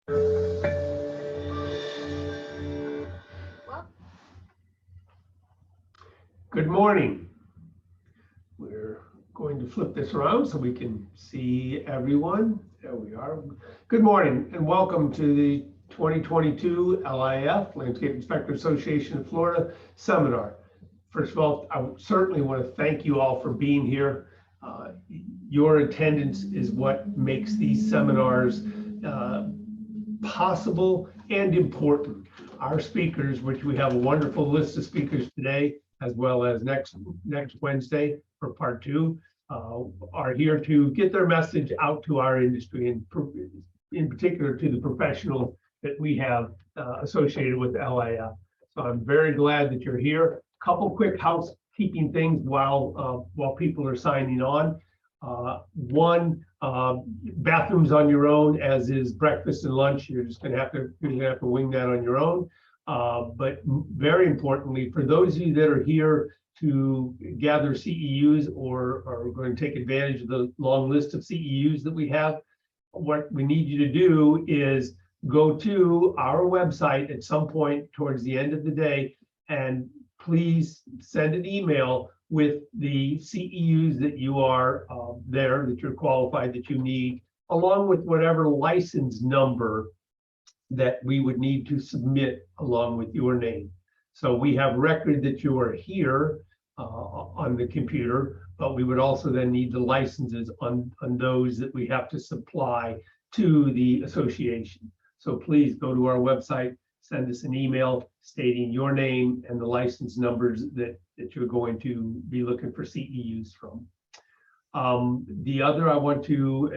Good morning. We're going to flip this around so we can see everyone. There we are. Good morning and welcome to the 2022 LIAF, Landscape Inspector Association of Florida seminar. First of all, I certainly want to thank you all for being here. Your attendance is what makes these seminars possible and important. Our speakers, which we have a wonderful list of speakers today, as well as next Wednesday for part 2, are here to get their message out to our industry, and in particular to the professionals that we have associated with LIF. So I'm very glad that you're here. Couple quick housekeeping things while people are signing on. One, bathrooms on your own, as is breakfast and lunch. You're gonna have to wing that on your own. But very importantly, for those of you that are here to gather CEUs or are going to take advantage of the long list of CEUs that we have, what we need you to do is go to our website at some point towards the end of the day and please send an email with the CEUs that you are that you're qualified, that you need, along with whatever license number that we would need to submit along with your name. So we have record that you are here on the computer, but we would also then need the licenses on those that we have to supply to the association. So please go to our website, send us an email stating your name and the license numbers that you're going to be looking for CEUs from. The other, I want to,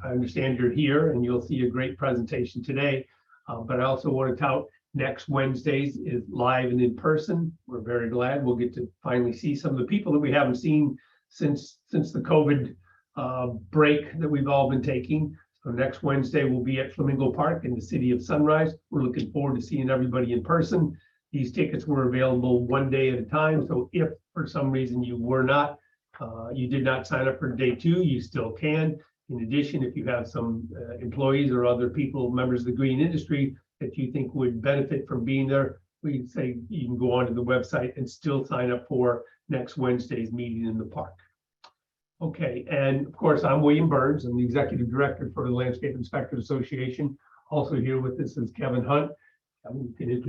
I understand you're here and you'll see a great presentation today, but I also want to tout next Wednesdays is live and in person. We're very glad we'll get to finally see some of the people that we haven't seen since the COVID break that we've all been taking. So next Wednesday we'll be at Flamingo Park in the city of Sunrise. We're looking forward to seeing everybody in person. These tickets were available one day at a time. So if for some reason you did not sign up for day 2, you still can. In addition, if you have some employees or other people, members of the green industry that you think would benefit from being there, we say you can go onto the website and still sign up for next Wednesday's meeting in the park. Okay, and of course, I'm William Burns. I'm the Executive Director for the Landscape Inspectors Association. Also here with us is Kevin Hunt.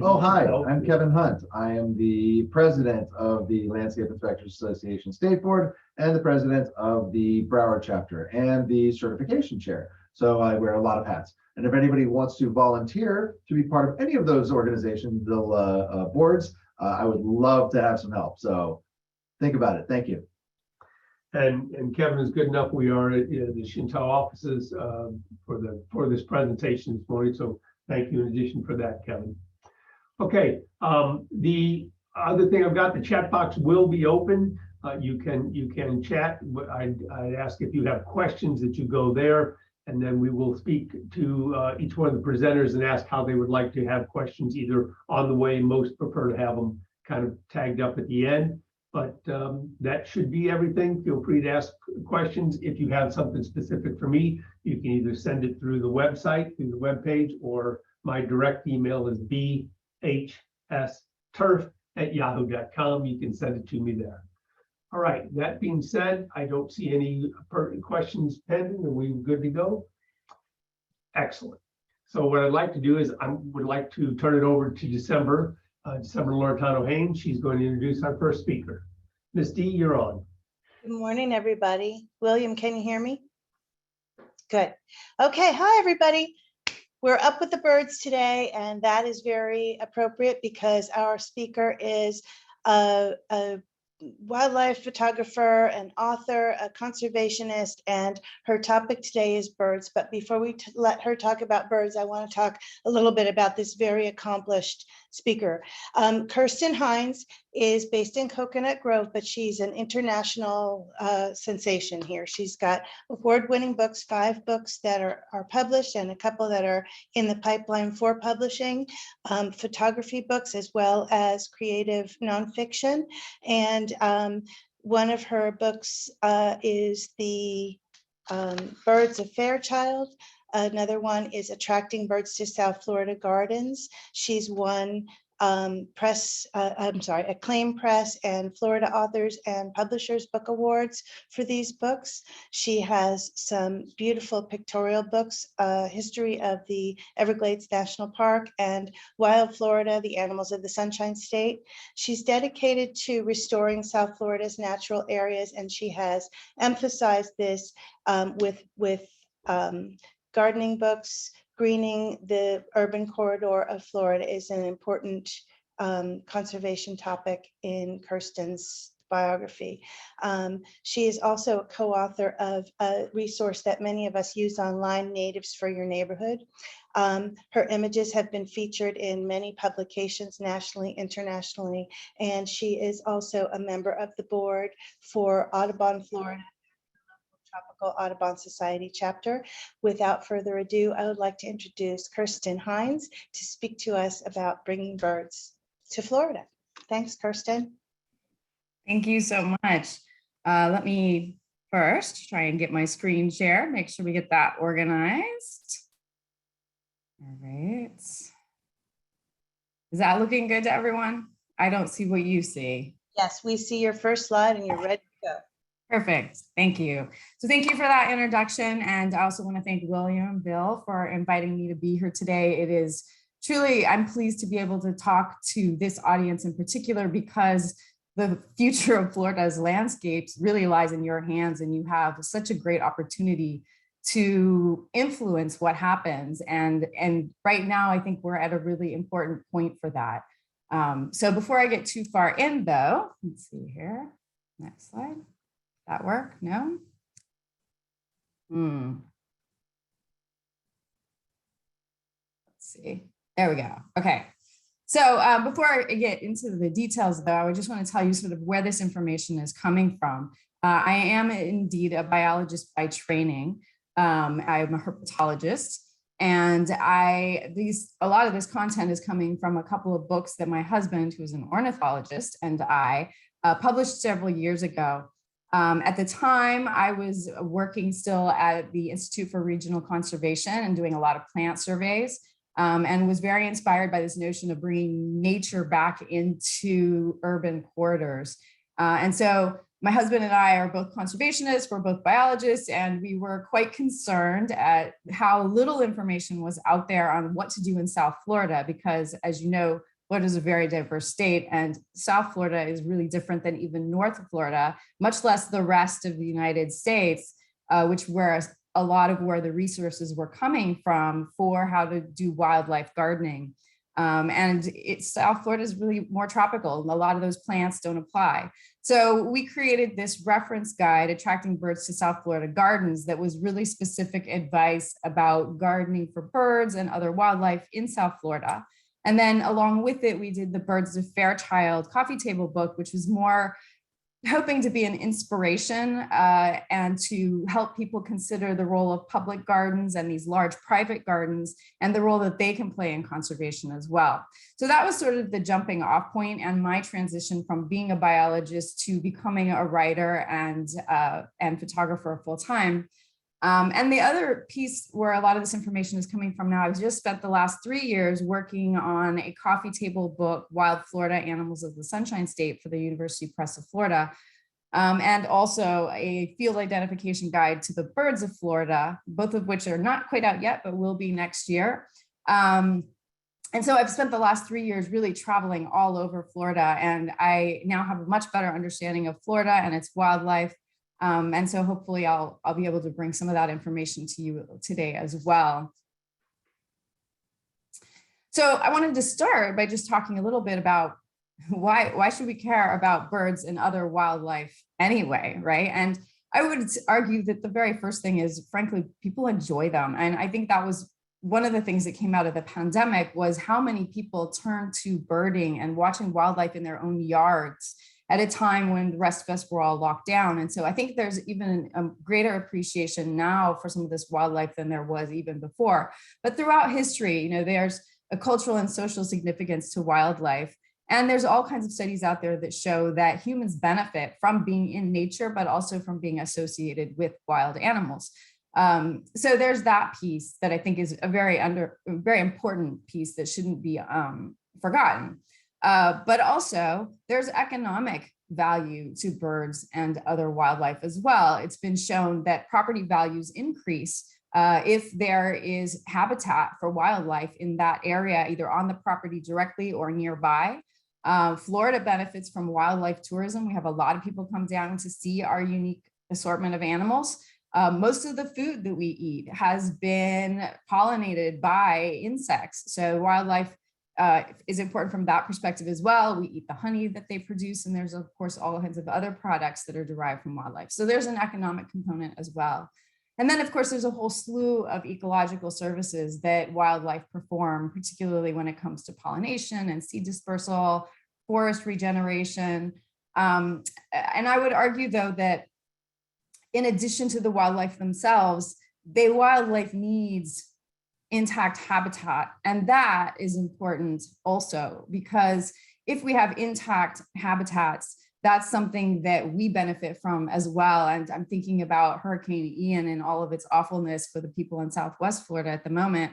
Oh, hi, I'm Kevin Hunt. I am the president of the Landscape Inspectors Association State Board and the president of the Broward chapter and the certification chair. So I wear a lot of hats. And if anybody wants to volunteer to be part of any of those organizations, the boards, I would love to have some help. So think about it. Thank you. And Kevin is good enough. We are at the Shinto offices for this presentation this morning. So thank you in addition for that, Kevin. Okay, the other thing I've got, the chat box will be open. You can chat. I'd ask if you have questions that you go there, and then we will speak to each one of the presenters and ask how they would like to have questions either on the way. Most prefer to have them kind of tagged up at the end. But that should be everything. Feel free to ask questions. If you have something specific for me, you can either send it through the website, through the webpage, or my direct email is bhsturf@yahoo.com. You can send it to me there. All right, that being said, I don't see any pertinent questions pending. Are we good to go? Excellent. So what I'd like to do is I would like to turn it over to December Loretano Haynes. She's going to introduce our first speaker. Ms. D, you're on. Good morning, everybody. William, can you hear me? Good. Okay, hi, everybody. We're up with the birds today, and that is very appropriate because our speaker is a wildlife photographer, an author, a conservationist, and her topic today is birds. But before we let her talk about birds, I want to talk a little bit about this very accomplished speaker. Kirsten Hines is based in Coconut Grove, but she's an international sensation here. She's got award-winning books, 5 books that are published and a couple that are in the pipeline for publishing, photography books as well as creative nonfiction. And one of her books is the Birds of Fairchild. Another one is Attracting Birds to South Florida Gardens. She's won Acclaim Press and Florida Authors and Publishers Book Awards for these books. She has some beautiful pictorial books, History of the Everglades National Park and Wild Florida, The Animals of the Sunshine State. She's dedicated to restoring South Florida's natural areas, and she has emphasized this with gardening books. Greening the urban corridor of Florida is an important conservation topic in Kirsten's biography. She is also a co-author of a resource that many of us use online, Natives for Your Neighborhood. Her images have been featured in many publications nationally, internationally, and she is also a member of the board for Audubon Florida Tropical Audubon Society chapter. Without further ado, I would like to introduce Kirsten Hines to speak to us about bringing birds to Florida. Thanks, Kirsten. Thank you so much. Let me first try and get my screen share, make sure we get that organized. All right. Is that looking good to everyone? I don't see what you see. Yes, we see your first slide and you're ready to go. Perfect. Thank you. So thank you for that introduction. And I also want to thank William and Bill for inviting me to be here today. It is truly, I'm pleased to be able to talk to this audience in particular because the future of Florida's landscapes really lies in your hands, and you have such a great opportunity to influence what happens. And right now, I think we're at a really important point for that. So before I get too far in though, let's see here, next slide. That work? No? Let's see. There we go. Okay. So before I get into the details, though, I just want to tell you sort of where this information is coming from. I am indeed a biologist by training. I'm a herpetologist, and a lot of this content is coming from a couple of books that my husband, who's an ornithologist, and I published several years ago. At the time, I was working still at the Institute for Regional Conservation and doing a lot of plant surveys, and was very inspired by this notion of bringing nature back into urban corridors. And so my husband and I are both conservationists, we're both biologists, and we were quite concerned at how little information was out there on what to do in South Florida, because as you know, Florida is a very diverse state, and South Florida is really different than even North Florida, much less the rest of the United States, which were a lot of where the resources were coming from for how to do wildlife gardening. And South Florida is really more tropical, and a lot of those plants don't apply. So we created this reference guide, Attracting Birds to South Florida Gardens, that was really specific advice about gardening for birds and other wildlife in South Florida. And then along with it, we did the Birds of Fairchild coffee table book, which was more hoping to be an inspiration and to help people consider the role of public gardens and these large private gardens and the role that they can play in conservation as well. So that was sort of the jumping off point and my transition from being a biologist to becoming a writer and photographer full time. And the other piece where a lot of this information is coming from now, I've just spent the last 3 years working on a coffee table book, Wild Florida, Animals of the Sunshine State, for the University Press of Florida, and also a field identification guide to the birds of Florida, both of which are not quite out yet, but will be next year. And so I've spent the last 3 years really traveling all over Florida, and I now have a much better understanding of Florida and its wildlife. And so hopefully I'll be able to bring some of that information to you today as well. So I wanted to start by just talking a little bit about why should we care about birds and other wildlife anyway, right? And I would argue that the very first thing is, frankly, people enjoy them. And I think that was one of the things that came out of the pandemic was how many people turned to birding and watching wildlife in their own yards at a time when the rest of us were all locked down. And so I think there's even a greater appreciation now for some of this wildlife than there was even before. But throughout history, you know, there's a cultural and social significance to wildlife. And there's all kinds of studies out there that show that humans benefit from being in nature, but also from being associated with wild animals. So there's that piece that I think is a very important piece that shouldn't be forgotten. But also there's economic value to birds and other wildlife as well. It's been shown that property values increase if there is habitat for wildlife in that area, either on the property directly or nearby. Florida benefits from wildlife tourism. We have a lot of people come down to see our unique assortment of animals. Most of the food that we eat has been pollinated by insects. So wildlife is important from that perspective as well. We eat the honey that they produce, and there's of course all kinds of other products that are derived from wildlife. So there's an economic component as well. And then of course, there's a whole slew of ecological services that wildlife perform, particularly when it comes to pollination and seed dispersal, forest regeneration. And I would argue though that in addition to the wildlife themselves, wildlife needs intact habitat. And that is important also, because if we have intact habitats, that's something that we benefit from as well. And I'm thinking about Hurricane Ian and all of its awfulness for the people in Southwest Florida at the moment.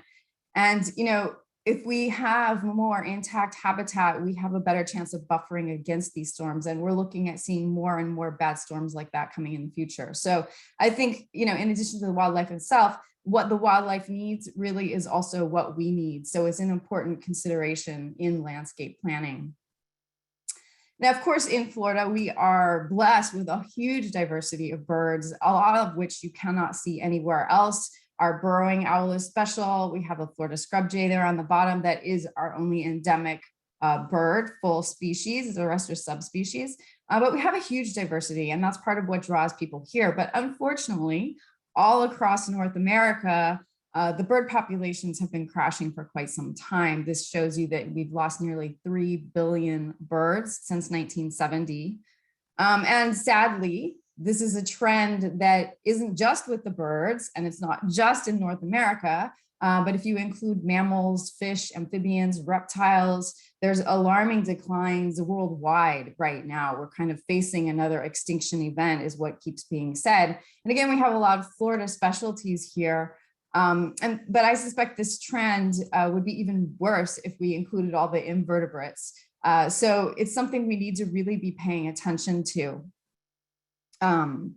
And, you know, if we have more intact habitat, we have a better chance of buffering against these storms. And we're looking at seeing more and more bad storms like that coming in the future. So I think, you know, in addition to the wildlife itself, what the wildlife needs really is also what we need. So it's an important consideration in landscape planning. Now, of course, in Florida, we are blessed with a huge diversity of birds, a lot of which you cannot see anywhere else. Our burrowing owl is special. We have a Florida scrub jay there on the bottom that is our only endemic bird, full species. The rest are subspecies. But we have a huge diversity, and that's part of what draws people here. But unfortunately, all across North America, the bird populations have been crashing for quite some time. This shows you that we've lost nearly 3 billion birds since 1970. And sadly, this is a trend that isn't just with the birds, and it's not just in North America, but if you include mammals, fish, amphibians, reptiles, there's alarming declines worldwide right now. We're kind of facing another extinction event is what keeps being said. And again, we have a lot of Florida specialties here. But I suspect this trend would be even worse if we included all the invertebrates. So it's something we need to really be paying attention to. Does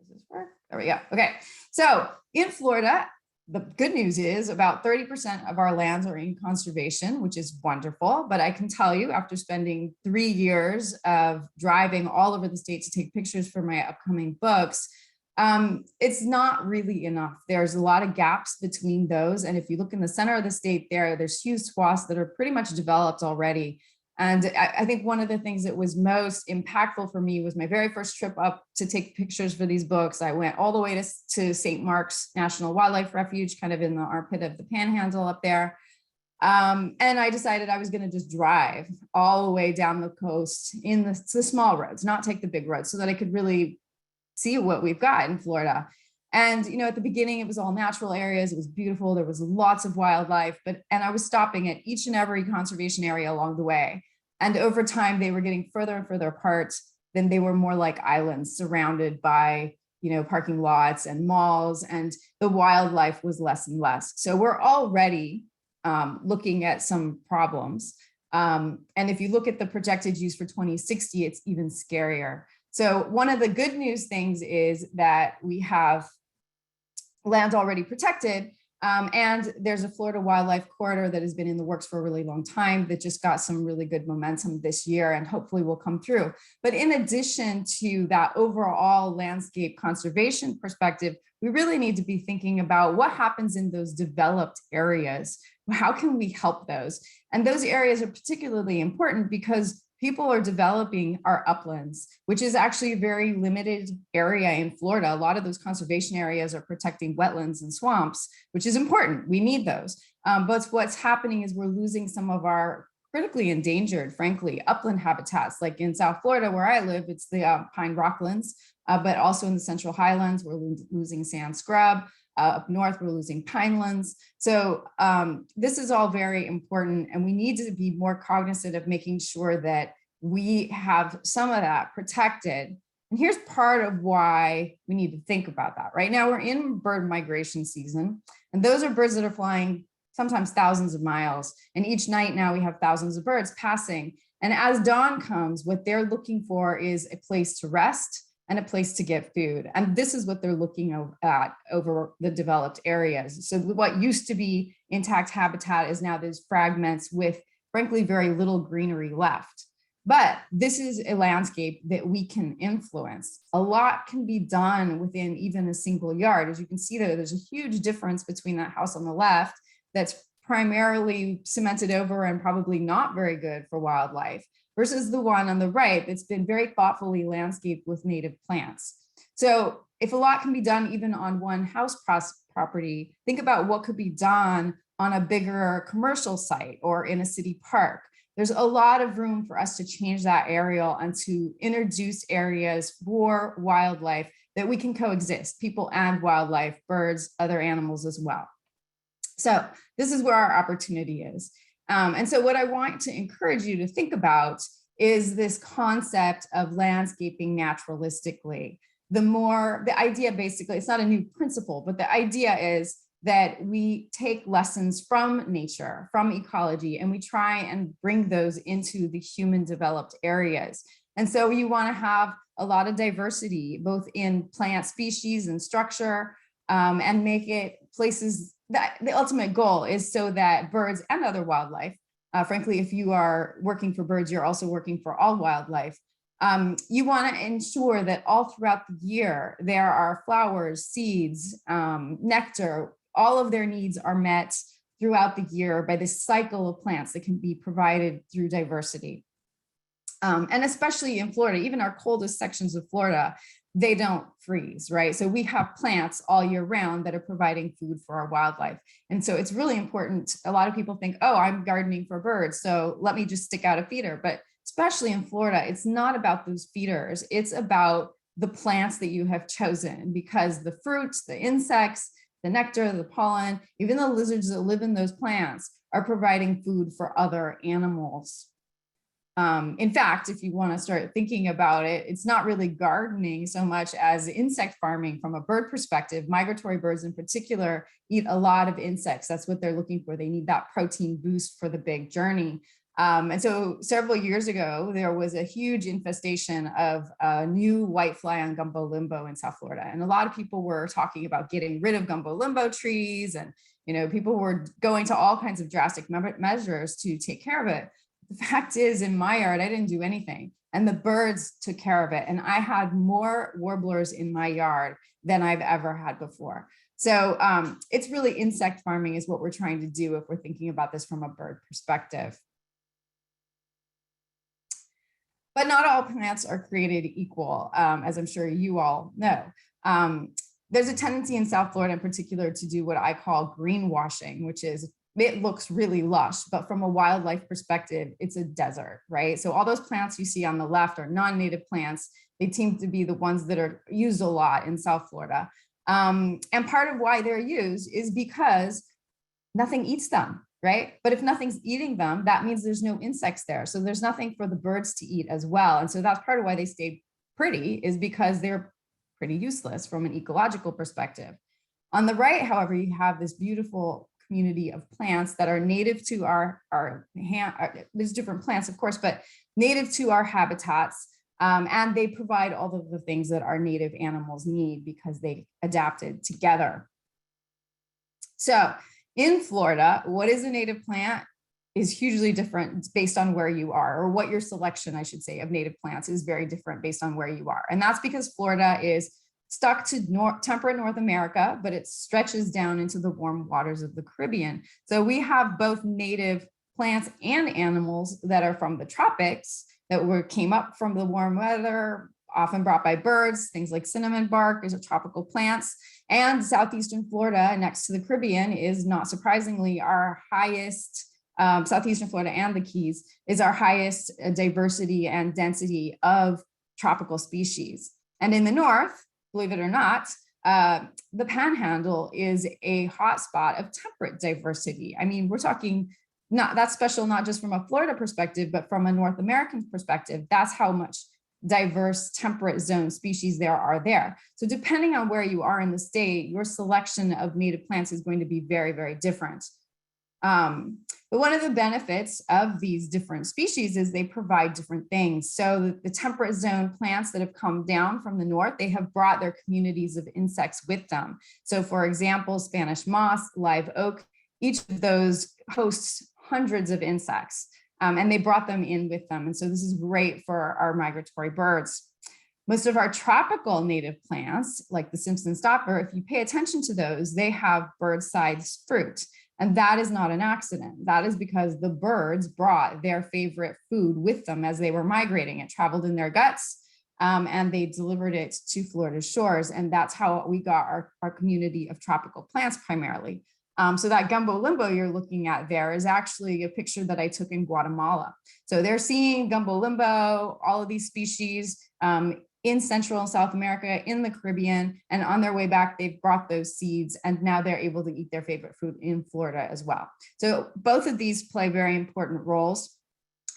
this work? There we go. Okay. So in Florida, the good news is about 30% of our lands are in conservation, which is wonderful. But I can tell you, after spending 3 years of driving all over the state to take pictures for my upcoming books, it's not really enough. There's a lot of gaps between those. And if you look in the center of the state there's huge swaths that are pretty much developed already. And I think one of the things that was most impactful for me was my very first trip up to take pictures for these books. I went all the way to St. Mark's National Wildlife Refuge, kind of in the armpit of the Panhandle up there. And I decided I was going to just drive all the way down the coast in the small roads, not take the big roads, so that I could really see what we've got in Florida. And, you know, at the beginning, it was all natural areas. It was beautiful. There was lots of wildlife, and I was stopping at each and every conservation area along the way. And over time, they were getting further and further apart. Then they were more like islands surrounded by, you know, parking lots and malls, and the wildlife was less and less. So we're already looking at some problems. And if you look at the projected use for 2060, it's even scarier. So one of the good news things is that we have land already protected, and there's a Florida wildlife corridor that has been in the works for a really long time that just got some really good momentum this year and hopefully will come through. But in addition to that overall landscape conservation perspective, we really need to be thinking about what happens in those developed areas. How can we help those? And those areas are particularly important because people are developing our uplands, which is actually a very limited area in Florida. A lot of those conservation areas are protecting wetlands and swamps, which is important. We need those. But what's happening is we're losing some of our critically endangered, frankly, upland habitats. Like in South Florida, where I live, it's the pine rocklands, but also in the Central Highlands, we're losing sand scrub. Up north, we're losing pinelands. So this is all very important, and we need to be more cognizant of making sure that we have some of that protected And here's part of why we need to think about that. Right now, we're in bird migration season, and those are birds that are flying sometimes thousands of miles. And each night now we have thousands of birds passing. And as dawn comes, what they're looking for is a place to rest and a place to get food. And this is what they're looking at over the developed areas. So what used to be intact habitat is now these fragments with, frankly, very little greenery left. But this is a landscape that we can influence. A lot can be done within even a single yard. As you can see there, there's a huge difference between that house on the left that's primarily cemented over and probably not very good for wildlife versus the one on the right that's been very thoughtfully landscaped with native plants. So if a lot can be done even on one house property, think about what could be done on a bigger commercial site or in a city park. There's a lot of room for us to change that aerial and to introduce areas for wildlife that we can coexist, people and wildlife, birds, other animals as well. So this is where our opportunity is. And so what I want to encourage you to think about is this concept of landscaping naturalistically. The idea basically, it's not a new principle, but the idea is that we take lessons from nature, from ecology, and we try and bring those into the human developed areas. And so you want to have a lot of diversity, both in plant species and structure, and make it places that the ultimate goal is so that birds and other wildlife, frankly, if you are working for birds, you're also working for all wildlife. You want to ensure that all throughout the year, there are flowers, seeds, nectar, all of their needs are met throughout the year by this cycle of plants that can be provided through diversity. And especially in Florida, even our coldest sections of Florida, they don't freeze, right? So we have plants all year round that are providing food for our wildlife. And so it's really important. A lot of people think, oh, I'm gardening for birds, so let me just stick out a feeder. But especially in Florida, it's not about those feeders. It's about the plants that you have chosen, because the fruits, the insects, the nectar, the pollen, even the lizards that live in those plants are providing food for other animals. In fact, if you want to start thinking about it, it's not really gardening so much as insect farming from a bird perspective. Migratory birds in particular eat a lot of insects. That's what they're looking for. They need that protein boost for the big journey. And so several years ago, there was a huge infestation of a new whitefly on gumbo limbo in South Florida. And a lot of people were talking about getting rid of gumbo limbo trees. And, people were going to all kinds of drastic measures to take care of it. The fact is, in my yard, I didn't do anything, and the birds took care of it. And I had more warblers in my yard than I've ever had before. So it's really insect farming is what we're trying to do if we're thinking about this from a bird perspective. But not all plants are created equal, as I'm sure you all know. There's a tendency in South Florida in particular to do what I call greenwashing, which is it looks really lush, but from a wildlife perspective, it's a desert, right? So all those plants you see on the left are non-native plants. They seem to be the ones that are used a lot in South Florida. And part of why they're used is because nothing eats them, right? But if nothing's eating them, that means there's no insects there. So there's nothing for the birds to eat as well. And so that's part of why they stay pretty, is because they're pretty useless from an ecological perspective. On the right, however, you have this beautiful community of plants that are native to there's different plants, of course, but native to our habitats. And they provide all of the things that our native animals need because they adapted together. So in Florida, what is a native plant is hugely different based on where you are, or what your selection, I should say, of native plants is very different based on where you are. And that's because Florida is stuck to temperate North America, but it stretches down into the warm waters of the Caribbean. So we have both native plants and animals that are from the tropics that came up from the warm weather, often brought by birds, things like cinnamon bark is a tropical plants. And southeastern Florida next to the Caribbean is, not surprisingly, our highest, southeastern Florida and the Keys is our highest diversity and density of tropical species. And in the north, believe it or not, the Panhandle is a hotspot of temperate diversity. I mean, we're talking that's special, not just from a Florida perspective, but from a North American perspective. That's how much diverse temperate zone species there are there. So depending on where you are in the state, your selection of native plants is going to be very, very different. But one of the benefits of these different species is they provide different things. So the temperate zone plants that have come down from the north, they have brought their communities of insects with them. So for example, Spanish moss, live oak, each of those hosts hundreds of insects. And they brought them in with them. And so this is great for our migratory birds. Most of our tropical native plants, like the Simpson stopper, if you pay attention to those, they have bird-sized fruit. And that is not an accident. That is because the birds brought their favorite food with them as they were migrating. It traveled in their guts, and they delivered it to Florida's shores. And that's how we got our community of tropical plants primarily. So that gumbo limbo you're looking at there is actually a picture that I took in Guatemala. So they're seeing gumbo limbo, all of these species in Central and South America, in the Caribbean, and on their way back, they've brought those seeds, and now they're able to eat their favorite food in Florida as well. So both of these play very important roles.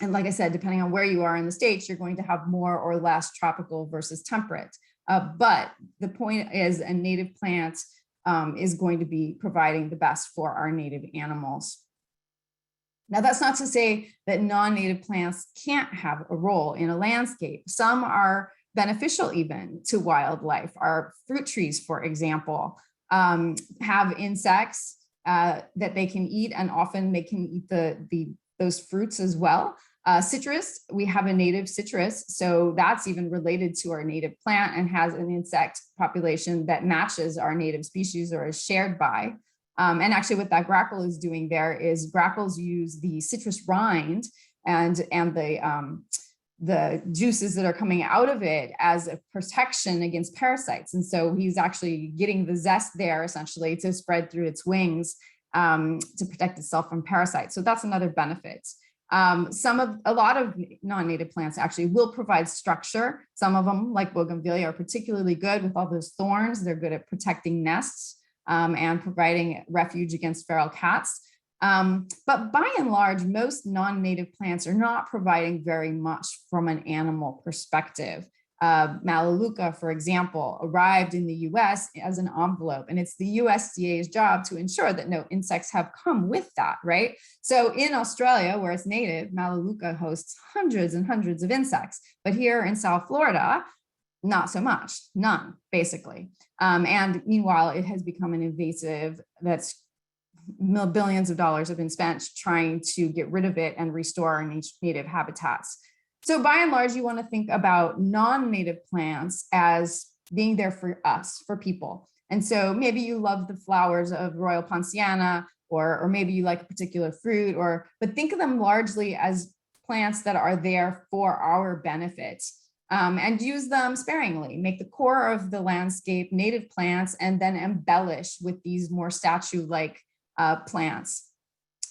And like I said, depending on where you are in the States, you're going to have more or less tropical versus temperate. But the point is a native plant is going to be providing the best for our native animals. Now, that's not to say that non-native plants can't have a role in a landscape. Some are beneficial even to wildlife. Our fruit trees, for example, have insects that they can eat, and often they can eat those fruits as well. Citrus, we have a native citrus, so that's even related to our native plant and has an insect population that matches our native species or is shared by. And actually what that grackle is doing there is grackles use the citrus rind and the juices that are coming out of it as a protection against parasites. And so he's actually getting the zest there essentially to spread through its wings to protect itself from parasites. So that's another benefit. A lot of non-native plants actually will provide structure. Some of them, like bougainvillea, are particularly good with all those thorns. They're good at protecting nests and providing refuge against feral cats. But by and large, most non-native plants are not providing very much from an animal perspective. Melaleuca, for example, arrived in the US as an envelope, and it's the USDA's job to ensure that no insects have come with that, right? So in Australia, where it's native, Melaleuca hosts hundreds and hundreds of insects, but here in South Florida, not so much, none, basically. And meanwhile, it has become an invasive that's billions of dollars have been spent trying to get rid of it and restore our native habitats. So by and large, you want to think about non-native plants as being there for us, for people. And so maybe you love the flowers of Royal Poinciana, or maybe you like a particular fruit, but think of them largely as plants that are there for our benefit. And use them sparingly. Make the core of the landscape native plants, and then embellish with these more statue-like plants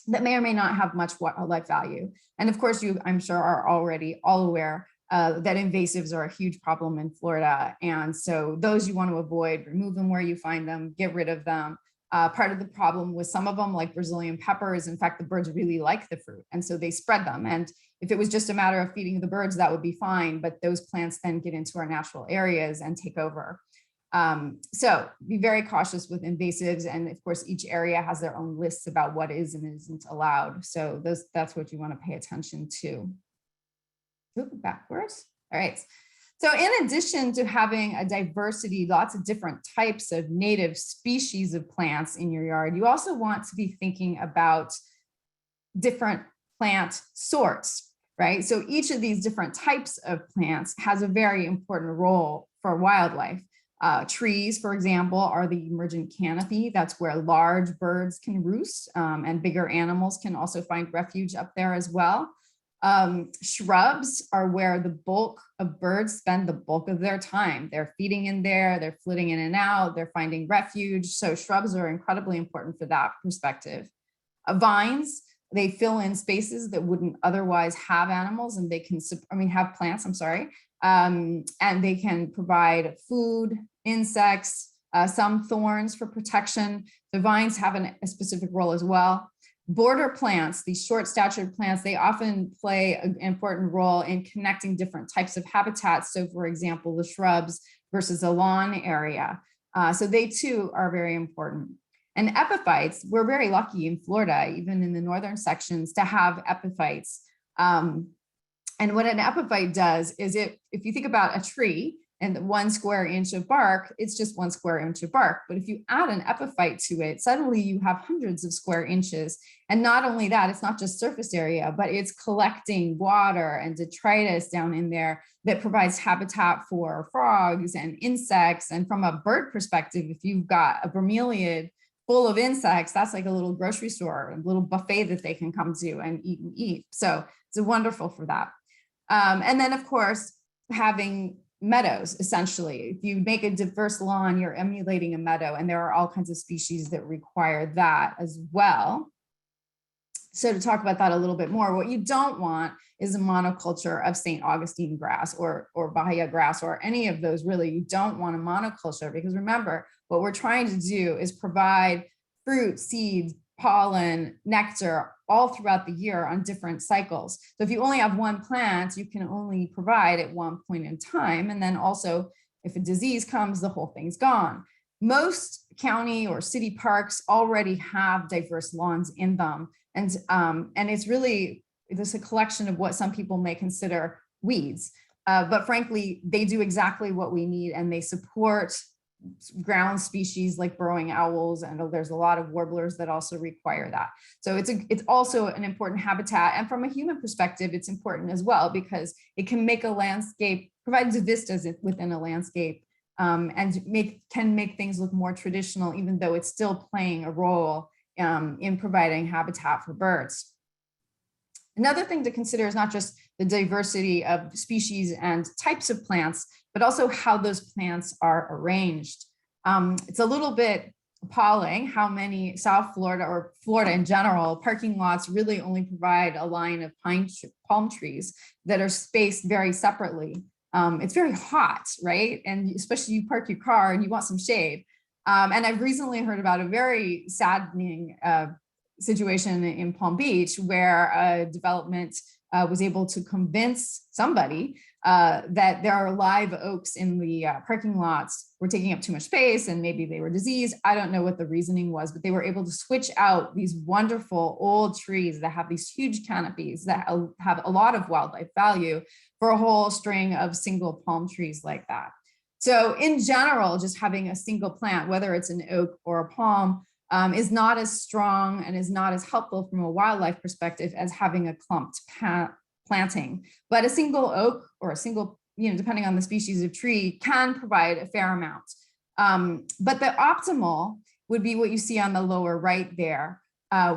that may or may not have much wildlife value. And of course, you, I'm sure, are already all aware that invasives are a huge problem in Florida. And so those you want to avoid, remove them where you find them, get rid of them. Part of the problem with some of them, like Brazilian pepper, is in fact the birds really like the fruit, and so they spread them. And if it was just a matter of feeding the birds, that would be fine, but those plants then get into our natural areas and take over. So be very cautious with invasives, and of course each area has their own lists about what is and isn't allowed. So that's what you want to pay attention to. Oop, backwards. All right. So in addition to having a diversity, lots of different types of native species of plants in your yard, you also want to be thinking about different plant sorts, right? So each of these different types of plants has a very important role for wildlife. Trees, for example, are the emergent canopy. That's where large birds can roost, and bigger animals can also find refuge up there as well. Shrubs are where the bulk of birds spend the bulk of their time. They're feeding in there, they're flitting in and out, they're finding refuge. So shrubs are incredibly important for that perspective. Vines, they fill in spaces that wouldn't otherwise have animals, and they can, have plants, I'm sorry. And they can provide food, insects, some thorns for protection. The vines have a specific role as well. Border plants, these short statured plants, they often play an important role in connecting different types of habitats. So for example, the shrubs versus a lawn area. So they too are very important. And epiphytes, we're very lucky in Florida, even in the northern sections, to have epiphytes. And what an epiphyte does is if you think about a tree and 1 square inch of bark, it's just 1 square inch of bark. But if you add an epiphyte to it, suddenly you have hundreds of square inches. And not only that, it's not just surface area, but it's collecting water and detritus down in there that provides habitat for frogs and insects. And from a bird perspective, if you've got a bromeliad full of insects, that's like a little grocery store, a little buffet that they can come to and eat. So it's wonderful for that. And then of course, having meadows, essentially. If you make a diverse lawn, you're emulating a meadow, and there are all kinds of species that require that as well. So to talk about that a little bit more, what you don't want is a monoculture of St. Augustine grass or Bahia grass or any of those. Really, you don't want a monoculture, because remember, what we're trying to do is provide fruit, seeds, pollen, nectar all throughout the year on different cycles. So if you only have one plant, you can only provide at one point in time. And then also, if a disease comes, the whole thing's gone. Most county or city parks already have diverse lawns in them. And it's really, it's a collection of what some people may consider weeds. But frankly, they do exactly what we need, and they support ground species like burrowing owls, and there's a lot of warblers that also require that. So it's also an important habitat, and from a human perspective, it's important as well, because it can make a landscape, provides vistas within a landscape, and can make things look more traditional, even though it's still playing a role in providing habitat for birds. Another thing to consider is not just the diversity of species and types of plants, but also how those plants are arranged. It's a little bit appalling how many South Florida, or Florida in general, parking lots really only provide a line of palm trees that are spaced very separately. It's very hot, right? And especially you park your car and you want some shade. And I've recently heard about a very saddening situation in Palm Beach, where a development was able to convince somebody that there are live oaks in the parking lots were taking up too much space, and maybe they were diseased. I don't know what the reasoning was, but they were able to switch out these wonderful old trees that have these huge canopies that have a lot of wildlife value for a whole string of single palm trees like that. So in general, just having a single plant, whether it's an oak or a palm, is not as strong and is not as helpful from a wildlife perspective as having a clumped planting. But a single oak or a single, depending on the species of tree, can provide a fair amount. But the optimal would be what you see on the lower right there,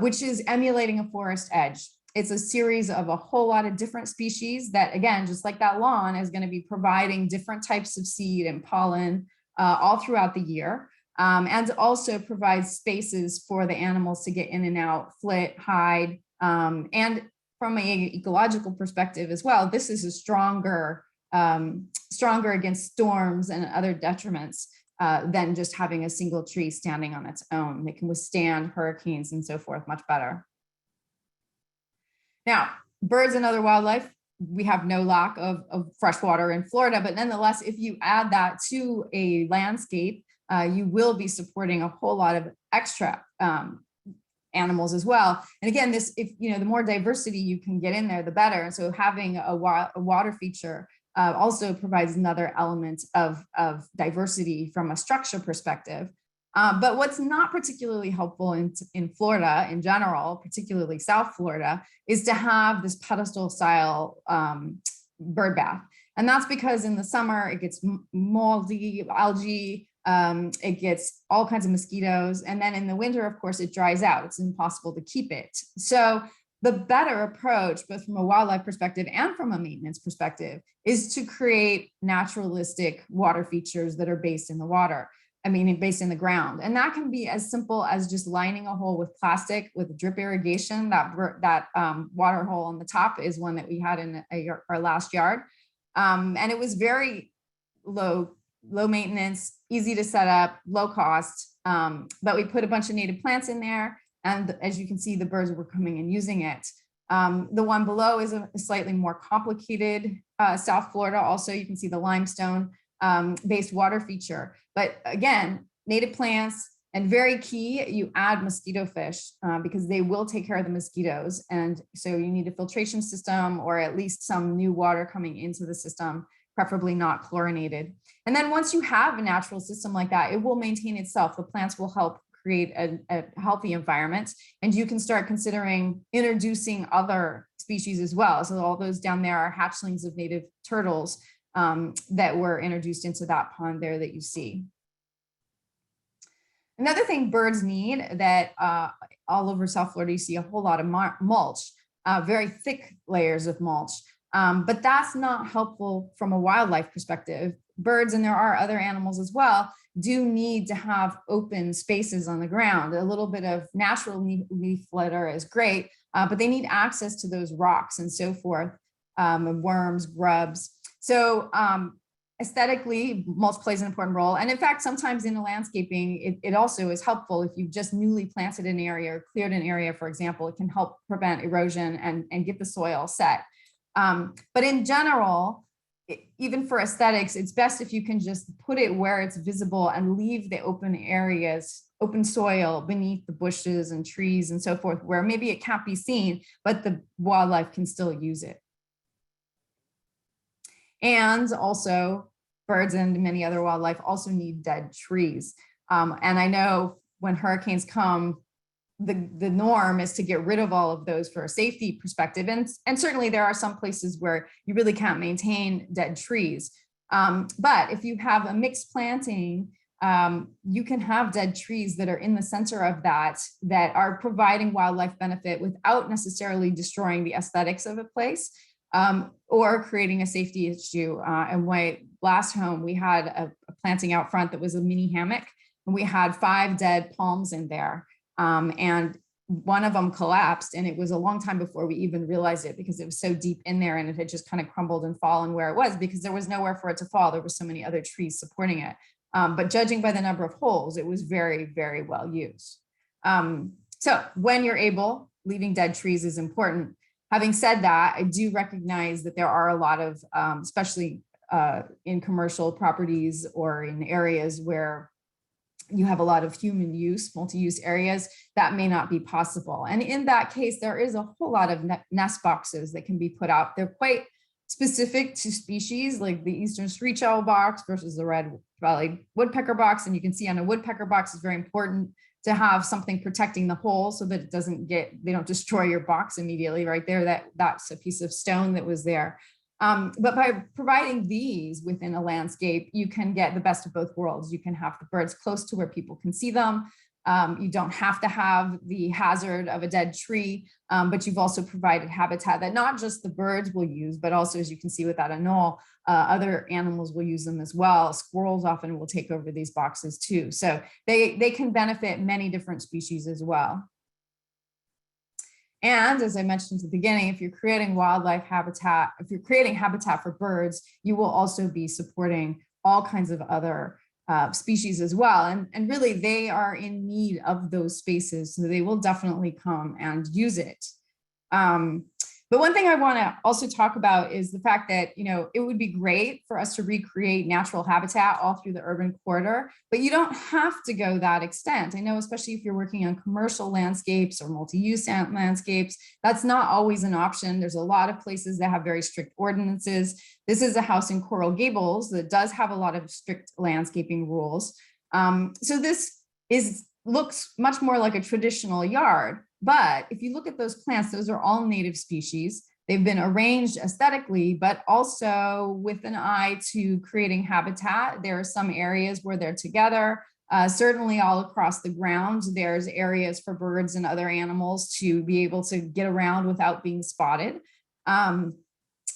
which is emulating a forest edge. It's a series of a whole lot of different species that, again, just like that lawn, is going to be providing different types of seed and pollen all throughout the year. And also provides spaces for the animals to get in and out, flit, hide. And from an ecological perspective as well, this is a stronger against storms and other detriments than just having a single tree standing on its own. It can withstand hurricanes and so forth much better. Now, birds and other wildlife, we have no lack of fresh water in Florida, but nonetheless, if you add that to a landscape, you will be supporting a whole lot of extra animals as well. And again, the more diversity you can get in there, the better. And so having a water feature also provides another element of diversity from a structure perspective. But what's not particularly helpful in Florida in general, particularly South Florida, is to have this pedestal style bird bath. And that's because in the summer, it gets moldy, algae, it gets all kinds of mosquitoes. And then in the winter, of course, it dries out. It's impossible to keep it. So the better approach, both from a wildlife perspective and from a maintenance perspective, is to create naturalistic water features that are based in the water. Based in the ground. And that can be as simple as just lining a hole with plastic with drip irrigation. That water hole on the top is one that we had in our last yard. And it was very low maintenance, easy to set up, low cost. But we put a bunch of native plants in there, And as you can see, the birds were coming and using it. The one below is a slightly more complicated South Florida. Also, you can see the limestone based water feature. But again, native plants, and very key, you add mosquito fish because they will take care of the mosquitoes. And so you need a filtration system or at least some new water coming into the system, preferably not chlorinated. And then once you have a natural system like that, it will maintain itself. The plants will help create a healthy environment, and you can start considering introducing other species as well. So all those down there are hatchlings of native turtles that were introduced into that pond there that you see. Another thing birds need that all over South Florida, you see a whole lot of mulch, very thick layers of mulch, but that's not helpful from a wildlife perspective. Birds, and there are other animals as well, do need to have open spaces on the ground. A little bit of natural leaf litter is great, but they need access to those rocks and so forth, worms, grubs. So aesthetically, mulch plays an important role. And in fact, sometimes in the landscaping, it also is helpful if you've just newly planted an area or cleared an area, for example, it can help prevent erosion and get the soil set. But in general, even for aesthetics, it's best if you can just put it where it's visible and leave the open areas, open soil beneath the bushes and trees and so forth, where maybe it can't be seen, but the wildlife can still use it. And also birds and many other wildlife also need dead trees. And I know when hurricanes come, the norm is to get rid of all of those for a safety perspective. And certainly there are some places where you really can't maintain dead trees. But if you have a mixed planting, you can have dead trees that are in the center of that are providing wildlife benefit without necessarily destroying the aesthetics of a place. Or creating a safety issue. And my last home, we had a planting out front that was a mini hammock, and we had 5 dead palms in there. And one of them collapsed, and it was a long time before we even realized it because it was so deep in there and it had just kind of crumbled and fallen where it was because there was nowhere for it to fall. There were so many other trees supporting it. But judging by the number of holes, it was very, very well used. So when you're able, leaving dead trees is important. Having said that, I do recognize that there are a lot of, especially in commercial properties or in areas where you have a lot of human use, multi-use areas, that may not be possible. And in that case, there is a whole lot of nest boxes that can be put out. They're quite specific to species, like the eastern screech owl box versus the red-bellied woodpecker box. And you can see on a woodpecker box, it's very important to have something protecting the hole so that it doesn't they don't destroy your box immediately right there. That's a piece of stone that was there. But by providing these within a landscape, you can get the best of both worlds. You can have the birds close to where people can see them. You don't have to have the hazard of a dead tree, but you've also provided habitat that not just the birds will use, but also, as you can see with that anole, other animals will use them as well. Squirrels often will take over these boxes too. So they can benefit many different species as well. And as I mentioned at the beginning, if you're creating wildlife habitat, if you're creating habitat for birds, you will also be supporting all kinds of other species as well. And really they are in need of those spaces, so they will definitely come and use it. But one thing I want to also talk about is the fact that, it would be great for us to recreate natural habitat all through the urban corridor, but you don't have to go that extent. I know, especially if you're working on commercial landscapes or multi-use landscapes, that's not always an option. There's a lot of places that have very strict ordinances. This is a house in Coral Gables that does have a lot of strict landscaping rules. So this looks much more like a traditional yard. But if you look at those plants, those are all native species. They've been arranged aesthetically, but also with an eye to creating habitat. There are some areas where they're together. Certainly all across the ground, there's areas for birds and other animals to be able to get around without being spotted. And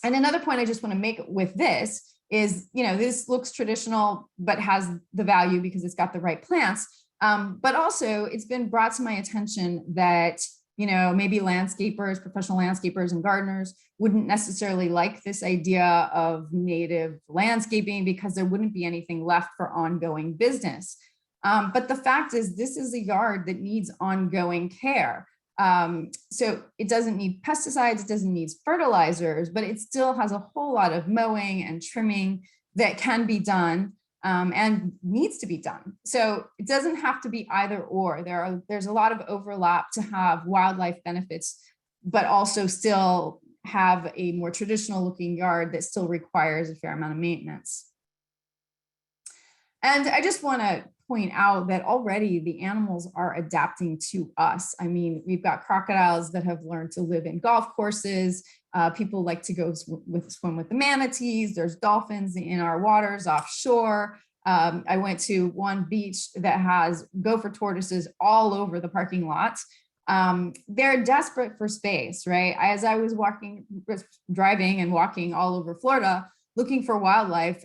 another point I just want to make with this is, this looks traditional, but has the value because it's got the right plants. But also it's been brought to my attention that, maybe landscapers, professional landscapers and gardeners wouldn't necessarily like this idea of native landscaping because there wouldn't be anything left for ongoing business. But the fact is, this is a yard that needs ongoing care. So it doesn't need pesticides, it doesn't need fertilizers, but it still has a whole lot of mowing and trimming that can be done and needs to be done. So it doesn't have to be either or. There's a lot of overlap to have wildlife benefits, but also still have a more traditional looking yard that still requires a fair amount of maintenance. And I just want to point out that already the animals are adapting to us. I mean, we've got crocodiles that have learned to live in golf courses. People like to go swim with the manatees. There's dolphins in our waters offshore. I went to one beach that has gopher tortoises all over the parking lot. They're desperate for space, right? As I was driving and walking all over Florida, looking for wildlife,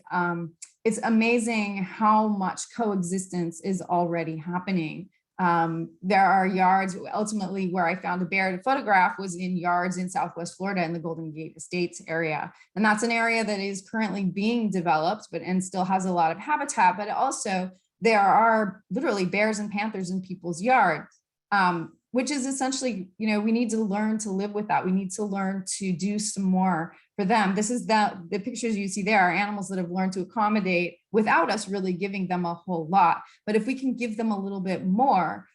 it's amazing how much coexistence is already happening. There are yards, ultimately where I found a bear to photograph was in yards in Southwest Florida in the Golden Gate Estates area. And that's an area that is currently being developed, and still has a lot of habitat, but also there are literally bears and panthers in people's yards, which is essentially, we need to learn to live with that. We need to learn to do some more for them. This is the pictures you see there are animals that have learned to accommodate without us really giving them a whole lot. But if we can give them a little bit more,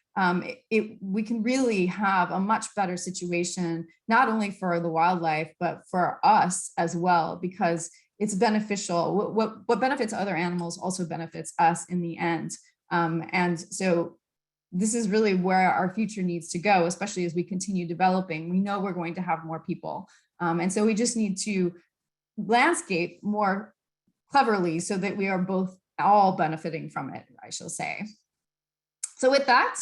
we can really have a much better situation, not only for the wildlife, but for us as well, because it's beneficial. What benefits other animals also benefits us in the end. And so this is really where our future needs to go, especially as we continue developing. We know we're going to have more people. And so we just need to landscape more cleverly so that we are both all benefiting from it, I shall say. So with that,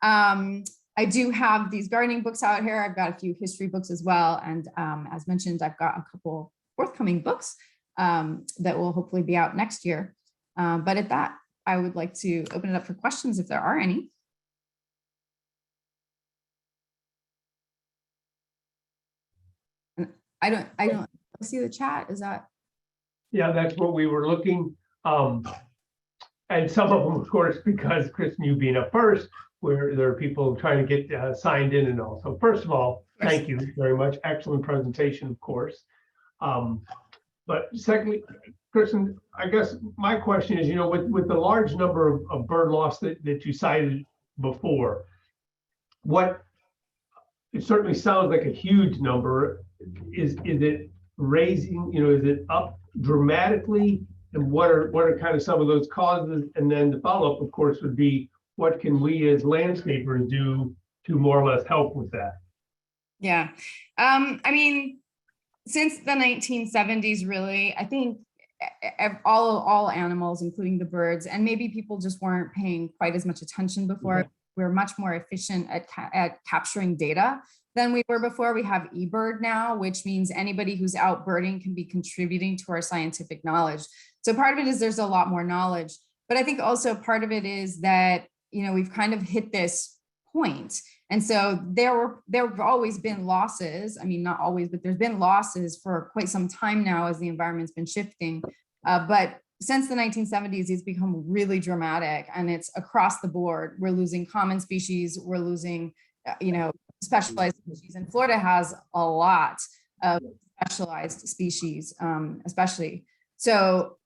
I do have these gardening books out here. I've got a few history books as well. And as mentioned, I've got a couple forthcoming books that will hopefully be out next year. But at that, I would like to open it up for questions if there are any. I don't see the chat. Is that? Yeah, that's what we were looking. And some of them, of course, because Kristen, you being up first, where there are people trying to get signed in and all. So first of all, thank you very much. Excellent presentation, of course. But secondly, Kristen, I guess my question is, with the large number of bird loss that you cited before, it certainly sounds like a huge number. Is it raising, is it up dramatically? And what are kind of some of those causes? And then the follow-up, of course, would be, what can we as landscapers do to more or less help with that? Yeah. I mean, since the 1970s, really, I think all animals, including the birds, and maybe people just weren't paying quite as much attention before. Mm-hmm. We're much more efficient at capturing data than we were before. We have eBird now, which means anybody who's out birding can be contributing to our scientific knowledge. So part of it is there's a lot more knowledge, but I think also part of it is that, we've kind of hit this point. And so there have always been losses. I mean, not always, but there's been losses for quite some time now as the environment's been shifting. But since the 1970s, it's become really dramatic, and it's across the board. We're losing common species. We're losing, specialized species. And Florida has a lot of specialized species, especially. So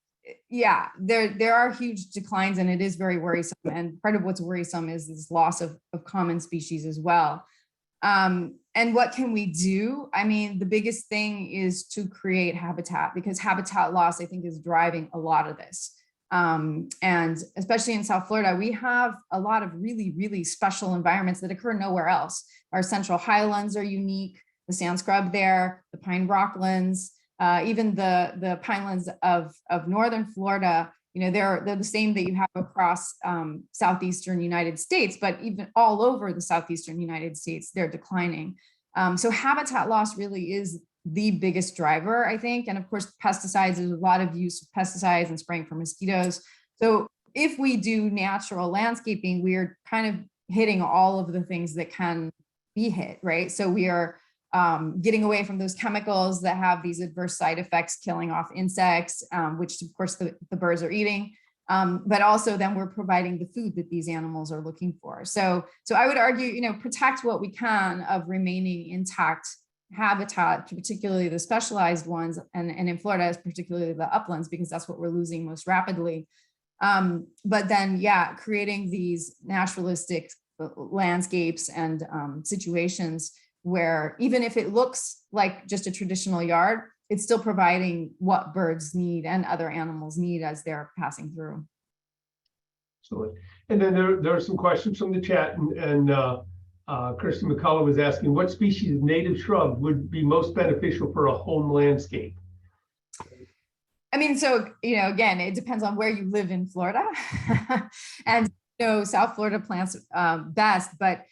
yeah, there are huge declines, and it is very worrisome. And part of what's worrisome is this loss of common species as well. And what can we do? I mean, the biggest thing is to create habitat, because habitat loss, I think, is driving a lot of this. And especially in South Florida, we have a lot of really, really special environments that occur nowhere else. Our Central Highlands are unique, the sand scrub there, the pine rocklands, even the pinelands of Northern Florida, they're the same that you have across Southeastern United States, but even all over the Southeastern United States, they're declining. So habitat loss really is the biggest driver, I think. And of course, pesticides, there's a lot of use of pesticides and spraying for mosquitoes. So if we do natural landscaping, we are kind of hitting all of the things that can be hit, right? So we are getting away from those chemicals that have these adverse side effects, killing off insects, which of course the birds are eating. But also then we're providing the food that these animals are looking for. So I would argue, protect what we can of remaining intact habitat, particularly the specialized ones, and in Florida, particularly the uplands, because that's what we're losing most rapidly. But then, creating these naturalistic landscapes and situations where even if it looks like just a traditional yard, it's still providing what birds need and other animals need as they're passing through. Excellent. And then there are some questions from the chat, and Kirsty McCullough was asking, what species of native shrub would be most beneficial for a home landscape? I mean, so, again, it depends on where you live in Florida. And, South Florida plants best, but,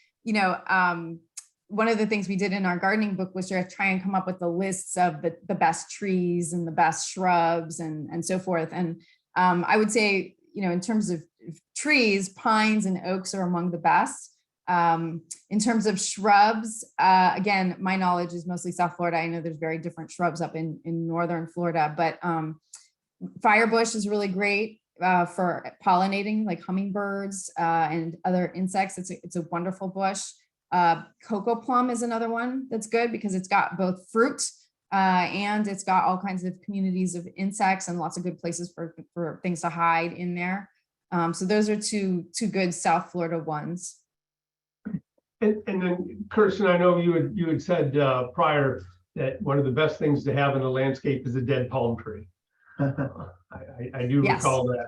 one of the things we did in our gardening book was to try and come up with the lists of the best trees and the best shrubs and so forth. And I would say, in terms of trees, pines and oaks are among the best. In terms of shrubs, again, my knowledge is mostly South Florida. I know there's very different shrubs up in northern Florida, but firebush is really great for pollinating, like hummingbirds and other insects. It's a wonderful bush. Cocoa plum is another one that's good because it's got both fruit and it's got all kinds of communities of insects and lots of good places for things to hide in there. So those are two good South Florida ones. And then, Kirsten, I know you had said prior that one of the best things to have in a landscape is a dead palm tree. I do recall that.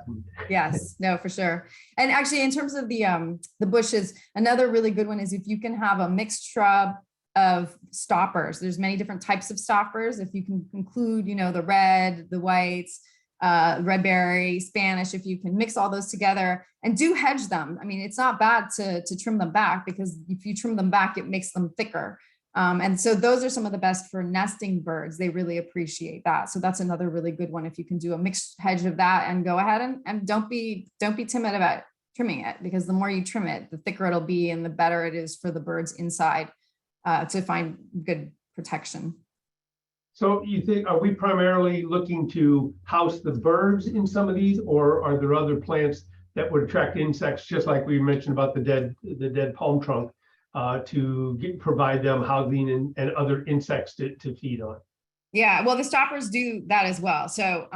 Yes, no, for sure. And actually, in terms of the bushes, another really good one is if you can have a mixed shrub of stoppers. There's many different types of stoppers. If you can include, the red, the whites, red berry, Spanish, if you can mix all those together and do hedge them. I mean, it's not bad to trim them back, because if you trim them back, it makes them thicker. And so those are some of the best for nesting birds. They really appreciate that. So that's another really good one. If you can do a mixed hedge of that and go ahead and don't be timid about trimming it, because the more you trim it, the thicker it'll be and the better it is for the birds inside to find good protection. So you think, are we primarily looking to house the birds in some of these, or are there other plants that would attract insects, just like we mentioned about the dead palm trunk, to provide them housing and other insects to feed on? Yeah, well, the stoppers do that as well. So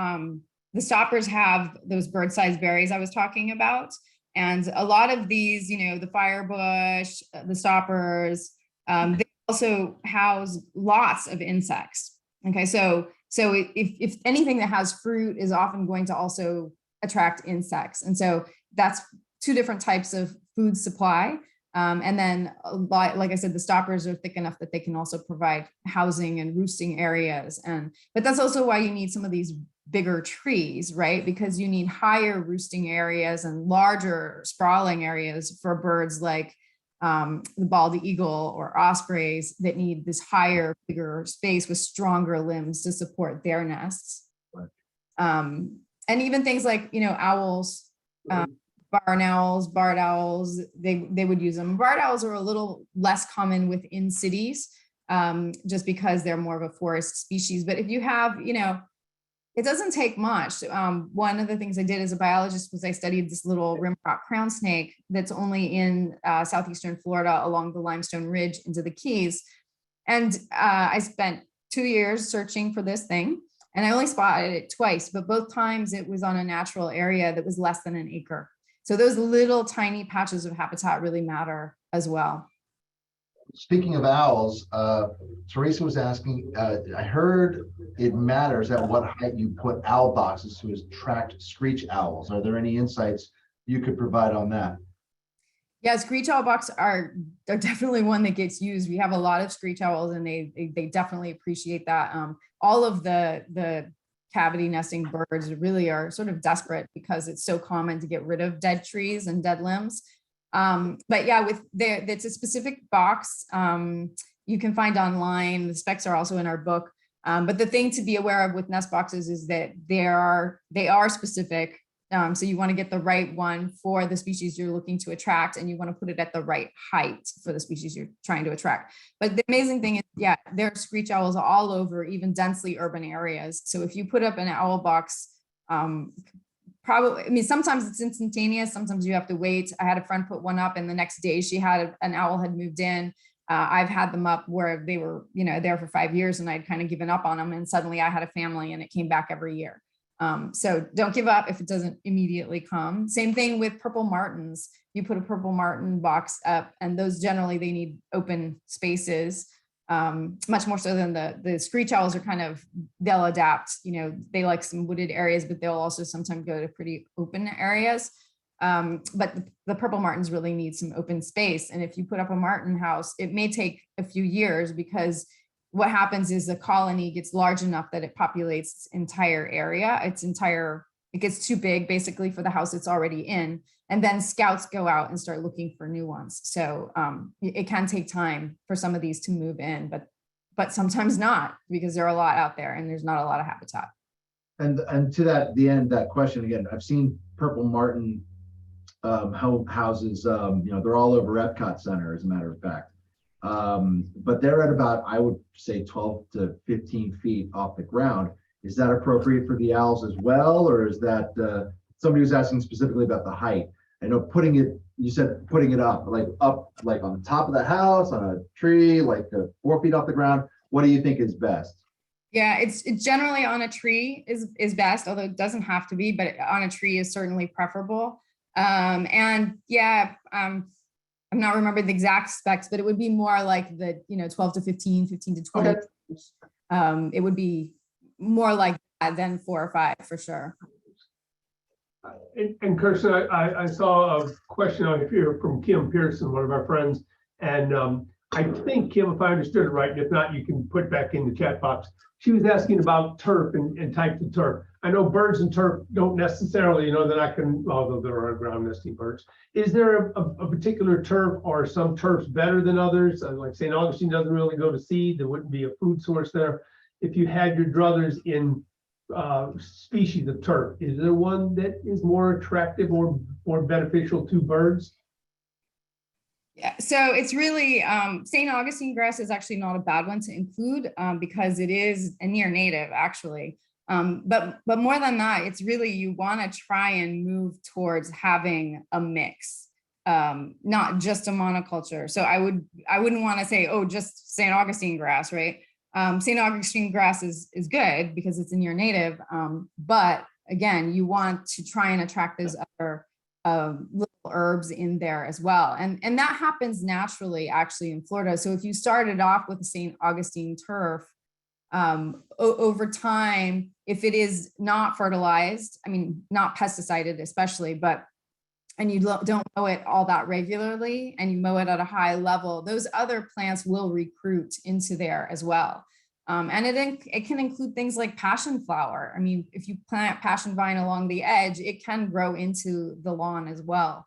the stoppers have those bird-sized berries I was talking about. And a lot of these, the firebush, the stoppers, they also house lots of insects. Okay, so if anything that has fruit is often going to also attract insects. And so that's two different types of food supply. And then, like I said, the stoppers are thick enough that they can also provide housing and roosting areas. But that's also why you need some of these bigger trees, right? Because you need higher roosting areas and larger sprawling areas for birds like the bald eagle or ospreys that need this higher, bigger space with stronger limbs to support their nests. Right. And even things like, owls, barn owls, barred owls, they would use them. Barred owls are a little less common within cities, just because they're more of a forest species. But if you have, it doesn't take much. One of the things I did as a biologist was I studied this little rimrock crown snake that's only in southeastern Florida along the Limestone Ridge into the Keys. And I spent 2 years searching for this thing, and I only spotted it twice, but both times it was on a natural area that was less than an acre. So those little tiny patches of habitat really matter as well. Speaking of owls, Teresa was asking, I heard it matters at what height you put owl boxes to attract screech owls. Are there any insights you could provide on that? Yeah, screech owl boxes are definitely one that gets used. We have a lot of screech owls and they definitely appreciate that. All of the cavity nesting birds really are sort of desperate because it's so common to get rid of dead trees and dead limbs. But yeah, it's a specific box you can find online. The specs are also in our book. But the thing to be aware of with nest boxes is that they are specific. So you want to get the right one for the species you're looking to attract, and you want to put it at the right height for the species you're trying to attract. But the amazing thing is, yeah, there are screech owls all over, even densely urban areas. So if you put up an owl box probably, I mean, sometimes it's instantaneous, sometimes you have to wait. I had a friend put one up and the next day she had an owl had moved in. I've had them up where they were, there for 5 years and I'd kind of given up on them, and suddenly I had a family and it came back every year. So don't give up if it doesn't immediately come. Same thing with purple martins. You put a purple martin box up, and those generally, they need open spaces, much more so than the screech owls are kind of, they'll adapt, they like some wooded areas, but they'll also sometimes go to pretty open areas. But the purple martins really need some open space. And if you put up a martin house, it may take a few years, because what happens is the colony gets large enough that it populates its entire area. It gets too big basically for the house it's already in. And then scouts go out and start looking for new ones. So it can take time for some of these to move in, but sometimes not, because there are a lot out there and there's not a lot of habitat. And to the end, that question again, I've seen purple martin houses, they're all over Epcot Center, as a matter of fact. But they're at about, I would say, 12 to 15 feet off the ground. Is that appropriate for the owls as well? Or is that, somebody was asking specifically about the height? I know you said putting it up on the top of the house, on a tree, 4 feet off the ground. What do you think is best? Yeah, it's generally on a tree is best, although it doesn't have to be, but on a tree is certainly preferable. And yeah, I'm not remembering the exact specs, but it would be more like the 12 to 15, 15 to 20. Okay. It would be more like that than 4 or 5 for sure. And Kirsten, I saw a question on here from Kim Pearson, one of our friends, and I think, Kim, if I understood it right, and if not, you can put back in the chat box. She was asking about turf and types of turf. I know birds and turf don't necessarily, they're not going to, although there are ground nesting birds. Is there a particular turf, or some turfs better than others? Like St. Augustine doesn't really go to seed. There wouldn't be a food source there. If you had your druthers in species of turf, is there one that is more attractive or more beneficial to birds? Yeah, so it's really, St. Augustine grass is actually not a bad one to include, because it is a near native actually. But more than that, it's really, you want to try and move towards having a mix, not just a monoculture. So I wouldn't want to say, oh, just St. Augustine grass, right? St. Augustine grass is good because it's a near native. But again, you want to try and attract those other little herbs in there as well. And that happens naturally actually in Florida. So if you started off with the St. Augustine turf, over time, if it is not fertilized, I mean, not pesticided especially, and you don't mow it all that regularly and you mow it at a high level, those other plants will recruit into there as well. And it can include things like passion flower. I mean, if you plant passion vine along the edge, it can grow into the lawn as well.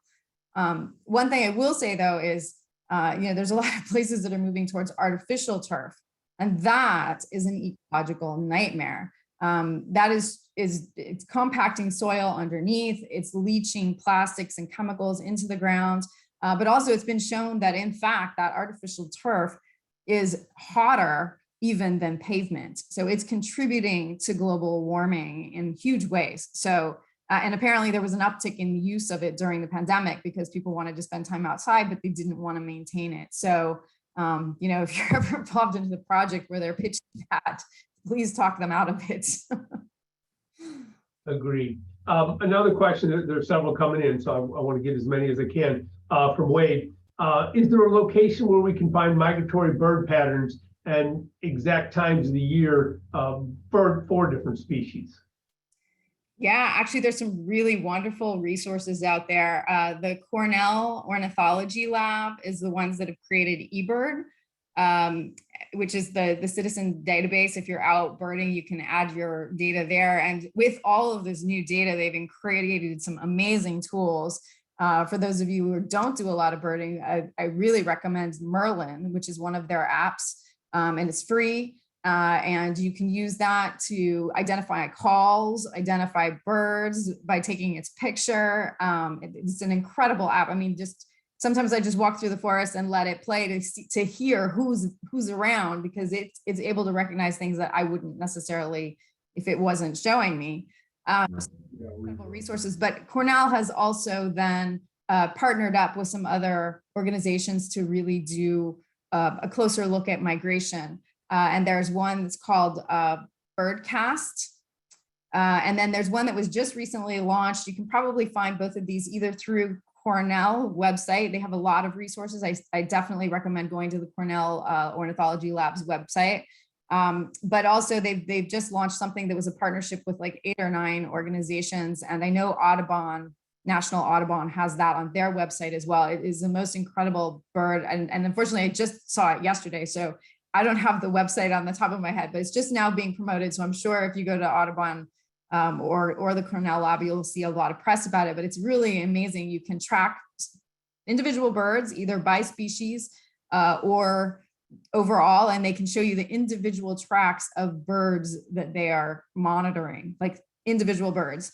One thing I will say though is, there's a lot of places that are moving towards artificial turf, and that is an ecological nightmare. That it's compacting soil underneath, it's leaching plastics and chemicals into the ground, but also it's been shown that in fact that artificial turf is hotter even than pavement. So it's contributing to global warming in huge ways. So, and apparently there was an uptick in the use of it during the pandemic because people wanted to spend time outside, but they didn't want to maintain it. So, if you're ever involved into the project where they're pitching that, please talk them out of it. Agreed. Another question, there's several coming in, so I want to get as many as I can from Wade. Is there a location where we can find migratory bird patterns and exact times of the year for different species? Yeah, actually, there's some really wonderful resources out there. The Cornell Ornithology Lab is the ones that have created eBird, which is the citizen database. If you're out birding, you can add your data there. And with all of this new data, they've created some amazing tools. For those of you who don't do a lot of birding, I really recommend Merlin, which is one of their apps, and it's free. And you can use that to identify calls, identify birds by taking its picture. It's an incredible app. I mean, sometimes I just walk through the forest and let it play to hear who's around, because it's able to recognize things that I wouldn't necessarily if it wasn't showing me. Incredible resources, but Cornell has also then partnered up with some other organizations to really do a closer look at migration. And there's one that's called Birdcast. And then there's one that was just recently launched. You can probably find both of these either through Cornell website. They have a lot of resources. I definitely recommend going to the Cornell Ornithology Labs website. But also they've just launched something that was a partnership with like 8 or 9 organizations. And I know Audubon, National Audubon has that on their website as well. It is the most incredible bird. And unfortunately, I just saw it yesterday. So I don't have the website on the top of my head, but it's just now being promoted. So I'm sure if you go to Audubon or the Cornell Lab, you'll see a lot of press about it, but it's really amazing. You can track individual birds either by species or overall, and they can show you the individual tracks of birds that they are monitoring, like individual birds,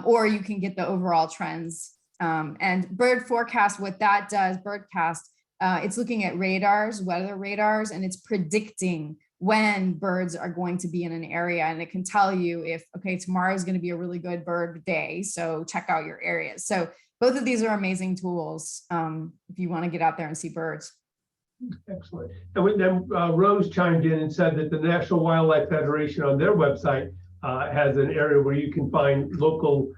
or you can get the overall trends. And Bird Forecast, what that does, Birdcast, it's looking at radars, weather radars, and it's predicting when birds are going to be in an area, and it can tell you if, okay, tomorrow is going to be a really good bird day, so check out your areas. So both of these are amazing tools if you want to get out there and see birds. Excellent. And then Rose chimed in and said that the National Wildlife Federation on their website has an area where you can find local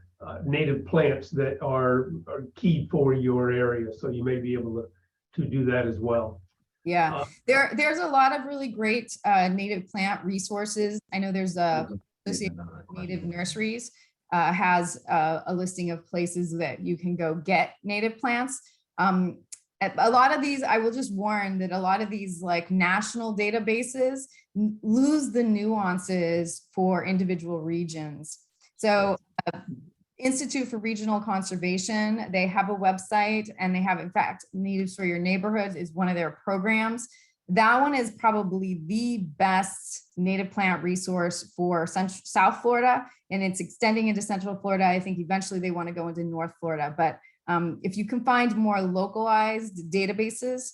native plants that are key for your area. So you may be able to do that as well. Yeah, there's a lot of really great native plant resources. I know there's a Association of Native Nurseries has a listing of places that you can go get native plants. A lot of these, I will just warn that a lot of these like national databases lose the nuances for individual regions. So Institute for Regional Conservation, they have a website, and they have, in fact, Natives for Your Neighborhoods is one of their programs. That one is probably the best native plant resource for South Florida, and it's extending into Central Florida. I think eventually they want to go into North Florida, but if you can find more localized databases,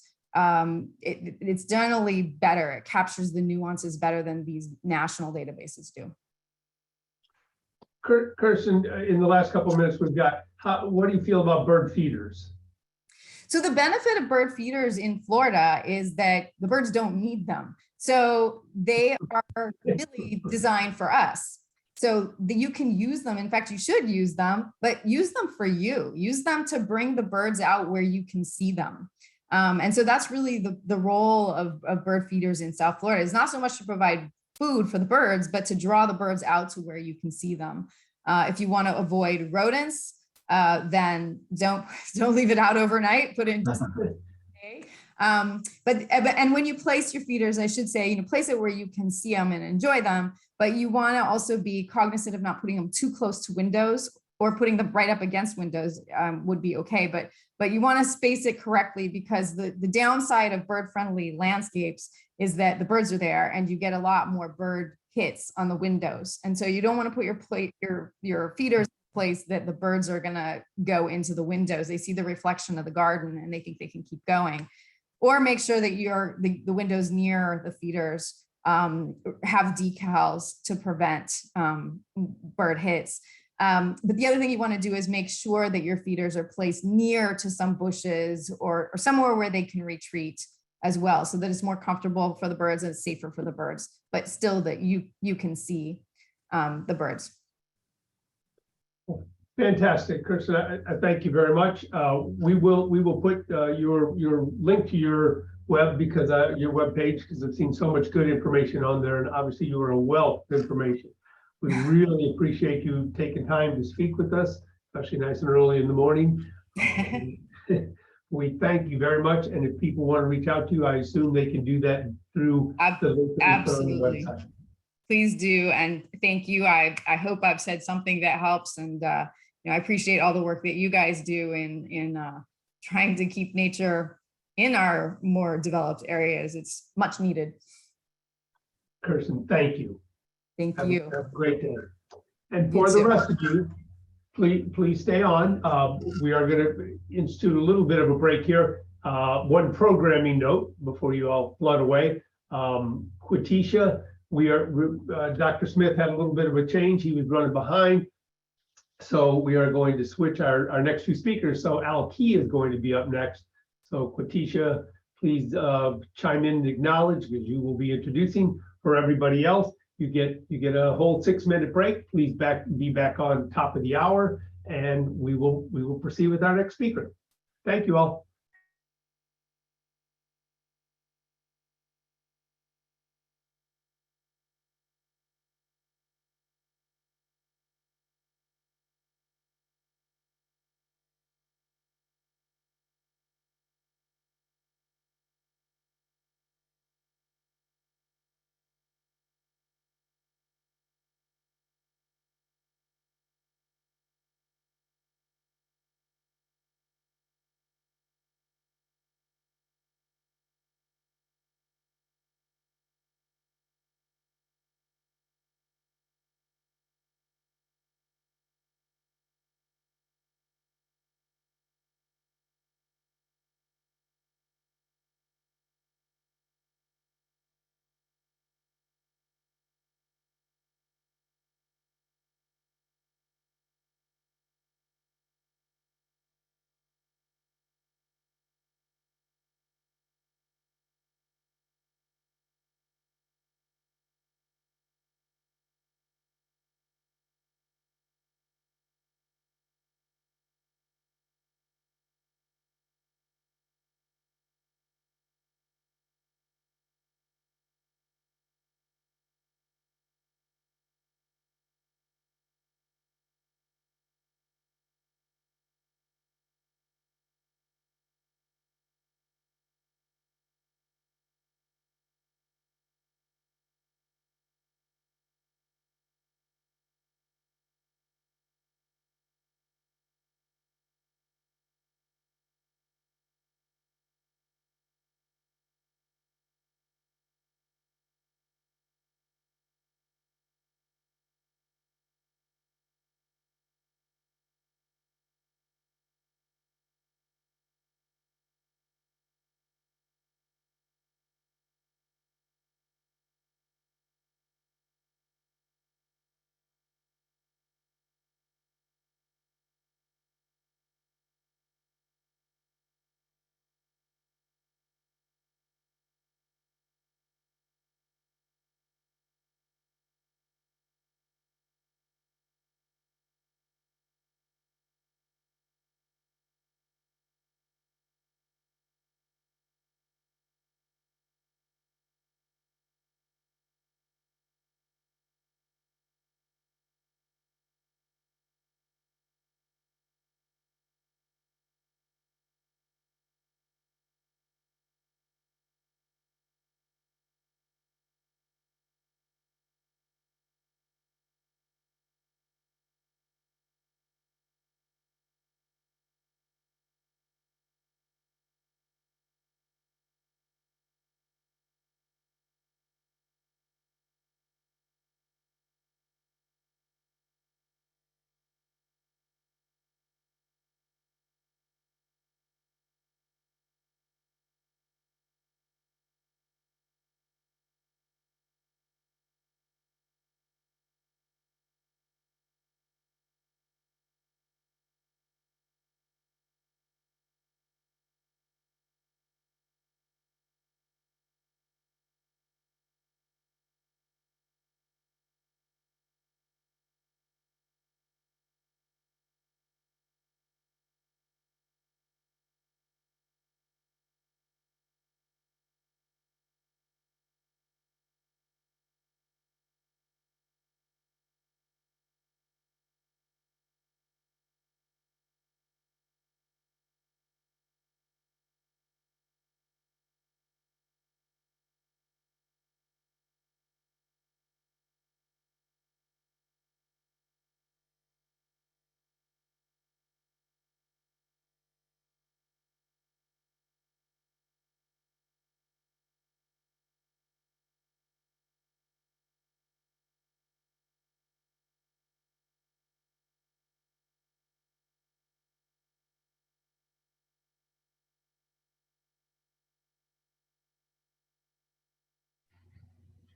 it's generally better. It captures the nuances better than these national databases do. Kirsten, in the last couple of minutes we've got, what do you feel about bird feeders? So the benefit of bird feeders in Florida is that the birds don't need them. So they are really designed for us. So you can use them. In fact, you should use them, but use them for you. Use them to bring the birds out where you can see them. And so that's really the role of bird feeders in South Florida. It's not so much to provide food for the birds, but to draw the birds out to where you can see them. If you want to avoid rodents, then don't leave it out overnight. Put it in just day. And when you place your feeders, I should say, place it where you can see them and enjoy them. But you want to also be cognizant of not putting them too close to windows, or putting them right up against windows would be okay. But you want to space it correctly, because the downside of bird-friendly landscapes is that the birds are there and you get a lot more bird hits on the windows. And so you don't want to put your feeders in place that the birds are going to go into the windows. They see the reflection of the garden and they think they can keep going. Or make sure that the windows near the feeders have decals to prevent bird hits. But the other thing you want to do is make sure that your feeders are placed near to some bushes or somewhere where they can retreat as well, so that it's more comfortable for the birds and it's safer for the birds, but still that you can see the birds. Fantastic, Kirsten. I thank you very much. We will put your link to your web your web page, because I've seen so much good information on there, and obviously you are a wealth of information. We really appreciate you taking time to speak with us, especially nice and early in the morning. We thank you very much. And if people want to reach out to you, I assume they can do that through the link that we put on the website. Please do. And thank you. I hope I've said something that helps. And I appreciate all the work that you guys do in trying to keep nature in our more developed areas. It's much needed. Kirsten, thank you. Thank you. Have a great day. And for the rest of you, please stay on. We are going to institute a little bit of a break here. One programming note before you all flood away. Quetisha, Dr. Smith had a little bit of a change. He was running behind. So we are going to switch our next two speakers. So Al Key is going to be up next. So Quatisha, please chime in and acknowledge, because you will be introducing. For everybody else, you get a whole 6-minute break. Please be back on top of the hour, and we will proceed with our next speaker. Thank you all.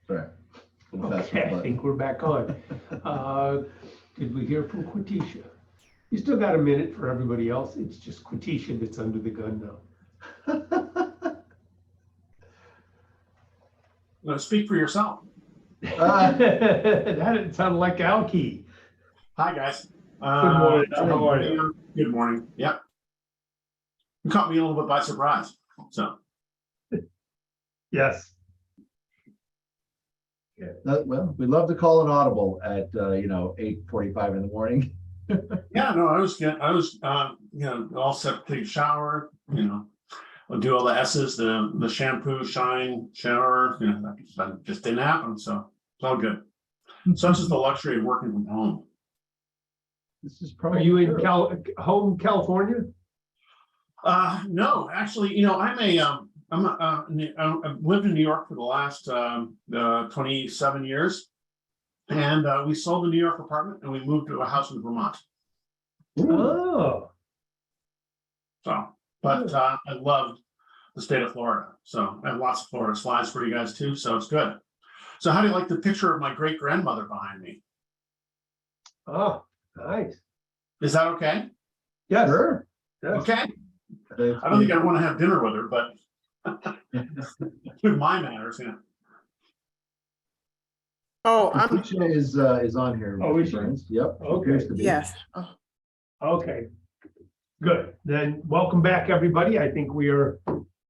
Right. Okay, I think we're back on. Did we hear from Quetisha? You still got a minute for everybody else. It's just Quetisha that's under the gun now. Well, speak for yourself. That didn't sound like Alki. Hi, guys. Good morning. How are you? Good morning. Yep. You caught me a little bit by surprise. So, Yes. Well, we love to call an audible at 8:45 in the morning. yeah, no, I was, all set to take a shower, I'll do all the S's, the shampoo, shine, shower, that just didn't happen. So it's all good. Such is the luxury of working from home. This is Are probably you in true. home California? No, actually, I've lived in New York for the last 27 years, and we sold the New York apartment and we moved to a house in Vermont. Oh, So, but I loved the state of Florida. So I have lots of Florida slides for you guys too. So it's good. So how do you like the picture of my great grandmother behind me? oh, nice. Is that okay? Yes. Sure. Yes. Okay. I don't think I want to have dinner with her, but with my manners, yeah. Oh, I'm, Quetisha is on here. Oh, is Mr. she? Burns. Yep. Okay. Appears to be. yes. Oh, Okay, good. Then welcome back, everybody. I think we are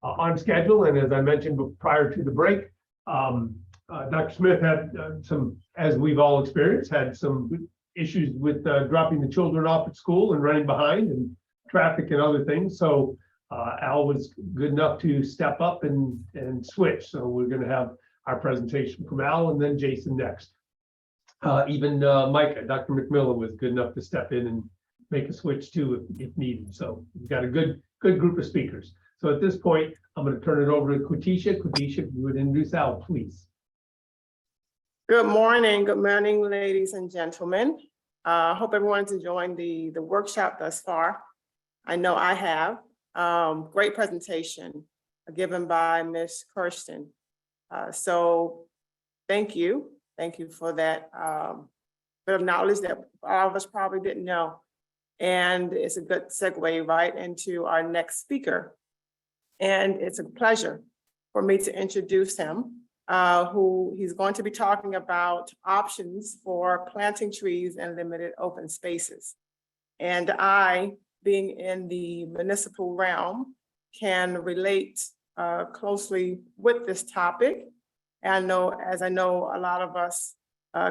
on schedule. And as I mentioned prior to the break, Dr. Smith had some, as we've all experienced, had some issues with dropping the children off at school and running behind and traffic and other things. So Al was good enough to step up and switch. So we're going to have our presentation from Al and then Jason next. Even Micah, Dr. McMillan was good enough to step in and make a switch too if needed. So we've got a good group of speakers. So at this point, I'm going to turn it over to Quetisha. Quetisha, if you would introduce Al, please. good morning, ladies and gentlemen. Hope everyone's enjoying the workshop thus far. I know I have. Great presentation given by Ms. Kirsten. So thank you for that bit of knowledge that all of us probably didn't know. And it's a good segue right into our next speaker. And it's a pleasure for me to introduce him, who he's going to be talking about options for planting trees in limited open spaces. And I, being in the municipal realm, can relate closely with this topic. And as I know a lot of us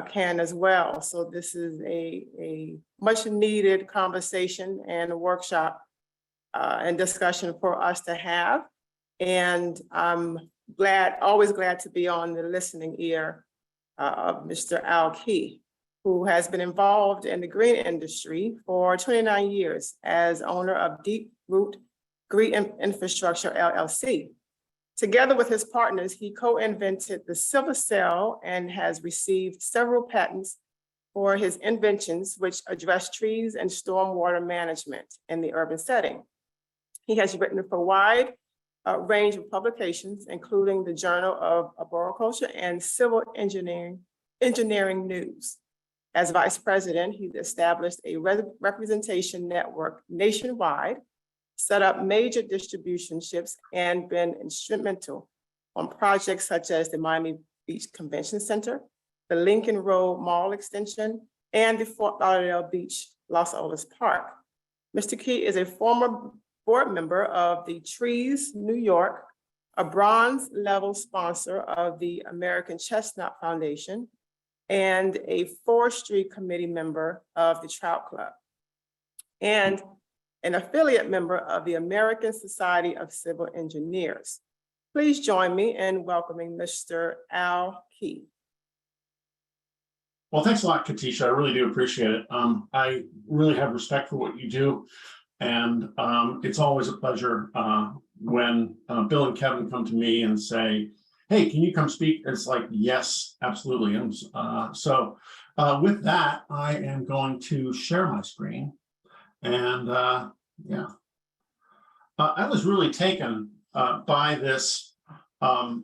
can as well. So this is a much needed conversation and a workshop and discussion for us to have. And I'm always glad to be on the listening ear of Mr. Al Key, who has been involved in the green industry for 29 years as owner of Deep Root Green Infrastructure LLC. Together with his partners, he co-invented the silver cell and has received several patents for his inventions, which address trees and stormwater management in the urban setting. He has written for a wide range of publications, including the Journal of Arboriculture and Civil Engineering News. As vice president, he established a representation network nationwide, set up major distribution ships, and been instrumental on projects such as the Miami Beach Convention Center, the Lincoln Road Mall Extension, and the Fort Lauderdale Beach Los Olas Park. Mr. Key is a former board member of the Trees New York, a bronze level sponsor of the American Chestnut Foundation, and a forestry committee member of the Trout Club, and an affiliate member of the American Society of Civil Engineers. Please join me in welcoming Mr. Al Key. Well, thanks a lot, Quetisha. I really do appreciate it. I really have respect for what you do. And it's always a pleasure when Bill and Kevin come to me and say, hey, can you come speak? It's like, yes, absolutely. So with that, I am going to share my screen. And I was really taken by this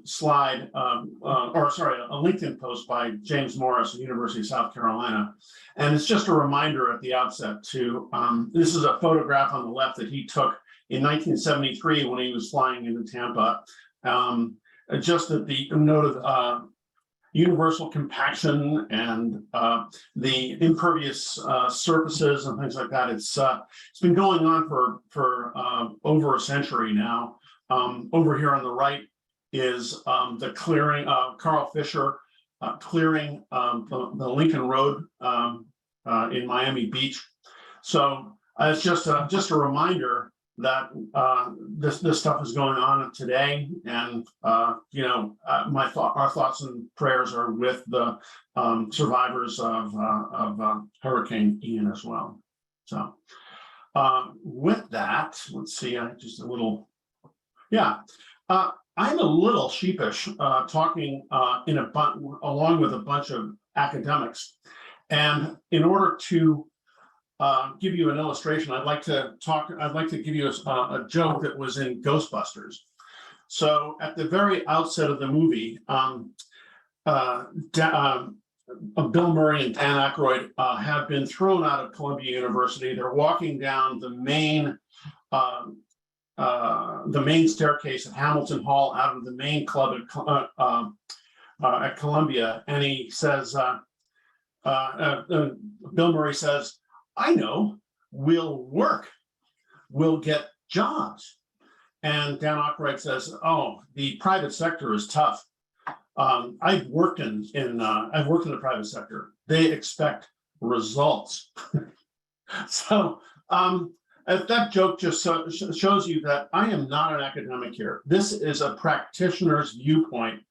slide, a LinkedIn post by James Morris, University of South Carolina. And it's just a reminder at the outset to, this is a photograph on the left that he took in 1973 when he was flying into Tampa. Just at the note of universal compaction and the impervious surfaces and things like that. It's been going on for over a century now. Over here on the right is the clearing, Carl Fisher clearing the Lincoln Road in Miami Beach. So it's just a reminder that this stuff is going on today, and our thoughts and prayers are with the survivors of Hurricane Ian as well. So with that, let's see, I'm a little sheepish talking along with a bunch of academics, and in order to give you an illustration, I'd like to give you a joke that was in Ghostbusters. So at the very outset of the movie, Bill Murray and Dan Aykroyd have been thrown out of Columbia University. They're walking down the main staircase at Hamilton Hall out of the main club at Columbia, and he says, Bill Murray says, "I know, we'll work, we'll get jobs." And Dan Aykroyd says, "Oh, the private sector is tough. I've worked in the private sector. They expect results." So that joke just shows you that I am not an academic here. This is a practitioner's viewpoint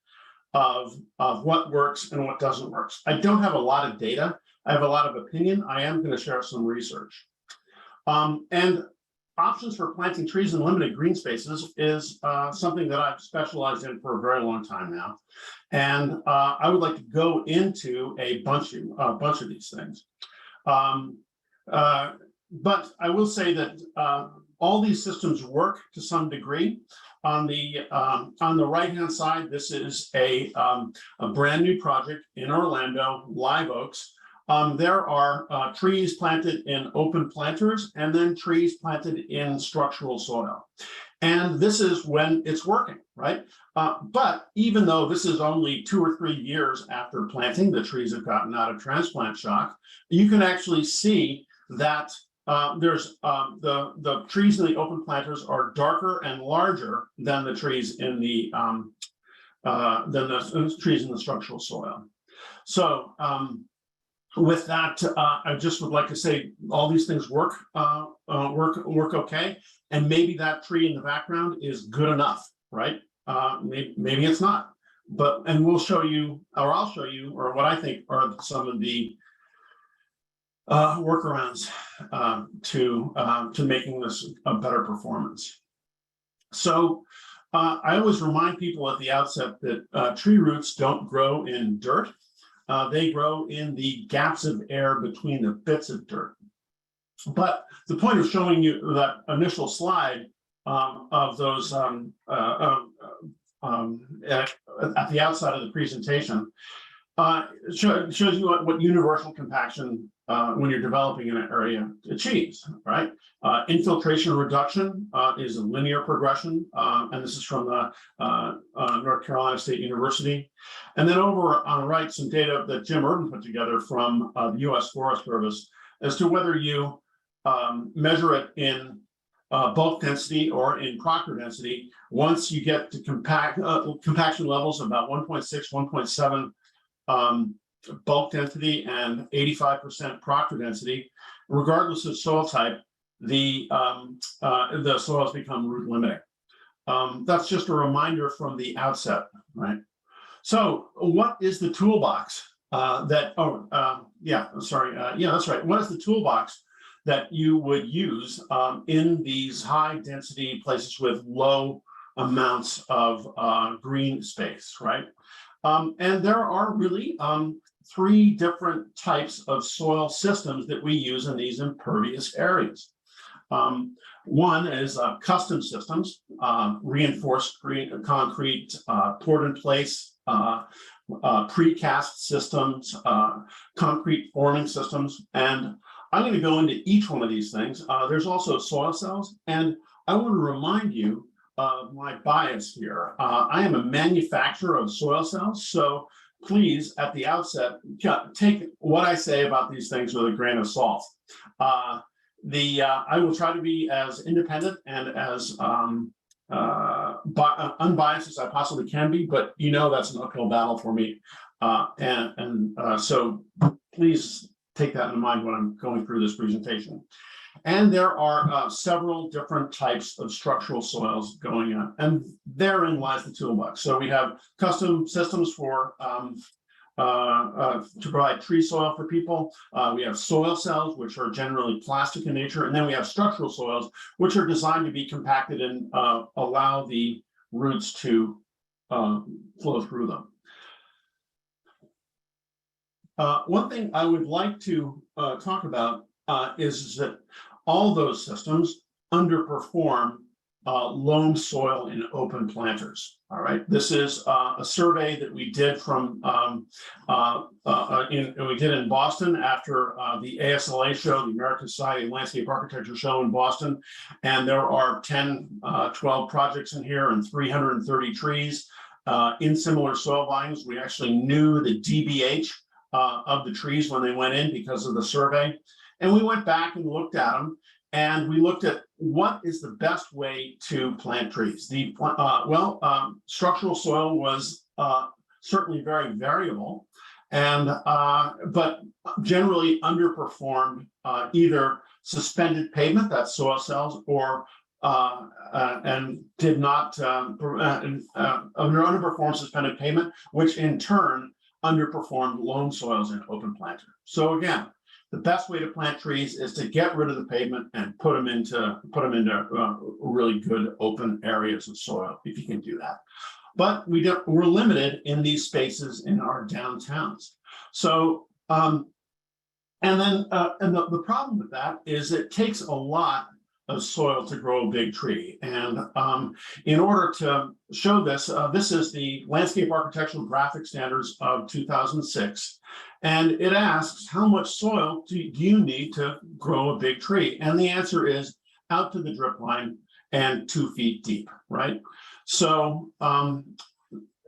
of what works and what doesn't work. I don't have a lot of data. I have a lot of opinion. I am going to share some research. And options for planting trees in limited green spaces is something that I've specialized in for a very long time now. And I would like to go into a bunch of these things. But I will say that all these systems work to some degree. On the right-hand side, this is a brand new project in Orlando, Live Oaks. There are trees planted in open planters and then trees planted in structural soil. And this is when it's working, right? But even though this is only 2 or 3 years after planting, the trees have gotten out of transplant shock, you can actually see that there's the trees in the open planters are darker and larger than the trees in the trees in the structural soil. So with that, I just would like to say all these things work okay, and maybe that tree in the background is good enough, right? Maybe it's not, and we'll show you, or I'll show you, or what I think are some of the workarounds to making this a better performance. So I always remind people at the outset that tree roots don't grow in dirt. They grow in the gaps of air between the bits of dirt. But the point of showing you that initial slide of those at the outside of the presentation shows you what universal compaction when you're developing an area achieves, right? Infiltration reduction is a linear progression, and this is from the North Carolina State University. And then over on the right, some data that Jim Urban put together from the U.S. Forest Service as to whether you measure it in bulk density or in Proctor density. Once you get to compaction levels of about 1.6, 1.7 bulk density and 85% Proctor density, regardless of soil type, the soils become root limiting. That's just a reminder from the outset, right? So what is the toolbox that's right. What is the toolbox that you would use in these high density places with low amounts of green space, right? And there are really 3 different types of soil systems that we use in these impervious areas. One is custom systems, reinforced concrete, poured in place, precast systems, concrete forming systems. And I'm going to go into each one of these things. There's also soil cells. And I want to remind you of my bias here. I am a manufacturer of soil cells. So please, at the outset, take what I say about these things with a grain of salt. I will try to be as independent and as unbiased as I possibly can be, but you know that's an uphill battle for me. So please take that in mind when I'm going through this presentation. And there are several different types of structural soils going on, and therein lies the toolbox. So we have custom systems for to provide tree soil for people. We have soil cells, which are generally plastic in nature, and then we have structural soils, which are designed to be compacted and allow the roots to flow through them. One thing I would like to talk about is that all those systems underperform loam soil in open planters. All right, this is a survey that we did from we did in Boston after the ASLA show, the American Society of Landscape Architecture show in Boston, and there are 12 projects in here and 330 trees in similar soil volumes. We actually knew the DBH of the trees when they went in because of the survey, and we went back and looked at them. And we looked at what is the best way to plant trees. Structural soil was certainly very variable, and but generally underperformed either suspended pavement, that's soil cells, or and did not underperform suspended pavement, which in turn underperformed loam soils in open planter. So again, the best way to plant trees is to get rid of the pavement and put them into really good open areas of soil, if you can do that. But we're limited in these spaces in our downtowns. So, and the problem with that is it takes a lot of soil to grow a big tree. And in order to show this, this is the Landscape Architectural Graphic Standards of 2006. And it asks, how much soil do you need to grow a big tree? And the answer is out to the drip line and 2 feet deep, right? So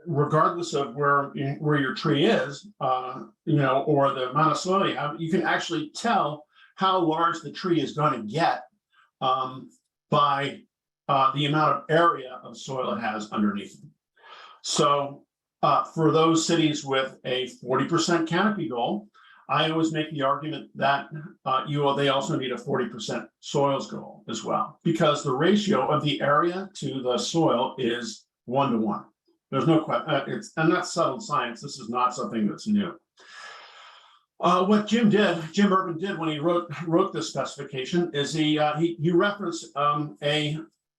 regardless of where your tree is, or the amount of soil you have, you can actually tell how large the tree is going to get by the amount of area of soil it has underneath it. So for those cities with a 40% canopy goal, I always make the argument that they also need a 40% soils goal as well, because the ratio of the area to the soil is 1 to 1. There's no question, and that's subtle science. This is not something that's new. What Jim Urban did when he wrote this specification is he referenced an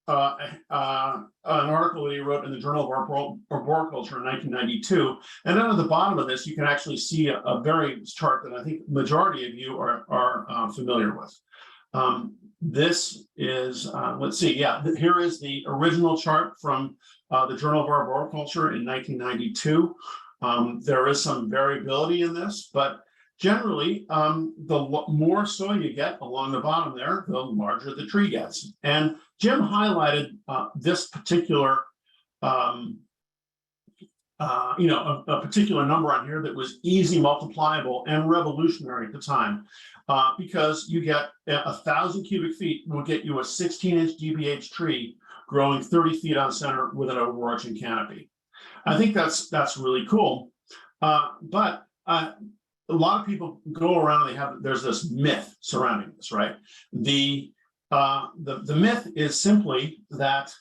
article that he wrote in the Journal of Arboriculture in 1992. And then at the bottom of this, you can actually see a very chart that I think the majority of you are familiar with. This is, let's see, here is the original chart from the Journal of Arboriculture in 1992. There is some variability in this, but generally, the more soil you get along the bottom there, the larger the tree gets. And Jim highlighted this particular, a particular number on here that was easy multipliable and revolutionary at the time, because you get 1,000 cubic feet will get you a 16-inch DBH tree growing 30 feet on center with an overarching canopy. I think that's really cool, but a lot of people go around, there's this myth surrounding this, right? The myth is simply that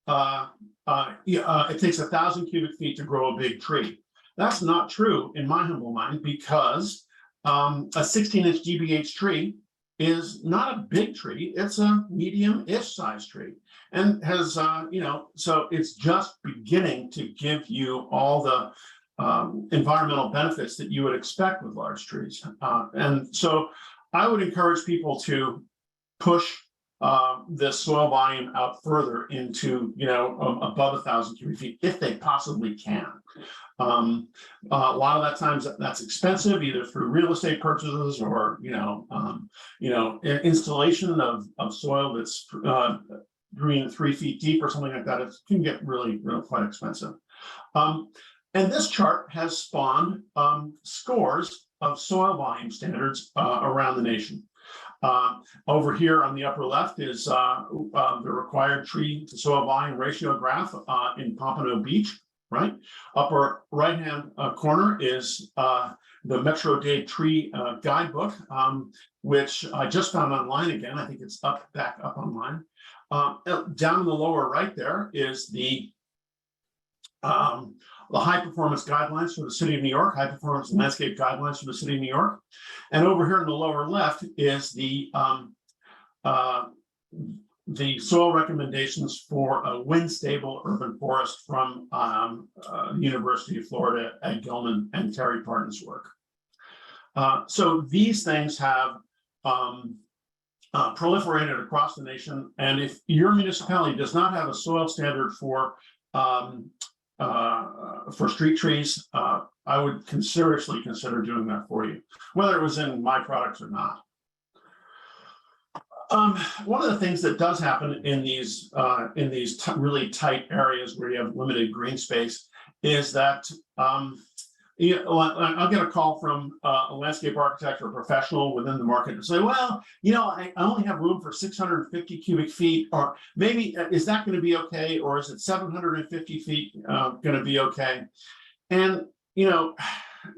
it takes 1,000 cubic feet to grow a big tree. That's not true in my humble mind, because a 16-inch DBH tree is not a big tree, it's a medium-ish size tree, and has so it's just beginning to give you all the environmental benefits that you would expect with large trees. And so I would encourage people to push the soil volume out further into, above 1,000 cubic feet if they possibly can. A lot of that times that's expensive, either through real estate purchases or installation of soil that's 3 feet deep or something like that. It can get really quite expensive. And this chart has spawned scores of soil volume standards around the nation. Over here on the upper left is the required tree to soil volume ratio graph in Pompano Beach, right? Upper right-hand corner is the Metro Dade Tree Guidebook, which I just found online again. I think it's back up online. Down in the lower right there is the high performance guidelines for the city of New York, high performance landscape guidelines for the city of New York. And over here in the lower left is the soil recommendations for a wind stable urban forest from the University of Florida, Ed Gilman and Terry Parton's work. So these things have proliferated across the nation. And if your municipality does not have a soil standard for street trees, I would seriously consider doing that for you, whether it was in my products or not. One of the things that does happen in these really tight areas where you have limited green space is that I'll get a call from a landscape architect or a professional within the market and say, well, I only have room for 650 cubic feet, or maybe is that going to be okay? Or is it 750 feet going to be okay? And,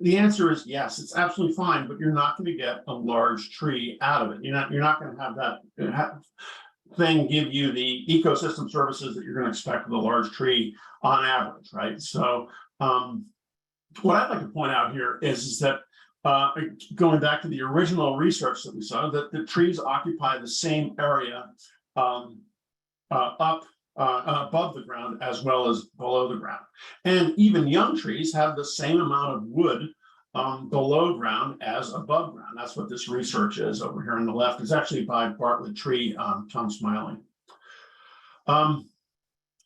the answer is yes, it's absolutely fine, but you're not going to get a large tree out of it. You're not going to have that thing give you the ecosystem services that you're going to expect with a large tree on average, right? So, what I'd like to point out here is that going back to the original research that we saw, that the trees occupy the same area above the ground as well as below the ground. And even young trees have the same amount of wood below ground as above ground. That's what this research is over here on the left. It's actually by Bartlett Tree, Tom Smiley.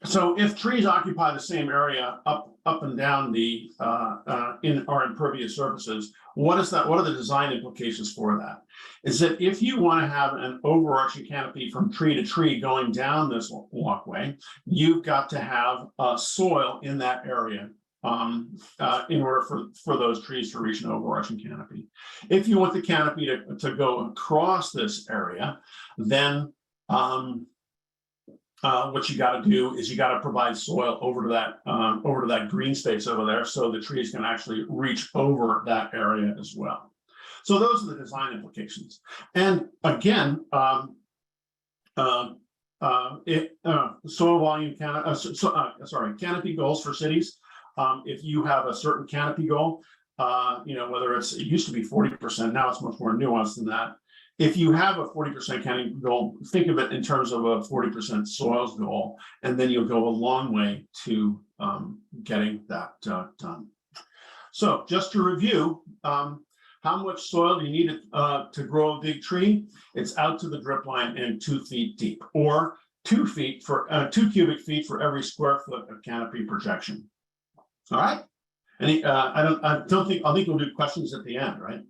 So if trees occupy the same area up and down the in our impervious surfaces, what are the design implications for that? Is that if you want to have an overarching canopy from tree to tree going down this walkway, you've got to have soil in that area in order for those trees to reach an overarching canopy. If you want the canopy to go across this area, then what you got to do is you got to provide soil over to that green space over there, so the trees can actually reach over that area as well. So those are the design implications. And again, soil volume canopy goals for cities. If you have a certain canopy goal, whether it used to be 40%, now it's much more nuanced than that. If you have a 40% canopy goal, think of it in terms of a 40% soils goal, and then you'll go a long way to getting that done. So just to review, how much soil do you need to grow a big tree? It's out to the drip line and 2 feet deep, or 2 cubic feet for every square foot of canopy projection. All right. Any? I think we'll do questions at the end, right?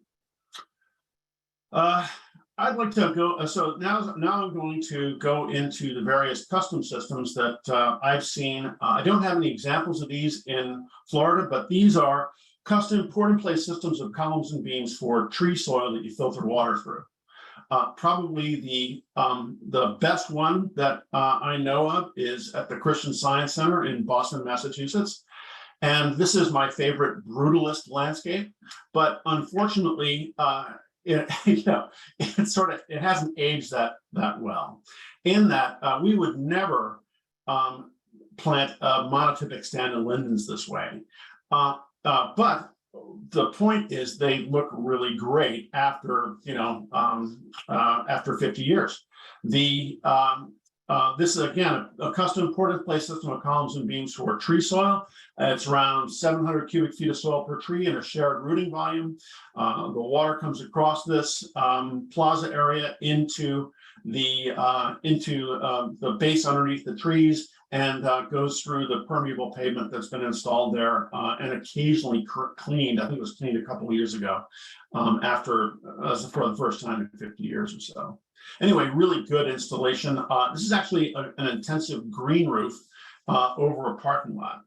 I'd like to go. So now I'm going to go into the various custom systems that I've seen. I don't have any examples of these in Florida, but these are custom pour-in-place systems of columns and beams for tree soil that you filter water through. Probably the best one that I know of is at the Christian Science Center in Boston, Massachusetts. And this is my favorite brutalist landscape, but unfortunately, it hasn't aged that well. In that we would never plant monotypic stand and lindens this way. But the point is, they look really great after after 50 years. The this is again a custom ported place system of columns and beams for tree soil. It's around 700 cubic feet of soil per tree in a shared rooting volume. The water comes across this plaza area into the base underneath the trees and goes through the permeable pavement that's been installed there and occasionally cleaned. I think it was cleaned a couple of years ago for the first time in 50 years or so. Anyway, really good installation. This is actually an intensive green roof over a parking lot.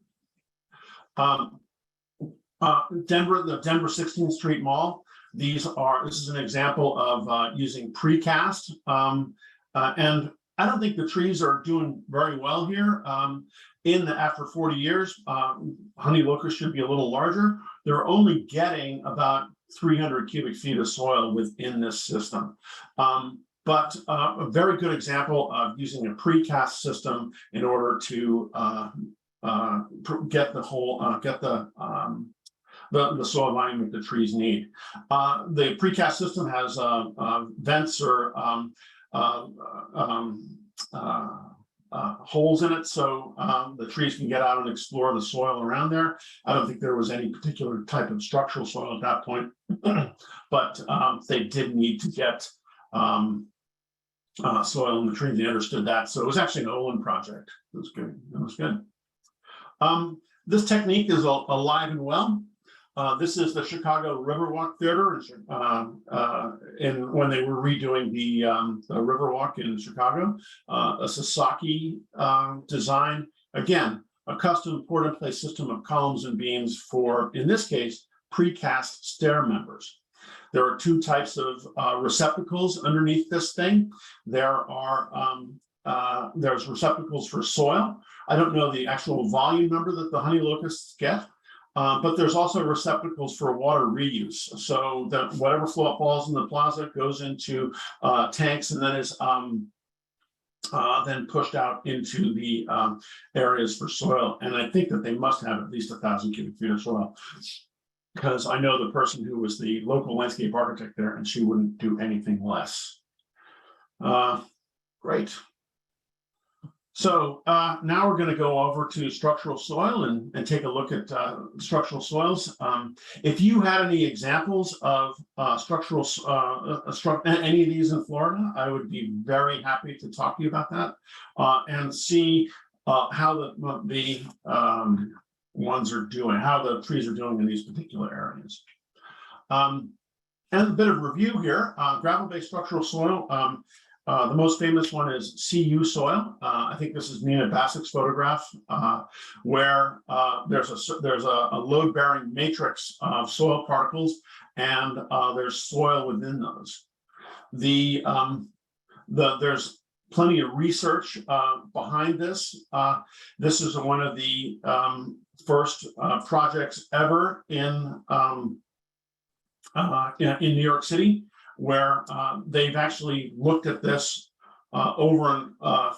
The Denver 16th Street Mall. This is an example of using precast. And I don't think the trees are doing very well here. After 40 years, honey locust should be a little larger. They're only getting about 300 cubic feet of soil within this system. But a very good example of using a precast system in order to get the soil volume that the trees need. The precast system has vents or holes in it, so the trees can get out and explore the soil around there. I don't think there was any particular type of structural soil at that point, but they did need to get soil in the tree. They understood that, so it was actually an Olin project. It was good. It was good. This technique is alive and well. This is the Chicago Riverwalk Theater when they were redoing the Riverwalk in Chicago. A Sasaki design. Again, a custom port-in-place system of columns and beams for, in this case, precast stair members. There are two types of receptacles underneath this thing. There's receptacles for soil. I don't know the actual volume number that the honey locusts get, but there's also receptacles for water reuse. So that whatever falls in the plaza goes into tanks and then is then pushed out into the areas for soil. And I think that they must have at least 1,000 cubic feet of soil, because I know the person who was the local landscape architect there, and she wouldn't do anything less. Great. So now we're going to go over to structural soil and take a look at structural soils. If you had any examples of structural, any of these in Florida, I would be very happy to talk to you about that and see how the ones are doing, how the trees are doing in these particular areas. And a bit of review here, gravel-based structural soil. The most famous one is CU soil. I think this is Nina Bassick's photograph, where there's a load-bearing matrix of soil particles, and there's soil within those. There's plenty of research behind this. This is one of the first projects ever in New York City, where they've actually looked at this over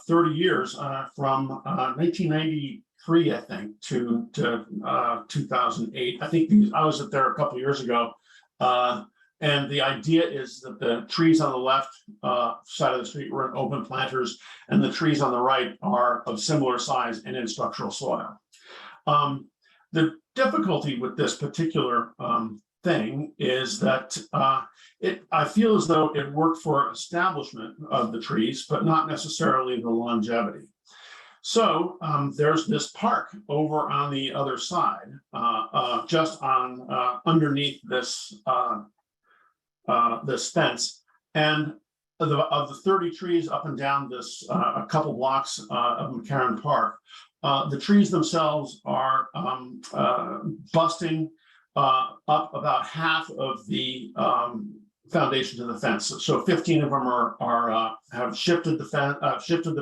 30 years from 1993, I think, to 2008. I think I was there a couple of years ago. And the idea is that the trees on the left side of the street were in open planters, and the trees on the right are of similar size and in structural soil. The difficulty with this particular thing is that I feel as though it worked for establishment of the trees, but not necessarily the longevity. So there's this park over on the other side, just on underneath this this fence, and of the 30 trees up and down this a couple blocks of McCarran Park, the trees themselves are busting up about half of the foundation to the fence. So 15 of them have shifted the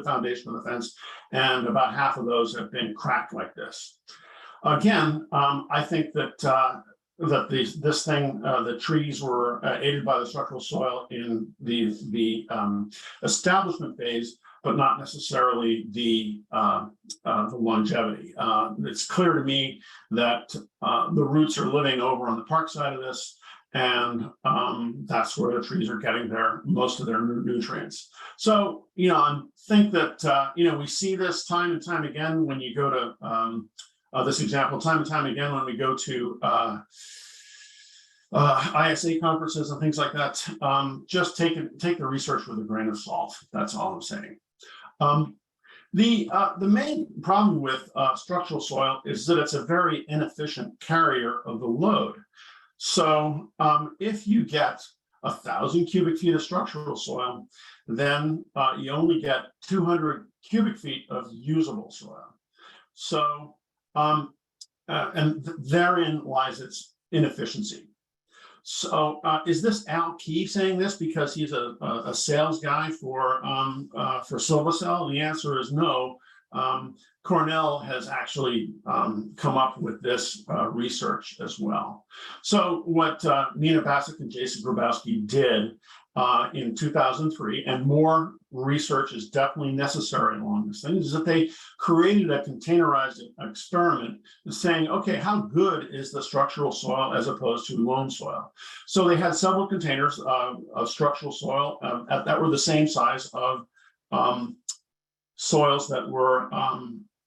foundation of the fence, and about half of those have been cracked like this. Again, I think that the trees were aided by the structural soil in the establishment phase, but not necessarily the longevity. It's clear to me that the roots are living over on the park side of this, and that's where the trees are getting most of their nutrients. So, I think that, we see this time and time again when you go to this example, time and time again when we go to ISA conferences and things like that. Just take the research with a grain of salt. That's all I'm saying. The main problem with structural soil is that it's a very inefficient carrier of the load. So if you get 1,000 cubic feet of structural soil, then you only get 200 cubic feet of usable soil. So, therein lies its inefficiency. So is this Al Key saying this because he's a sales guy for Silvacell? The answer is no. Cornell has actually come up with this research as well. So what Nina Bassick and Jason Grabowski did in 2003, and more research is definitely necessary along this thing, is that they created a containerized experiment saying, okay, how good is the structural soil as opposed to loam soil? So they had several containers of structural soil that were the same size of soils that were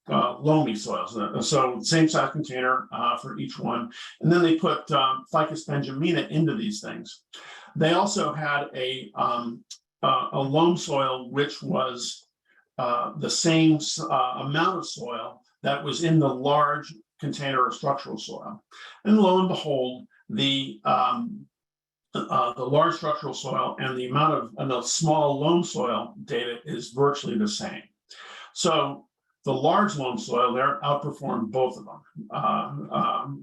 loamy soils. So same size container for each one. And then they put Ficus benjamina into these things. They also had a loam soil, which was the same amount of soil that was in the large container of structural soil. And lo and behold, the large structural soil and the amount of the small loam soil data is virtually the same. So the large loam soil there outperformed both of them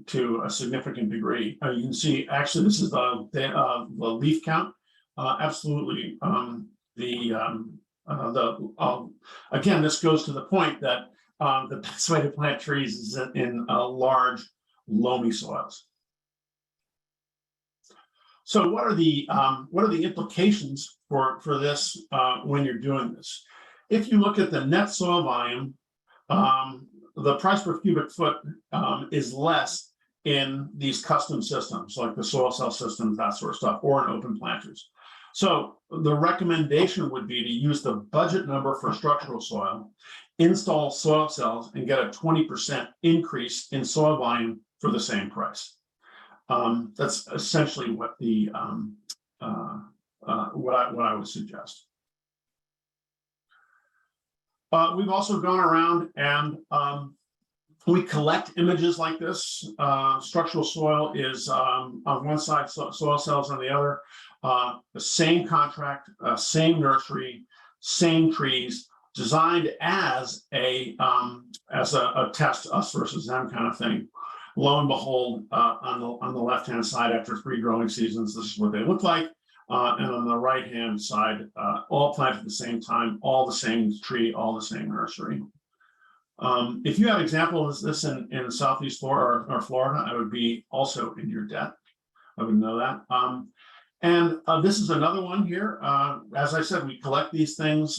to a significant degree. You can see, actually, this is the leaf count. Absolutely, again, this goes to the point that the best way to plant trees is in large, loamy soils. So, what are the implications for this when you're doing this? If you look at the net soil volume, the price per cubic foot is less in these custom systems like the soil cell systems, that sort of stuff, or in open planters. So the recommendation would be to use the budget number for structural soil, install soil cells, and get a 20% increase in soil volume for the same price. That's essentially what the what I would suggest. We've also gone around and we collect images like this. Structural soil is on one side, soil cells on the other. The same contract, same nursery, same trees, designed as a test, us versus them kind of thing. Lo and behold, on the left-hand side, after 3 growing seasons, this is what they look like. And on the right-hand side, all planted at the same time, all the same tree, all the same nursery. If you have examples of this in Southeast Florida or Florida, I would be also in your debt. I would know that. And this is another one here. As I said, we collect these things.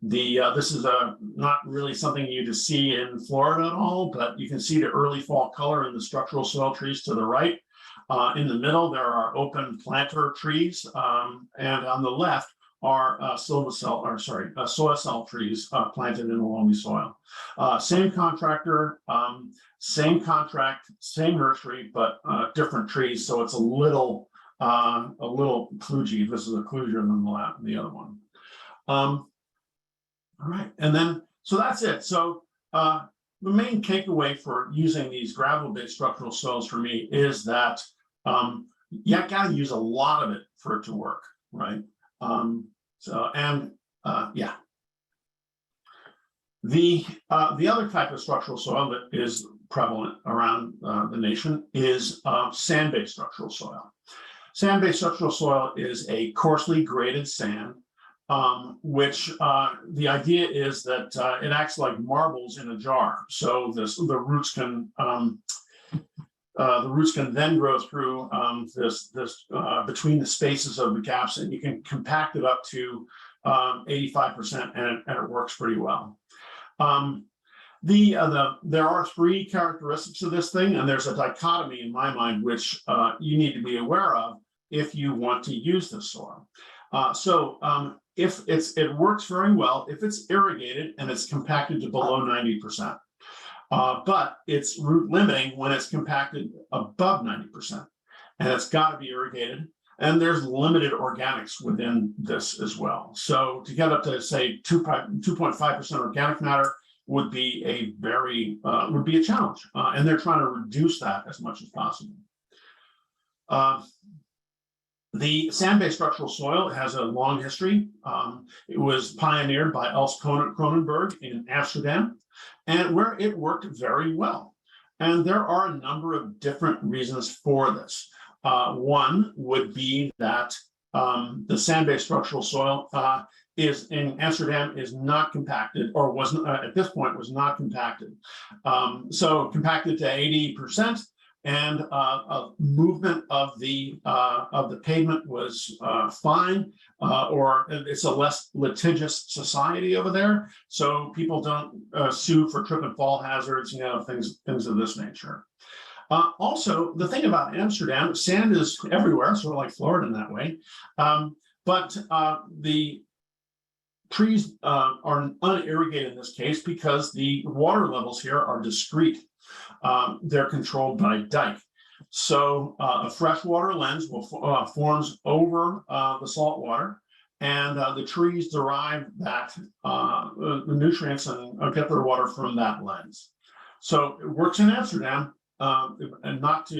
This is not really something you just see in Florida at all, but you can see the early fall color in the structural soil trees to the right. In the middle, there are open planter trees, and on the left are soil cell trees planted in a loamy soil. Same contractor, same contract, same nursery, but different trees. So it's a little kludgy. This is a kludgier than the other one. All right, and then so that's it. So the main takeaway for using these gravel-based structural soils for me is that you got to use a lot of it for it to work, right? Yeah. The other type of structural soil that is prevalent around the nation is sand-based structural soil. Sand-based structural soil is a coarsely graded sand, which the idea is that it acts like marbles in a jar. So the roots can then grow through this between the spaces of the gaps, and you can compact it up to 85%, and it works pretty well. There are three characteristics of this thing, and there's a dichotomy in my mind, which you need to be aware of if you want to use this soil. If it works very well if it's irrigated and it's compacted to below 90%. But it's root limiting when it's compacted above 90%, and it's got to be irrigated. And there's limited organics within this as well. So to get up to say 2.5% organic matter would be a challenge, and they're trying to reduce that as much as possible. The sand-based structural soil has a long history. It was pioneered by Els Kronenberg in Amsterdam, and where it worked very well. And there are a number of different reasons for this. One would be that the sand-based structural soil is in Amsterdam is not compacted, or was at this point was not compacted. So compacted to 80%. And movement of the pavement was fine, or it's a less litigious society over there, so people don't sue for trip and fall hazards, things of this nature. Also, the thing about Amsterdam, sand is everywhere, sort of like Florida in that way, but the trees are unirrigated in this case because the water levels here are discrete. They're controlled by dike. So a freshwater lens forms over the salt water, and the trees derive that the nutrients and get their water from that lens. So it works in Amsterdam, and not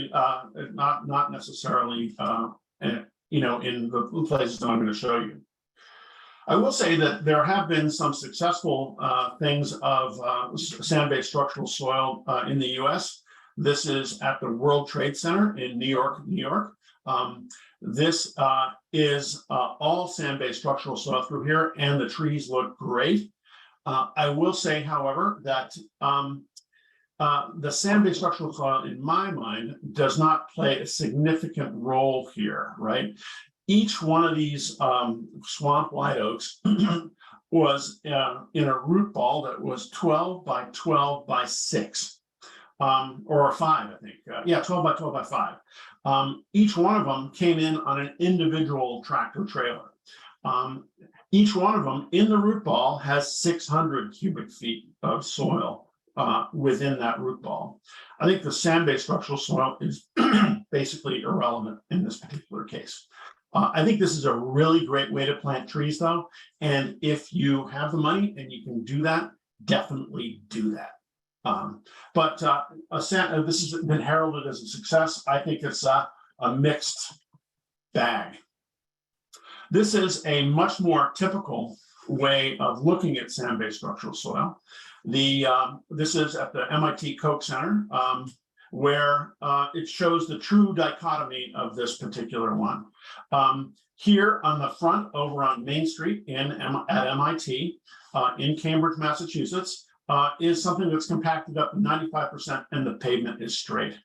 necessarily in the places that I'm going to show you. I will say that there have been some successful things of sand-based structural soil in the US. This is at the World Trade Center in New York, New York. This is all sand-based structural soil through here, and the trees look great. I will say, however, that the sand-based structural soil, in my mind, does not play a significant role here, right? Each one of these swamp white oaks was in a root ball that was 12 by 12 by 6, or 5, I think. 12 by 12 by 5. Each one of them came in on an individual tractor trailer. Each one of them in the root ball has 600 cubic feet of soil within that root ball. I think the sand-based structural soil is basically irrelevant in this particular case. I think this is a really great way to plant trees, though. And if you have the money and you can do that, definitely do that. This has been heralded as a success. I think it's a mixed bag. This is a much more typical way of looking at sand-based structural soil. This is at the MIT Koch Center, where it shows the true dichotomy of this particular one. Here on the front, over on Main Street at MIT, in Cambridge, Massachusetts, is something that's compacted up 95% and the pavement is straight.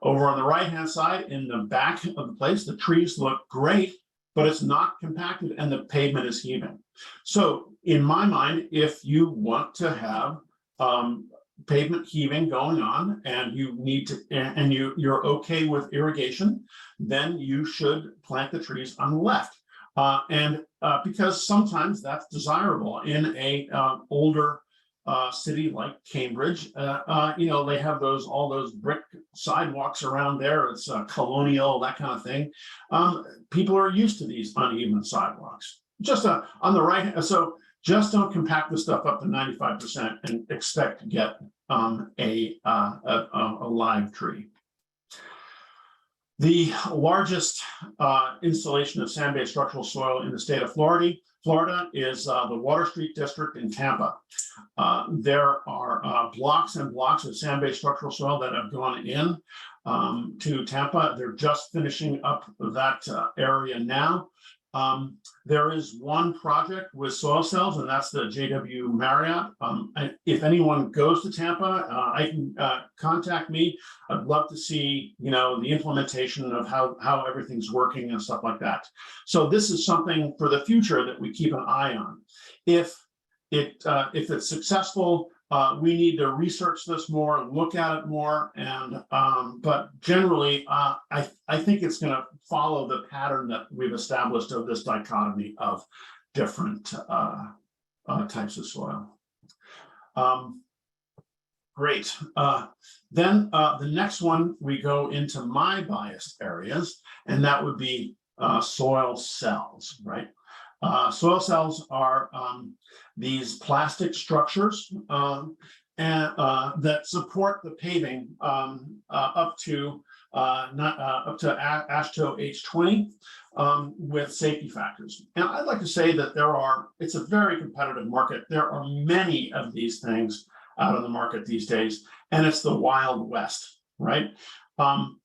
Over on the right-hand side, in the back of the place, the trees look great, but it's not compacted and the pavement is heaving. So in my mind, if you want to have pavement heaving going on, and you're okay with irrigation, then you should plant the trees on the left. Because sometimes that's desirable in a older city like Cambridge. They have all those brick sidewalks around there. It's colonial, that kind of thing. People are used to these uneven sidewalks. Just on the right, so just don't compact the stuff up to 95% and expect to get a live tree. The largest installation of sand-based structural soil in the state of Florida is the Water Street District in Tampa. There are blocks and blocks of sand-based structural soil that have gone in to Tampa. They're just finishing up that area now. There is one project with soil cells, and that's the JW Marriott. If anyone goes to Tampa, I can contact me. I'd love to see, the implementation of how everything's working and stuff like that. So this is something for the future that we keep an eye on. If it's successful, We need to research this more, look at it more, and but generally, I think it's going to follow the pattern that we've established of this dichotomy of different types of soil. Great. Then the next one, we go into my biased areas, and that would be soil cells, right? Soil cells are these plastic structures that support the paving up to AASHTO H20 with safety factors. And I'd like to say that it's a very competitive market. There are many of these things out on the market these days, and it's the Wild West, right? I'll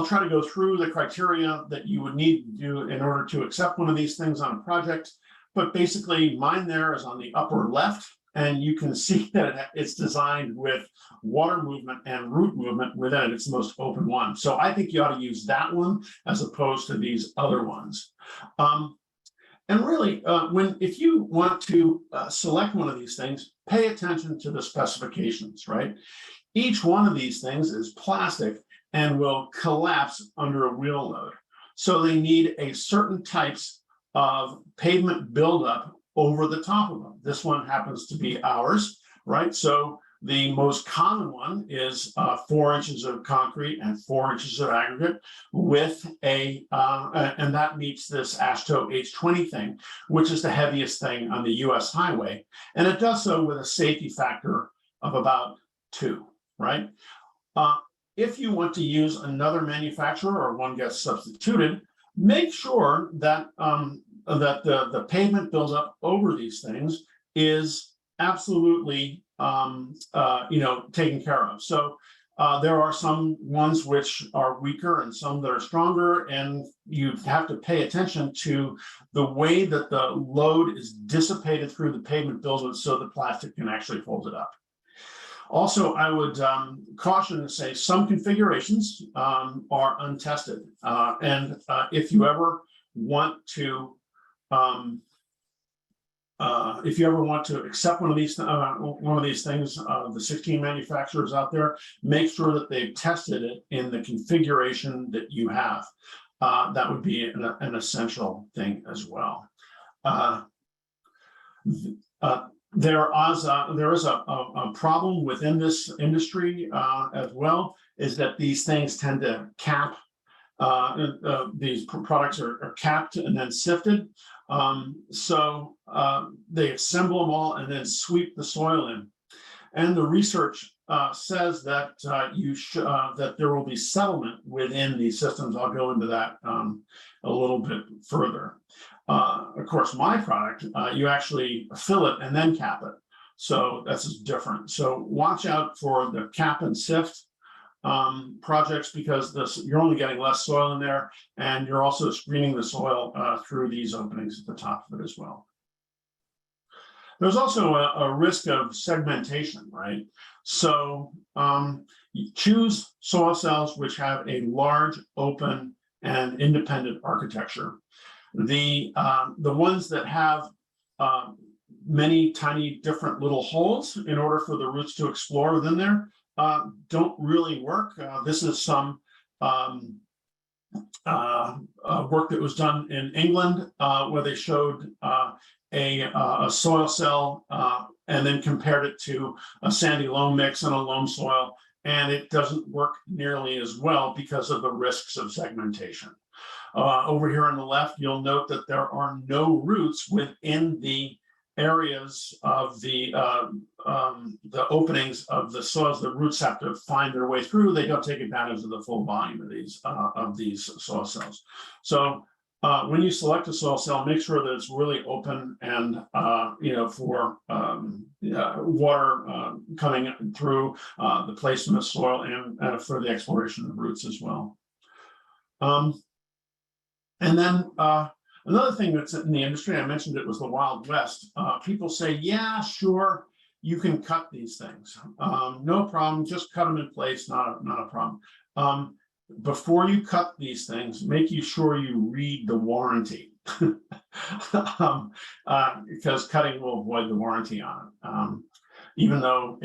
try to go through the criteria that you would need to do in order to accept one of these things on a project. But basically, mine there is on the upper left, and you can see that it's designed with water movement and root movement within it. It's the most open one. So I think you ought to use that one as opposed to these other ones. And really, if you want to select one of these things, pay attention to the specifications, right? Each one of these things is plastic and will collapse under a wheel load. So they need a certain types of pavement buildup over the top of them. This one happens to be ours, right? So the most common one is 4 inches of concrete and 4 inches of aggregate with and that meets this AASHTO H20 thing, which is the heaviest thing on the US highway. And it does so with a safety factor of about 2, right? If you want to use another manufacturer or one gets substituted, make sure that the pavement buildup over these things is absolutely taken care of. So there are some ones which are weaker and some that are stronger, and you have to pay attention to the way that the load is dissipated through the pavement buildup so the plastic can actually hold it up. Also, I would caution to say some configurations are untested. If you ever want to accept one of these things, the 16 manufacturers out there, make sure that they've tested it in the configuration that you have. That would be an essential thing as well. There is a problem within this industry as well, is that these things tend to cap, these products are capped and then sifted. They assemble them all and then sweep the soil in. And the research says that that there will be settlement within these systems. I'll go into that a little bit further. Of course, my product, you actually fill it and then cap it. So that's different. So watch out for the cap and sift projects, because you're only getting less soil in there, and you're also screening the soil through these openings at the top of it as well. There's also a risk of segmentation, right? So choose soil cells which have a large, open, and independent architecture. The ones that have many tiny different little holes in order for the roots to explore within there don't really work. This is some work that was done in England where they showed a soil cell and then compared it to a sandy loam mix and a loam soil, and it doesn't work nearly as well because of the risks of segmentation. Over here on the left, you'll note that there are no roots within the areas of the openings of the soils. The roots have to find their way through. They don't take advantage of the full volume of these soil cells. So when you select a soil cell, make sure that it's really open and for water coming through the placement of soil and for the exploration of roots as well. And then another thing that's in the industry, I mentioned it was the Wild West. People say, yeah, sure, you can cut these things. No problem, just cut them in place, not a problem. Before you cut these things, make sure you read the warranty. because cutting will avoid the warranty on it. Even though,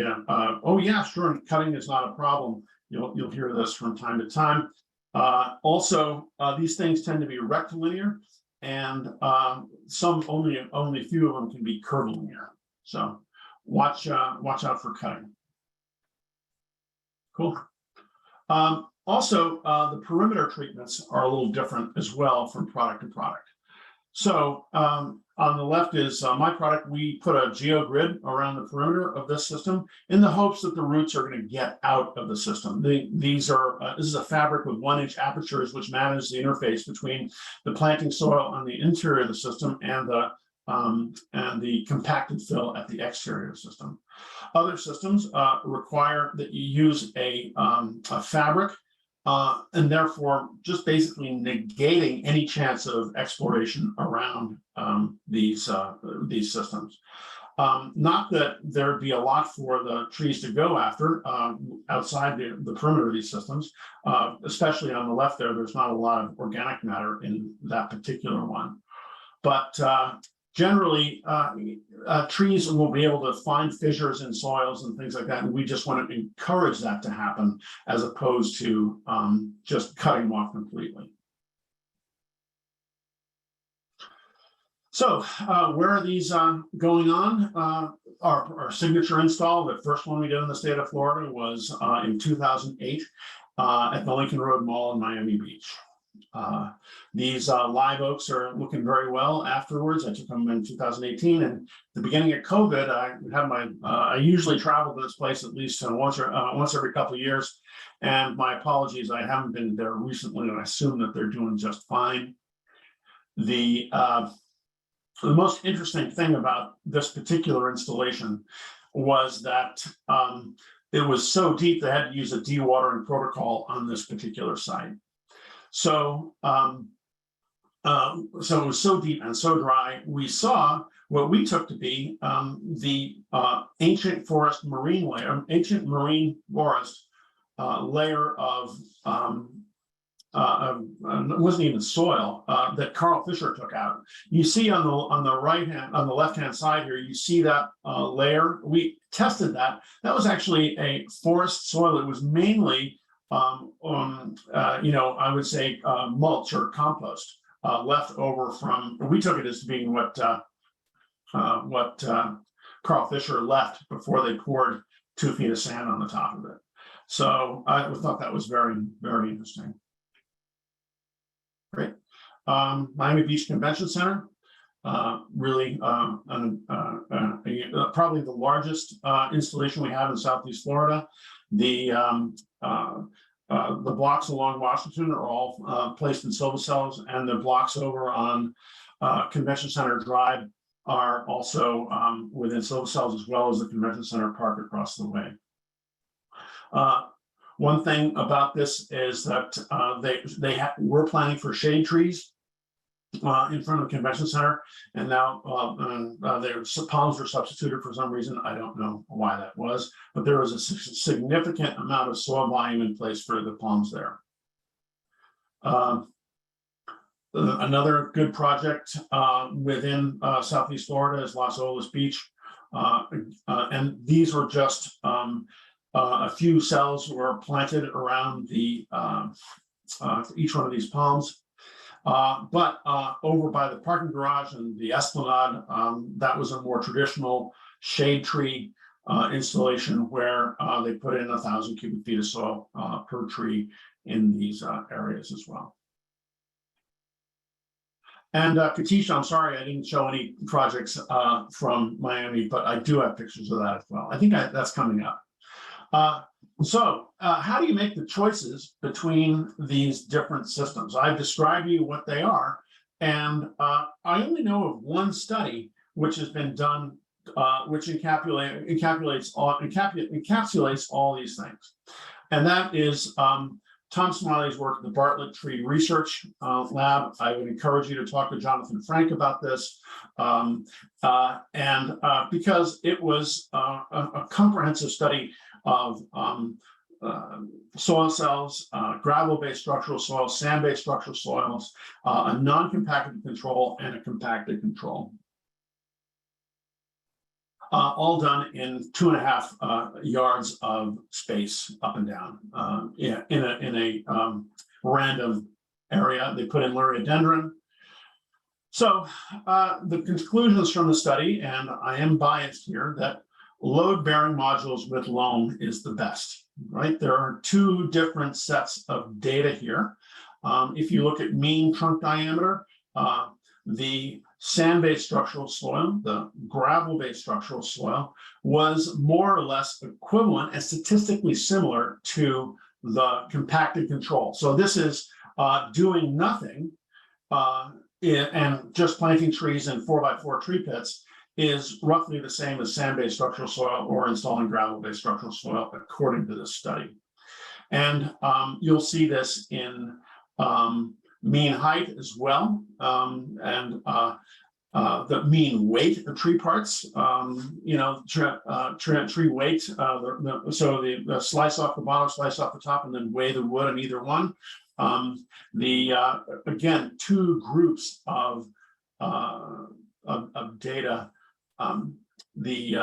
oh yeah, sure, cutting is not a problem. You'll hear this from time to time. Also, these things tend to be rectilinear, and only a few of them can be curvilinear. So watch out for cutting. Cool. Also, the perimeter treatments are a little different as well from product to product. So on the left is my product. We put a geogrid around the perimeter of this system in the hopes that the roots are going to get out of the system. This is a fabric with 1-inch apertures, which manage the interface between the planting soil on the interior of the system and the compacted fill at the exterior of the system. Other systems require that you use a fabric, and therefore just basically negating any chance of exploration around these systems. Not that there'd be a lot for the trees to go after outside the perimeter of these systems, especially on the left there. There's not a lot of organic matter in that particular one, but generally, trees will be able to find fissures in soils and things like that, and we just want to encourage that to happen as opposed to just cutting them off completely. So where are these going on? Our signature install, the first one we did in the state of Florida, was in 2008 at the Lincoln Road Mall in Miami Beach. These live oaks are looking very well afterwards. I took them in 2018, and at the beginning of COVID, I usually travel to this place at least once every couple of years. And my apologies, I haven't been there recently, and I assume that they're doing just fine. The most interesting thing about this particular installation was that it was so deep they had to use a dewatering protocol on this particular site. So, so it was so deep and so dry. We saw what we took to be the ancient marine forest layer of it wasn't even soil that Carl Fisher took out. You see on the left hand side here, you see that layer. We tested that. That was actually a forest soil. It was mainly I would say mulch or compost left over from. We took it as being what Carl Fisher left before they poured 2 feet of sand on the top of it. So I thought that was very, very interesting. Great. Miami Beach Convention Center, really probably the largest installation we have in Southeast Florida. The blocks along Washington are all placed in solar cells, and the blocks over on Convention Center Drive are also within solar cells, as well as the Convention Center Park across the way. One thing about this is that we're planning for shade trees in front of the Convention Center, and now their palms were substituted for some reason. I don't know why that was, but there was a significant amount of soil volume in place for the palms there. Another good project within Southeast Florida is Las Olas Beach, and these were just a few cells were planted around each one of these palms. But over by the parking garage and the esplanade, that was a more traditional shade tree installation where they put in 1,000 cubic feet of soil per tree in these areas as well. And Katisha, I'm sorry I didn't show any projects from Miami, but I do have pictures of that as well. I think that's coming up. So how do you make the choices between these different systems? I've described to you what they are, and I only know of one study which has been done, which encapsulates all these things, and that is Tom Smiley's work at the Bartlett Tree Research Lab. I would encourage you to talk to Jonathan Frank about this, because it was a comprehensive study of soil cells, gravel-based structural soils, sand-based structural soils, a non-compacted control, and a compacted control. All done in 2.5 yards of space up and down, in a random area. They put in liriodendron. So the conclusions from the study, and I am biased here, that load-bearing modules with loam is the best, right? There are two different sets of data here. If you look at mean trunk diameter, the sand-based structural soil, the gravel-based structural soil, was more or less equivalent and statistically similar to the compacted control. So this is doing nothing and just planting trees in 4x4 tree pits is roughly the same as sand-based structural soil or installing gravel-based structural soil, according to this study. And you'll see this in mean height as well, and the mean weight of tree parts, tree weight, so the slice off the bottom, slice off the top, and then weigh the wood on either one. Again, two groups of data. The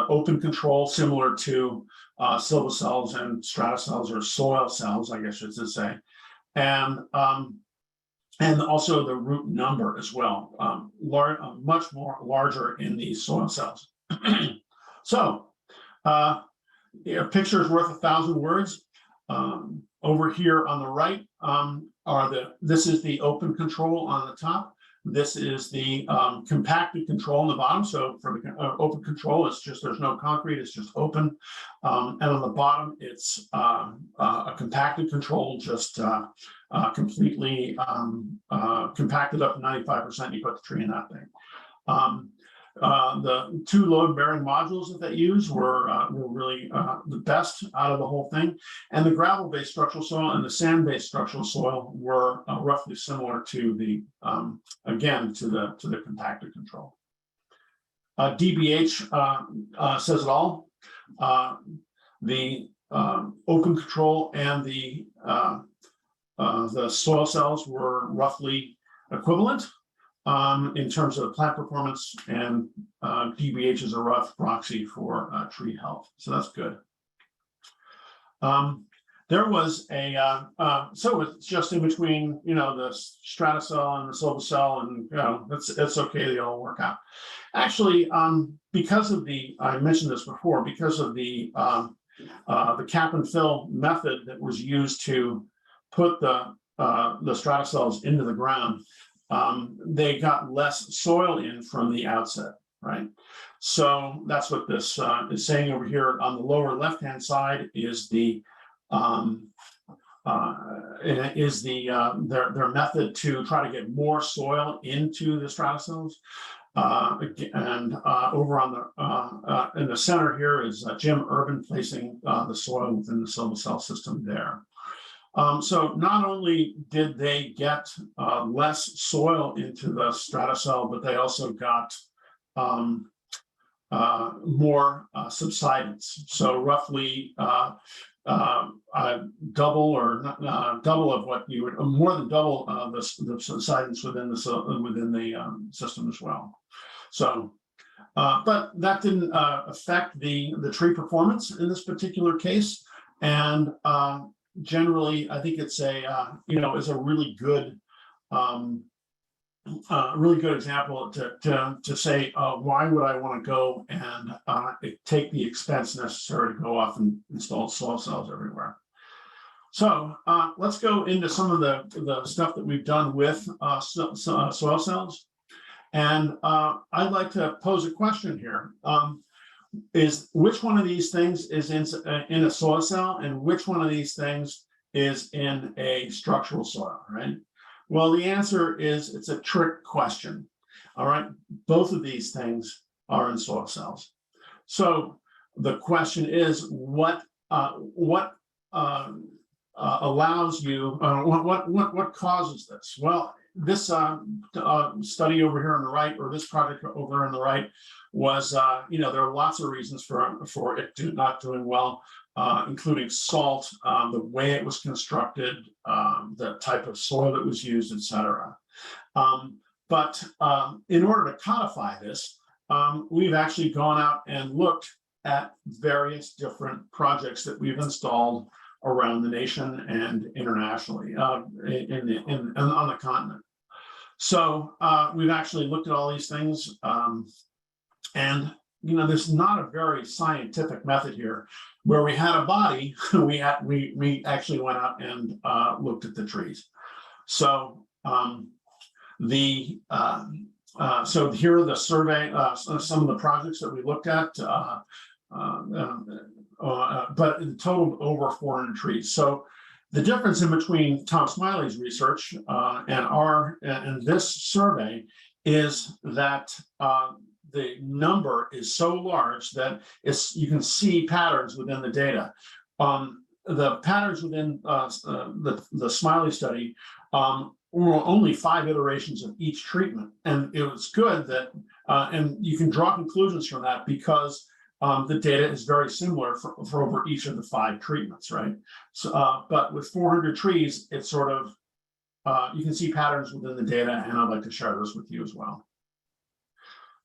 open control, similar to silva cells and strata cells, or soil cells, I guess I should say, and also the root number as well, much more larger in these soil cells. So, a picture is worth 1,000 words. Over here on the right this is the open control on the top. This is the compacted control on the bottom. So for the open control, it's just, there's no concrete, it's just open. And on the bottom, it's a compacted control, just completely compacted up to 95%. You put the tree in that thing. The two load-bearing modules that they used were really the best out of the whole thing, and the gravel-based structural soil and the sand-based structural soil were roughly similar to the again to the compacted control. DBH says it all. The open control and the soil cells were roughly equivalent in terms of plant performance, and DBH is a rough proxy for tree health. So that's good. There was a, so it's just in between, the strata cell and the silva cell, and it's okay, they all work out. Actually, because of I mentioned this before, because of the cap and fill method that was used to put the strata cells into the ground, they got less soil in from the outset, right? So that's what this is saying over here. On the lower left-hand side is their method to try to get more soil into the strata cells. And over on the in the center here is Jim Urban placing the soil within the silva cell system there. So not only did they get less soil into the strata cell, but they also got more subsidence. So roughly double of what you would, more than double the subsidence within the system as well. So, but that didn't affect the tree performance in this particular case, and generally, I think it's a is a really good example to say why would I want to go and take the expense necessary to go off and install soil cells everywhere. So let's go into some of the stuff that we've done with soil cells, and I'd like to pose a question here. Is which one of these things is in a soil cell, and which one of these things is in a structural soil, right? Well, the answer is it's a trick question. All right, both of these things are in soil cells. So the question is, what allows you? What causes this? Well, this study over here on the right, or this project over on the right, was there are lots of reasons for it not doing well, including salt, the way it was constructed, the type of soil that was used, etc. But in order to codify this, we've actually gone out and looked at various different projects that we've installed around the nation and internationally on the continent. So we've actually looked at all these things, and there's not a very scientific method here. Where we had a body, we actually went out and looked at the trees. So so here are the survey, some of the projects that we looked at, but in total over 400 trees. So the difference in between Tom Smiley's research and this survey is that the number is so large that you can see patterns within the data. The patterns within the Smiley study were only 5 iterations of each treatment, and it was good that, and you can draw conclusions from that because the data is very similar for over each of the 5 treatments, right? So, but with 400 trees, it's sort of, you can see patterns within the data, and I'd like to share those with you as well.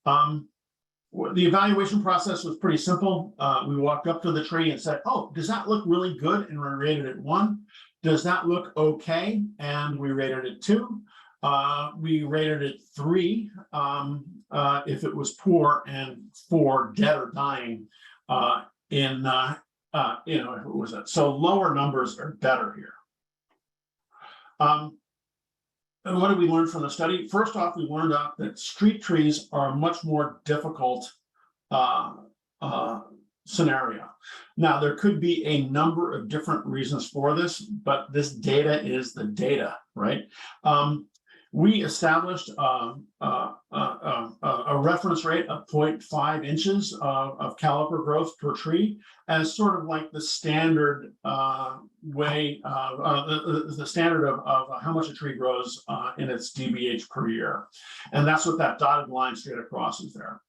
The evaluation process was pretty simple. We walked up to the tree and said, oh, does that look really good? And we rated it 1. Does that look okay? And we rated it 2. We rated it 3 if it was poor, and 4 dead or dying if it was it. So lower numbers are better here. And what did we learn from the study? First off, we learned out that street trees are a much more difficult scenario. Now, there could be a number of different reasons for this, but this data is the data, right? We established a reference rate of 0.5 inches of caliper growth per tree as sort of like the standard way, the standard of how much a tree grows in its DBH per year. And that's what that dotted line straight across is there.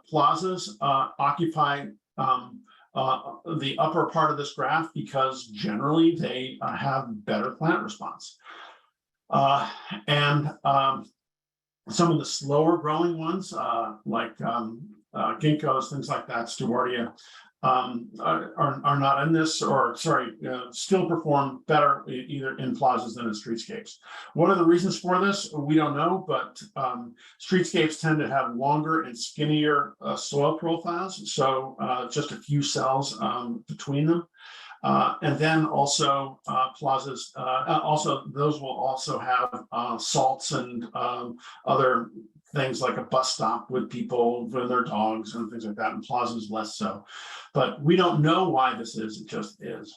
Plazas occupy the upper part of this graph because generally they have better plant response. And some of the slower growing ones, like ginkgos, things like that, Stewartia, are not in this, or sorry, still perform better either in plazas than in streetscapes. What are the reasons for this? We don't know, but streetscapes tend to have longer and skinnier soil profiles, so just a few cells between them. And then also plazas, also those will also have salts and other things like a bus stop with people with their dogs and things like that, and plazas less so. But we don't know why this is, it just is.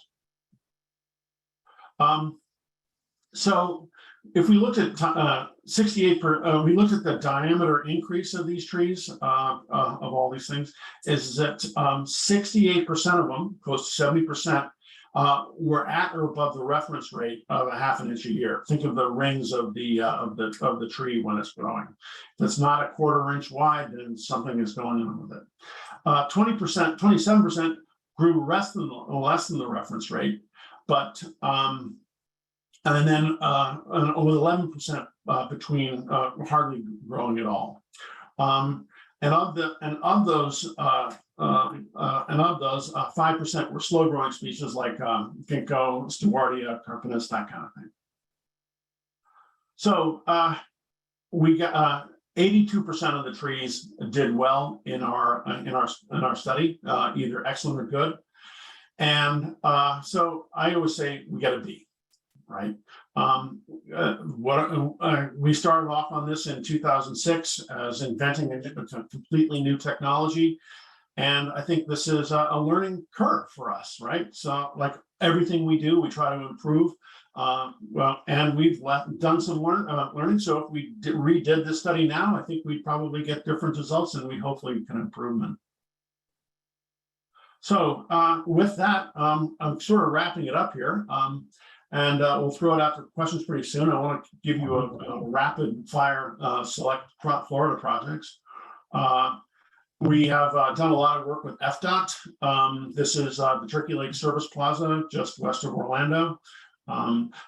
So if we looked at 68 we looked at the diameter increase of these trees, of all these things, is that 68% of them, close to 70%, were at or above the reference rate of 1/2 inch a year. Think of the rings of the tree when it's growing. If it's not a 1/4 inch wide, then something is going on with it. 20%, 27% grew less than the reference rate, but and then over 11% between hardly growing at all. And of those 5% were slow growing species like ginkgo, Stewartia, carpinus, that kind of thing. So we got 82% of the trees did well in our study, either excellent or good. And so I always say we got a B. Right. We started off on this in 2006 as inventing a completely new technology. And I think this is a learning curve for us, right? So like everything we do, we try to improve. And we've done some learning. So if we redid this study now, I think we'd probably get different results, and we hopefully can improvement. So with that, I'm sort of wrapping it up here. and we'll throw it out for questions pretty soon. I want to give you a rapid fire select Florida projects. We have done a lot of work with FDOT. This is the Turkey Lake Service Plaza, just west of Orlando.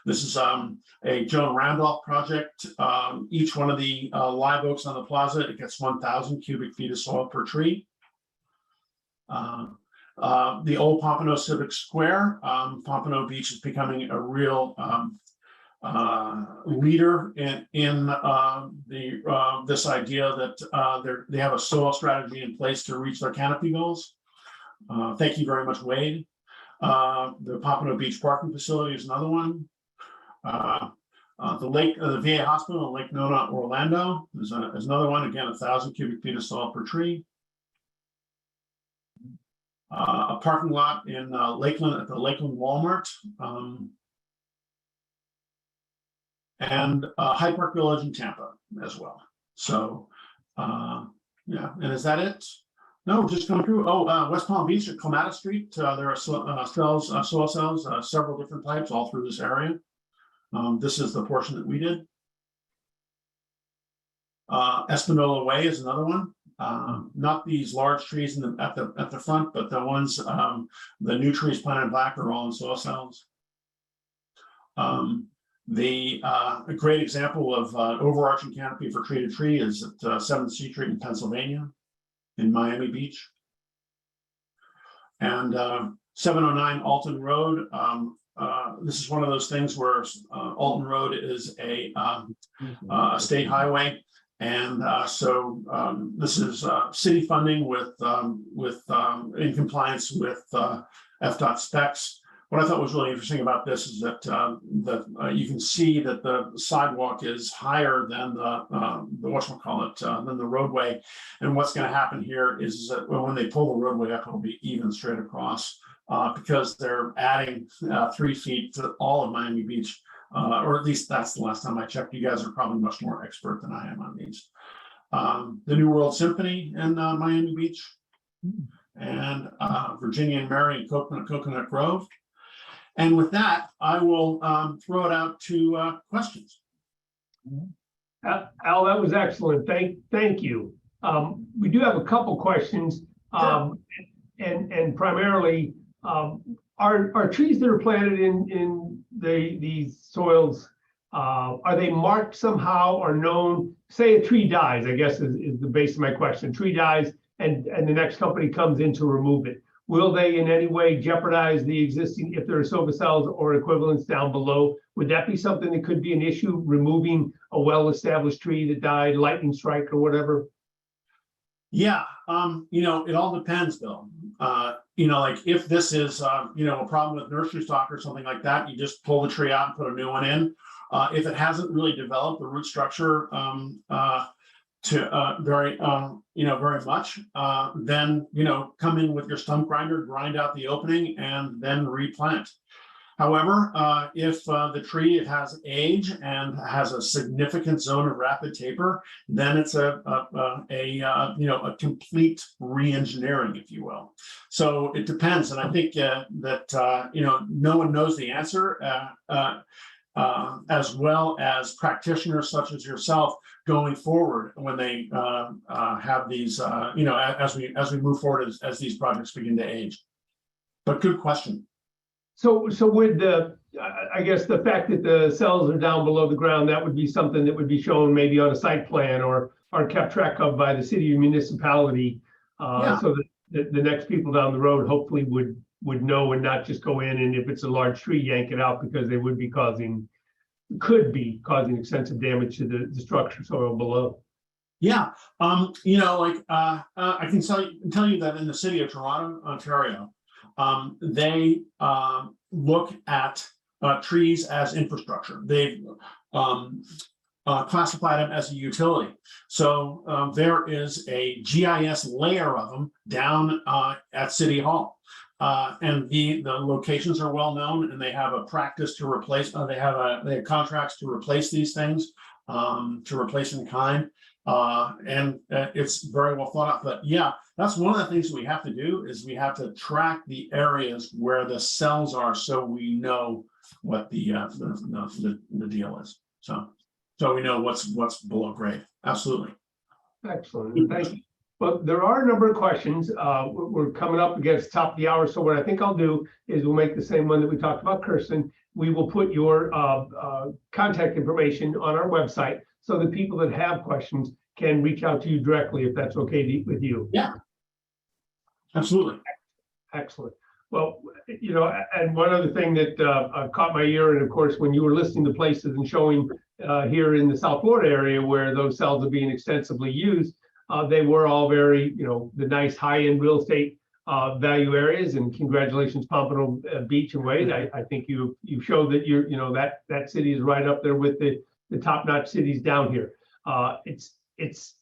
This is a Joan Randolph project. Each one of the live oaks on the plaza, it gets 1,000 cubic feet of soil per tree. The old Pompano Civic Square, Pompano Beach is becoming a real leader in this idea that they have a soil strategy in place to reach their canopy goals. Thank you very much, Wade. The Pompano Beach parking facility is another one. The VA hospital in Lake Nona, Orlando is another one. Again, 1,000 cubic feet of soil per tree. A parking lot in Lakeland at the Lakeland Walmart. And Hyde Park Village in Tampa as well. So, yeah, and is that it? No, just come through. Oh, West Palm Beach at Clematis Street. There are soil cells, several different types all through this area. This is the portion that we did. Espanola Way is another one. Not these large trees at the front, but the ones, the new trees planted back are all in soil cells. A great example of overarching canopy for treated tree is at 7th Street in Pennsylvania, in Miami Beach. And 709 Alton Road. This is one of those things where Alton Road is a state highway. And so this is city funding in compliance with FDOT specs. What I thought was really interesting about this is that you can see that the sidewalk is higher than than the roadway. And what's going to happen here is that when they pull the roadway up, it'll be even straight across because they're adding 3 feet to all of Miami Beach. Or at least that's the last time I checked. You guys are probably much more expert than I am on these. The New World Symphony in Miami Beach, and Virginia and Mary and Coconut Grove. And with that, I will throw it out to questions. Al, that was excellent. Thank you. We do have a couple questions, and primarily, are trees that are planted in these soils, are they marked somehow or known? Say a tree dies, I guess is the base of my question. Tree dies and the next company comes in to remove it. Will they in any way jeopardize the existing, if there are SOFA cells or equivalents down below? Would that be something that could be an issue, removing a well-established tree that died, lightning strike or whatever? Yeah, it all depends, Bill. Like if this is, a problem with nursery stock or something like that, you just pull the tree out and put a new one in. If it hasn't really developed the root structure very much, then, come in with your stump grinder, grind out the opening and then replant. However, if the tree has age and has a significant zone of rapid taper, then it's a complete re-engineering, if you will. So it depends, and I think that no one knows the answer, as well as practitioners such as yourself going forward when they have these, as we move forward as these projects begin to age. But good question. So with I guess the fact that the cells are down below the ground, that would be something that would be shown maybe on a site plan or kept track of by the city or municipality, so that the next people down the road hopefully would know and not just go in and if it's a large tree, yank it out, because they could be causing extensive damage to the structure soil below. Yeah, I can tell you that in the city of Toronto, Ontario, they look at trees as infrastructure. They've classified them as a utility. So there is a GIS layer of them down at City Hall. And the locations are well known, and they have a practice to replace. They have contracts to replace these things, to replace in kind. And it's very well thought out. But yeah, that's one of the things we have to do is we have to track the areas where the cells are, so we know what the deal is. So we know what's below grade. Absolutely. Excellent, thank you. Well, there are a number of questions. We're coming up against top of the hour, so what I think I'll do is we'll make the same one that we talked about, Kirsten. We will put your contact information on our website so that people that have questions can reach out to you directly, if that's okay with you. Yeah. Absolutely. Excellent. Well, you know, and one other thing that caught my ear, and of course, when you were listing the places and showing here in the South Florida area where those cells are being extensively used, they were all very, you know, the nice high-end real estate value areas. And congratulations, Pompano Beach and Wade. I think you showed that you're, you know, that city is right up there with the top-notch cities down here. It's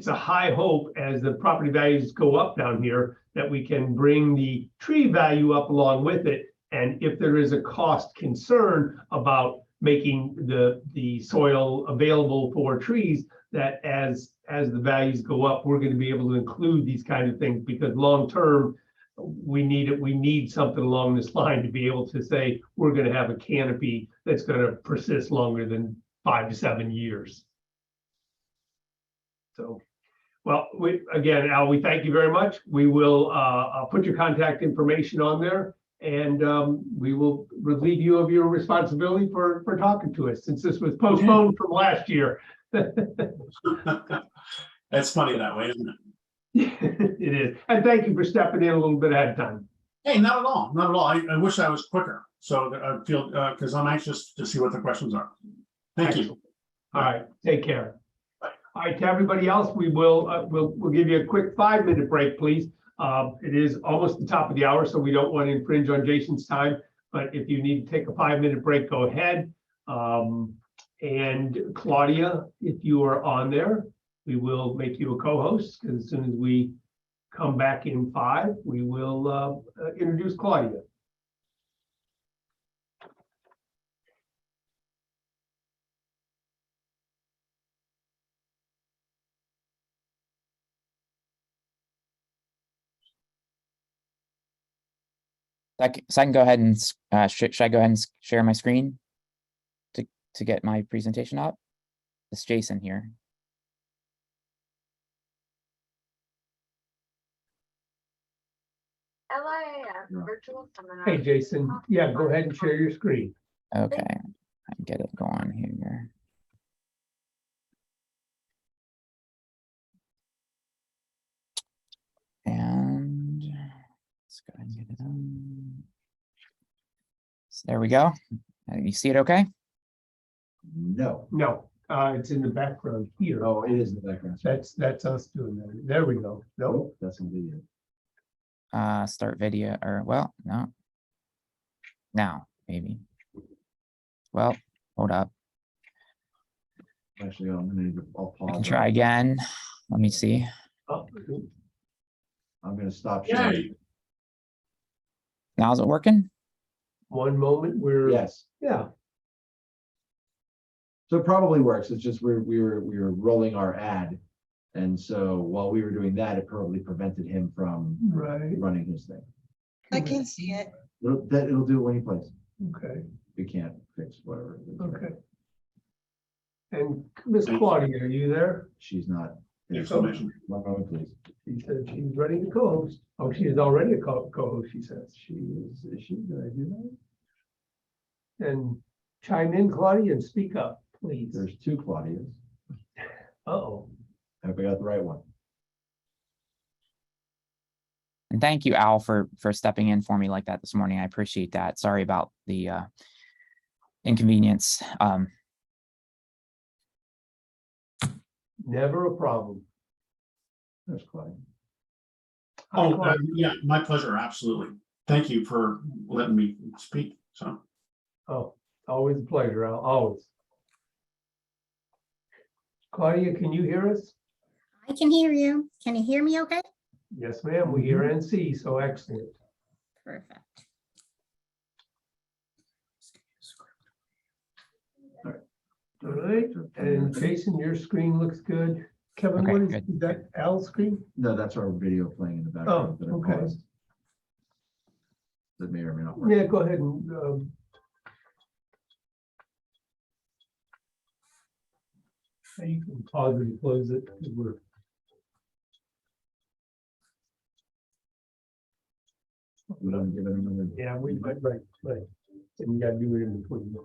a high hope as the property values go up down here that we can bring the tree value up along with it. And if there is a cost concern about making the soil available for trees, that as the values go up, we're going to be able to include these kind of things, because long term, we need something along this line to be able to say we're going to have a canopy that's going to persist longer than 5 to 7 years. So, well, again, Al, we thank you very much. We will I'll put your contact information on there, and we will relieve you of your responsibility for talking to us, since this was postponed from last year. That's funny that way, isn't it? It is. And thank you for stepping in a little bit ahead of time. Hey, not at all. Not at all. I wish I was quicker. So I feel because I'm anxious to see what the questions are. Thank you. All right. Take care. All right, to everybody else, we will we'll give you a quick 5-minute break, please. It is almost the top of the hour, so we don't want to infringe on Jason's time. But if you need to take a 5-minute break, go ahead. And Claudia, if you are on there, we will make you a co-host, because as soon as we come back in 5, we will introduce Claudia. So I can go ahead and should I go ahead and share my screen to get my presentation up? It's Jason here. LIAF virtual seminar. Hey, Jason. Yeah, go ahead and share your screen. Okay, I can get it going here. And let's go ahead and get it on. So there we go. You see it okay? No. No, it's in the background here. Oh, it is in the background. That's us doing that. There we go. No, Nope, that's in video. Start video, or well, no. Now, maybe. Well, hold up. Actually, I'll pause. I can try again. Let me see. oh, I'm gonna stop sharing. Yay. Now is it working? one moment. We're Yes, yeah. so it probably works. It's just we were rolling our ad. And so while we were doing that, it probably prevented him from Right. running his thing. I can see it. It'll do it when he plays. Okay. We can't fix whatever. Okay. And Miss Claudia, are you there? She's not. Exclamation. One moment, please. She said she's ready to co-host. Oh, she is already a co-host, she says. She is she? Did I do that? And chime in, Claudia, and speak up, please. There's 2 Claudias. Uh-oh. Have we got the right one? And thank you, Al, for stepping in for me like that this morning. I appreciate that. Sorry about the inconvenience. Never a problem. There's Claudia. Hi, Oh, Claudia. yeah, my pleasure. Absolutely. Thank you for letting me speak. So Oh, always a pleasure, Al, always. Claudia, can you hear us? I can hear you. Can you hear me okay? Yes, ma'am. We hear and see, so excellent. Perfect. All right, and Jason, your screen looks good. Kevin, Okay, what is good. that, Al's screen? No, that's our video playing in the background. Oh, that I okay. paused. That may or may not work. Yeah, go ahead and You can pause and close it. 'Cause we're We don't give it another. Yeah, right. And we gotta do it in between.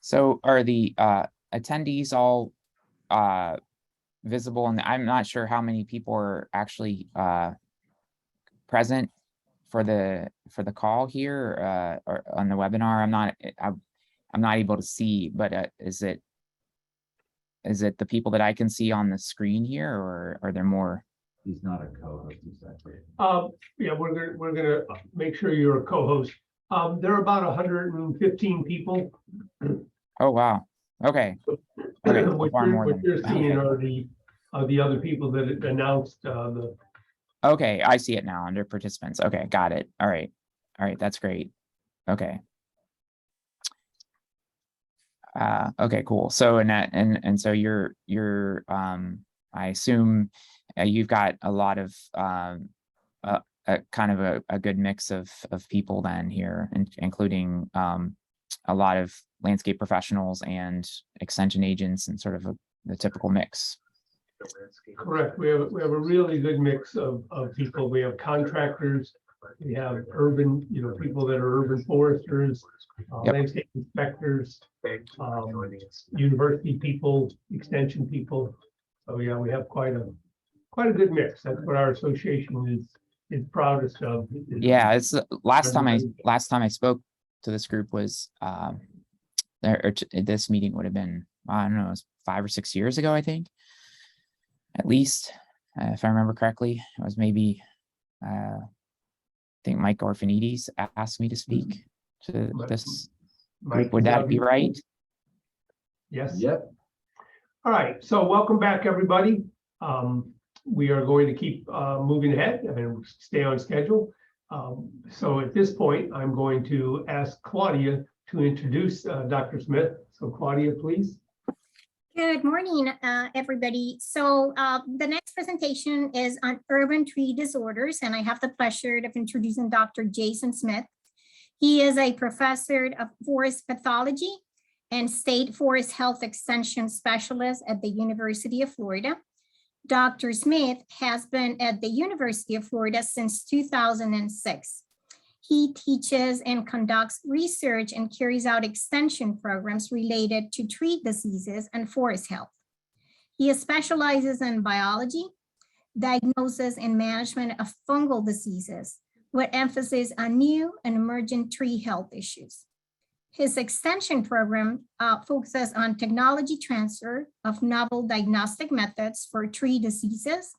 So are the attendees all visible? And I'm not sure how many people are actually present for the call here or on the webinar. I'm not able to see, but is it the people that I can see on the screen here, or are there more? He's not a co-host. He's actually. Yeah, we're gonna make sure you're a co-host. There are about 115 people. Oh, wow. Okay. Okay. What Far more you're than- seeing okay. are the other people that announced the. Okay, I see it now under participants. Okay, got it. All right. All right, that's great. Okay. Okay, cool. So and so you're I assume you've got a lot of kind of a good mix of people then here, including a lot of landscape professionals and extension agents and sort of the typical mix. Correct. We have a really good mix of people. We have contractors. We have urban, people that are urban foresters, Yep. landscape inspectors, university people, extension people. So yeah, we have quite a good mix. That's what our association is proudest of. Yeah, it's last time I spoke to this group was this meeting would have been, I don't know, it was 5 or 6 years ago, I think, at least, if I remember correctly. It was maybe I think Mike Orphanides asked me to speak to this group. Would that be right? Yes. Yep. All right, so welcome back, everybody. We are going to keep moving ahead and stay on schedule. So at this point, I'm going to ask Claudia to introduce Dr. Smith. So Claudia, please. Good morning, everybody. So the next presentation is on urban tree disorders, and I have the pleasure of introducing Dr. Jason Smith. He is a professor of forest pathology and state forest health extension specialist at the University of Florida. Dr. Smith has been at the University of Florida since 2006. He teaches and conducts research and carries out extension programs related to tree diseases and forest health. He specializes in biology, diagnosis and management of fungal diseases, with emphasis on new and emerging tree health issues. His extension program focuses on technology transfer of novel diagnostic methods for tree diseases,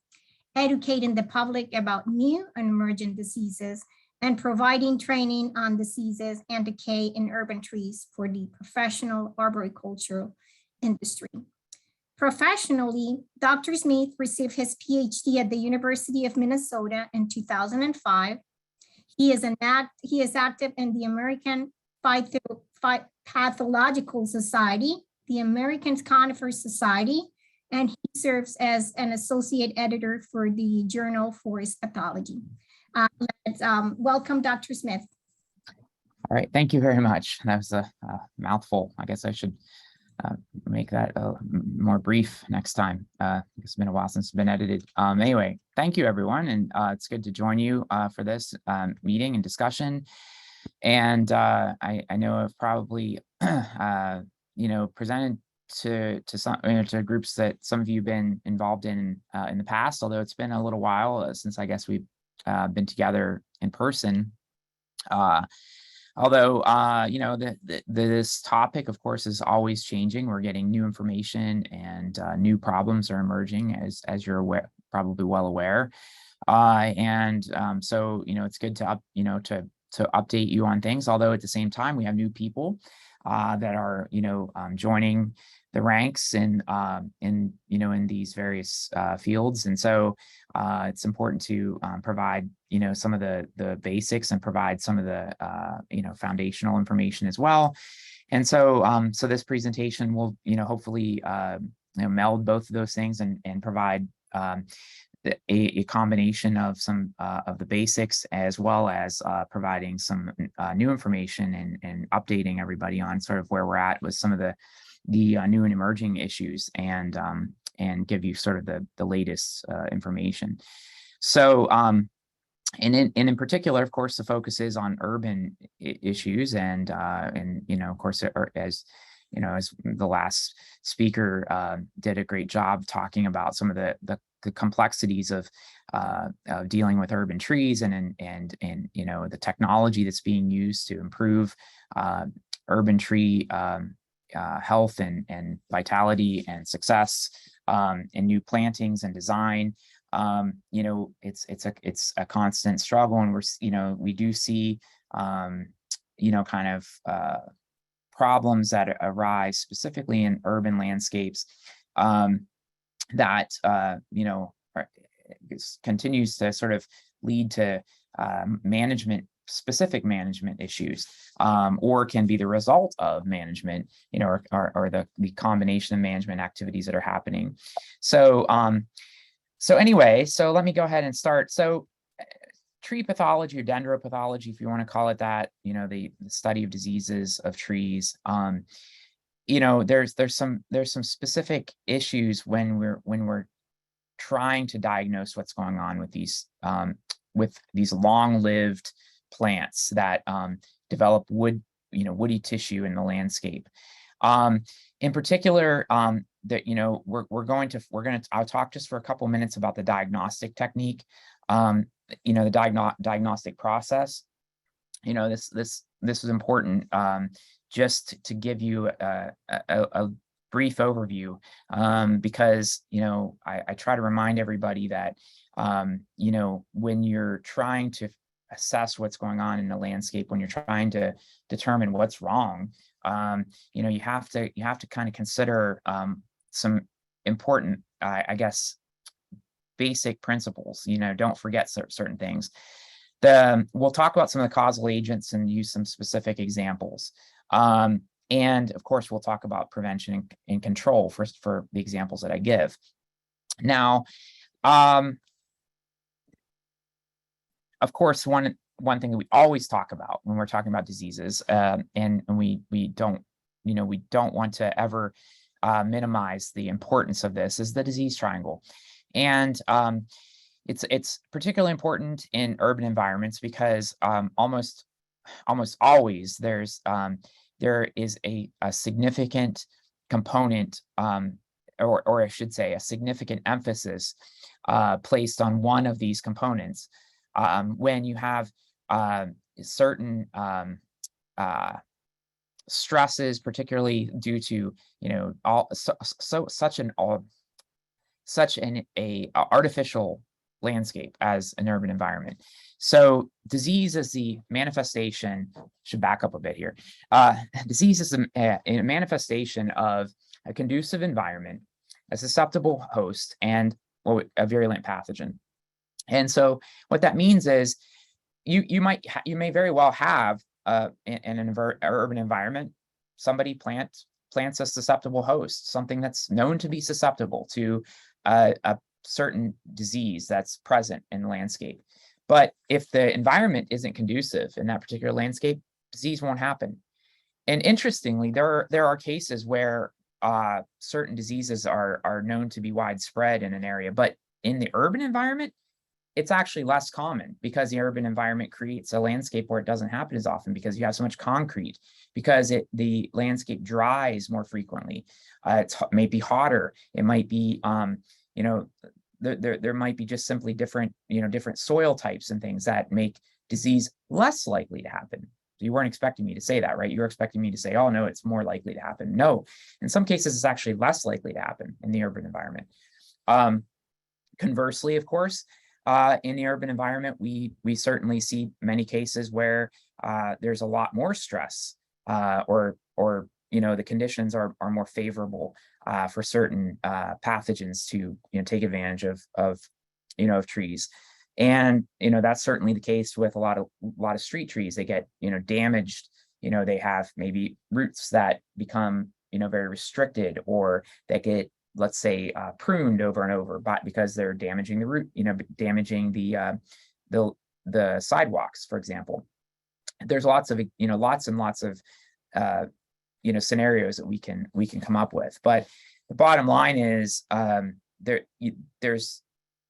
educating the public about new and emerging diseases, and providing training on diseases and decay in urban trees for the professional arboricultural industry. Professionally, Dr. Smith received his PhD at the University of Minnesota in 2005. He is active in the American Pathological Society, the American Conifer Society, and he serves as an associate editor for the Journal Forest Pathology. Let's welcome Dr. Smith. All right, thank you very much. That was a mouthful. I guess I should make that more brief next time. It's been a while since it's been edited. Anyway, thank you everyone, and it's good to join you for this meeting and discussion. And I know I've probably presented to some to groups that some of you have been involved in the past, although it's been a little while since I guess we've been together in person. Although, this topic, of course, is always changing. We're getting new information and new problems are emerging, as you're aware, probably well aware. So, it's good to update you on things. Although at the same time, we have new people that are, joining the ranks in these various fields. And so it's important to provide, some of the basics and provide some of the, foundational information as well. And so, so this presentation will, hopefully, meld both of those things and provide a combination of some of the basics, as well as providing some new information and updating everybody on sort of where we're at with some of the new and emerging issues, and give you sort of the latest information. So, and in particular, of course, the focus is on urban issues, and of course, as the last speaker did a great job talking about some of the complexities of dealing with urban trees and the technology that's being used to improve urban tree health and vitality and success, and new plantings and design. It's a constant struggle, and we do see kind of problems that arise specifically in urban landscapes that continues to sort of lead to specific management issues, or can be the result of management, or the combination of management activities that are happening. So anyway, so let me go ahead and start. So tree pathology, or dendropathology, if you want to call it that, the study of diseases of trees. There's some specific issues when we're trying to diagnose what's going on with these long-lived plants that develop woody tissue in the landscape. In particular, I'll talk just for a couple minutes about the diagnostic technique, the diagnostic process. This is important, just to give you a brief overview, because I try to remind everybody that when you're trying to assess what's going on in the landscape, when you're trying to determine what's wrong, you have to kind of consider some important, I guess, basic principles. Don't forget certain things. We'll talk about some of the causal agents and use some specific examples. And of course, we'll talk about prevention and control for the examples that I give. Now, of course, one thing that we always talk about when we're talking about diseases, and we don't want to ever minimize the importance of this, is the disease triangle. And it's particularly important in urban environments because almost always there is a significant component, or I should say a significant emphasis placed on one of these components when you have certain stresses, particularly due to such an artificial landscape as an urban environment. So disease is the manifestation, should back up a bit here. Disease is a manifestation of a conducive environment, a susceptible host, and a virulent pathogen. And so what that means is you may very well have in an urban environment, somebody plants a susceptible host, something that's known to be susceptible to a certain disease that's present in the landscape. But if the environment isn't conducive in that particular landscape, disease won't happen. And interestingly, there are cases where certain diseases are known to be widespread in an area, but in the urban environment, it's actually less common because the urban environment creates a landscape where it doesn't happen as often because you have so much concrete, because the landscape dries more frequently. It may be hotter. It might be, you know, there might be just simply different, you know, different soil types and things that make disease less likely to happen. You weren't expecting me to say that, right? You were expecting me to say, oh no, it's more likely to happen. No, in some cases, it's actually less likely to happen in the urban environment. Conversely, of course, in the urban environment, we certainly see many cases where there's a lot more stress, or you know, the conditions are more favorable for certain pathogens to, you know, take advantage of you know, of trees. And you know, that's certainly the case with a lot of street trees. They get, you know, damaged. You know, they have maybe roots that become, you know, very restricted, or that get, let's say, pruned over and over, but because they're damaging the root, you know, damaging the sidewalks, for example. There's lots of, you know, lots and lots of you know, scenarios that we can come up with. But the bottom line is there's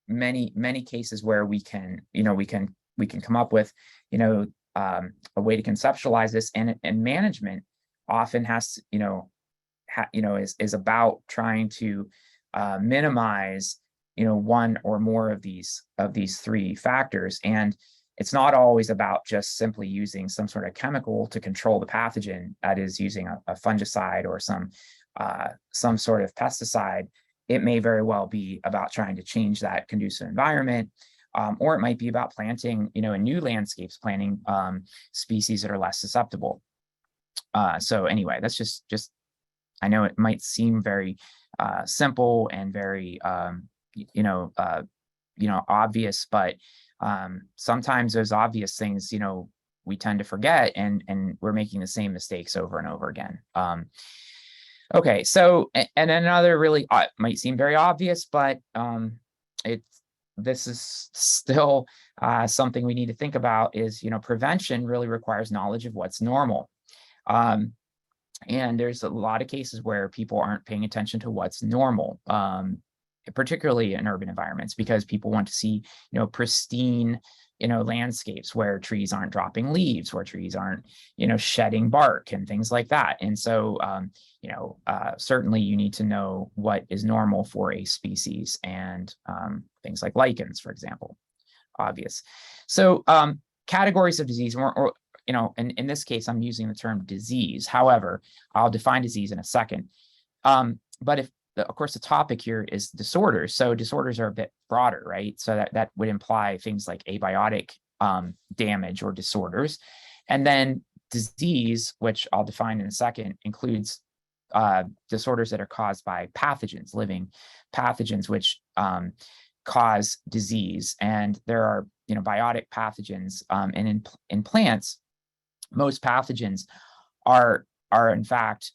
many cases where we can, you know, we can come up with, you know, a way to conceptualize this, and management often has to, you know, is about trying to minimize, you know, one or more of these three factors. And it's not always about just simply using some sort of chemical to control the pathogen, that is using a fungicide or some sort of pesticide. It may very well be about trying to change that conducive environment, or it might be about planting, you know, in new landscapes, planting species that are less susceptible. So anyway, that's just, I know it might seem very simple and very you know, obvious, but sometimes those obvious things, you know, we tend to forget, and we're making the same mistakes over and over again. Okay, so, and another really might seem very obvious, but this is still something we need to think about is, you know, prevention really requires knowledge of what's normal. And there's a lot of cases where people aren't paying attention to what's normal, particularly in urban environments, because people want to see, you know, pristine, you know, landscapes where trees aren't dropping leaves, where trees aren't, you know, shedding bark and things like that. And so, you know, certainly you need to know what is normal for a species, and things like lichens, for example, obvious. So categories of disease, or you know, in this case, I'm using the term disease. However, I'll define disease in a second. But if, of course, the topic here is disorders. So disorders are a bit broader, right? So that would imply things like abiotic damage or disorders. And then disease, which I'll define in a second, includes disorders that are caused by pathogens, living pathogens, which cause disease. And there are, you know, biotic pathogens, and in plants, most pathogens are in fact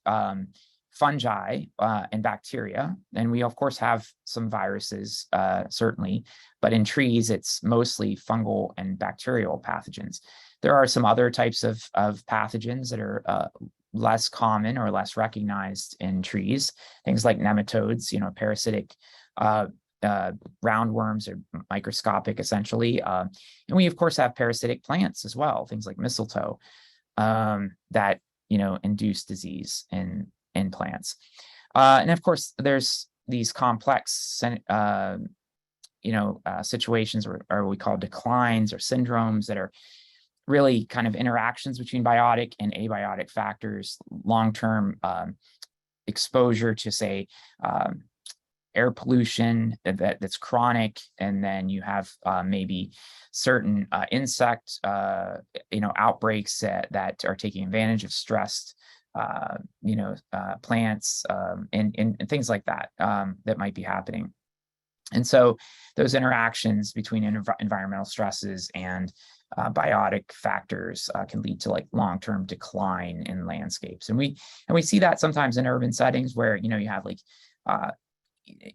fungi and bacteria. And we of course have some viruses, certainly, but in trees, it's mostly fungal and bacterial pathogens. There are some other types of pathogens that are less common or less recognized in trees, things like nematodes, you know, parasitic roundworms, or microscopic essentially. And we of course have parasitic plants as well, things like mistletoe, that, you know, induce disease in plants. And of course, there's these complex, you know, situations, or we call declines or syndromes, that are really kind of interactions between biotic and abiotic factors, long-term exposure to, say, air pollution that's chronic, and then you have maybe certain insect, you know, outbreaks that are taking advantage of stressed, you know, plants, and things like that, that might be happening. And so those interactions between environmental stresses and biotic factors can lead to like long-term decline in landscapes. And we see that sometimes in urban settings where, you know, you have like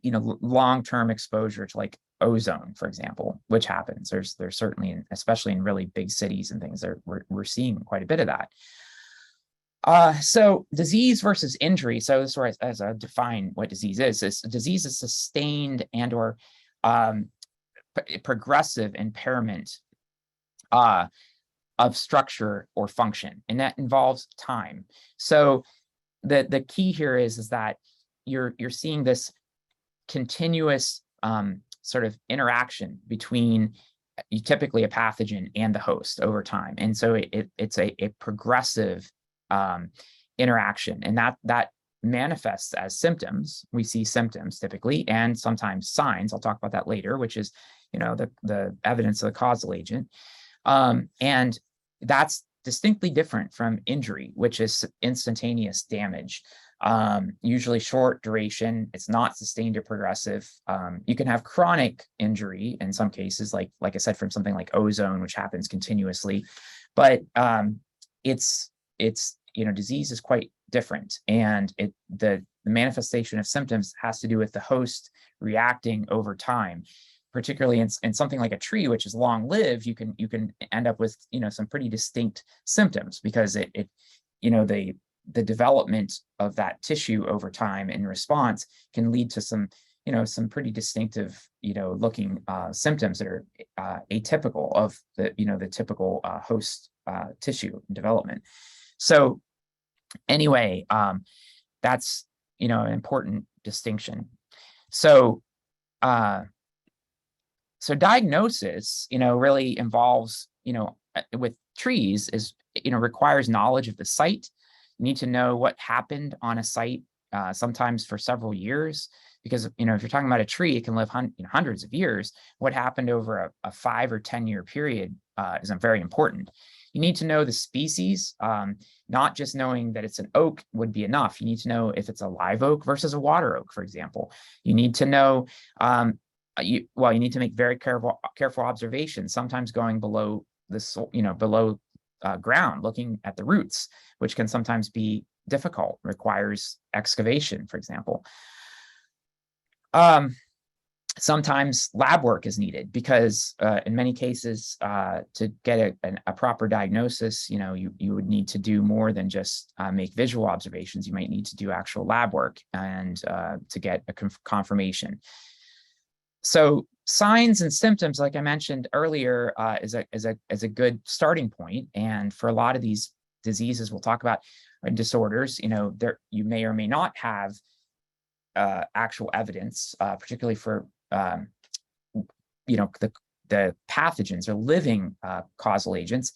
long-term exposure to like ozone, for example, which happens. There's certainly, especially in really big cities and things, we're seeing quite a bit of that. So disease versus injury. So this is as I define what disease is. Disease is sustained and or progressive impairment of structure or function, and that involves time. So the key here is that you're seeing this continuous sort of interaction between typically a pathogen and the host over time, and so it's a progressive interaction, and that manifests as symptoms. We see symptoms typically, and sometimes signs. I'll talk about that later, which is the evidence of the causal agent, and that's distinctly different from injury, which is instantaneous damage. Usually short duration. It's not sustained or progressive. You can have chronic injury in some cases, like I said, from something like ozone, which happens continuously, but it's disease is quite different, and the manifestation of symptoms has to do with the host reacting over time. Particularly in something like a tree, which is long-lived, you can end up with some pretty distinct symptoms, because the development of that tissue over time in response can lead to some pretty distinctive looking symptoms that are atypical of the typical host tissue development. So anyway, that's an important distinction. So diagnosis, really involves, with trees requires knowledge of the site. You need to know what happened on a site, sometimes for several years, because, if you're talking about a tree, it can live hundreds of years. What happened over a 5 or 10 year period is very important. You need to know the species. Not just knowing that it's an oak would be enough. You need to know if it's a live oak versus a water oak, for example. You need to know, you need to make very careful observations, sometimes going below the soil, below ground, looking at the roots, which can sometimes be difficult, requires excavation, for example. Sometimes lab work is needed, because in many cases, to get a proper diagnosis, you would need to do more than just make visual observations. You might need to do actual lab work and to get a confirmation. So signs and symptoms, like I mentioned earlier, is a good starting point. And for a lot of these diseases we'll talk about, disorders, you may or may not have actual evidence, particularly for the pathogens or living causal agents.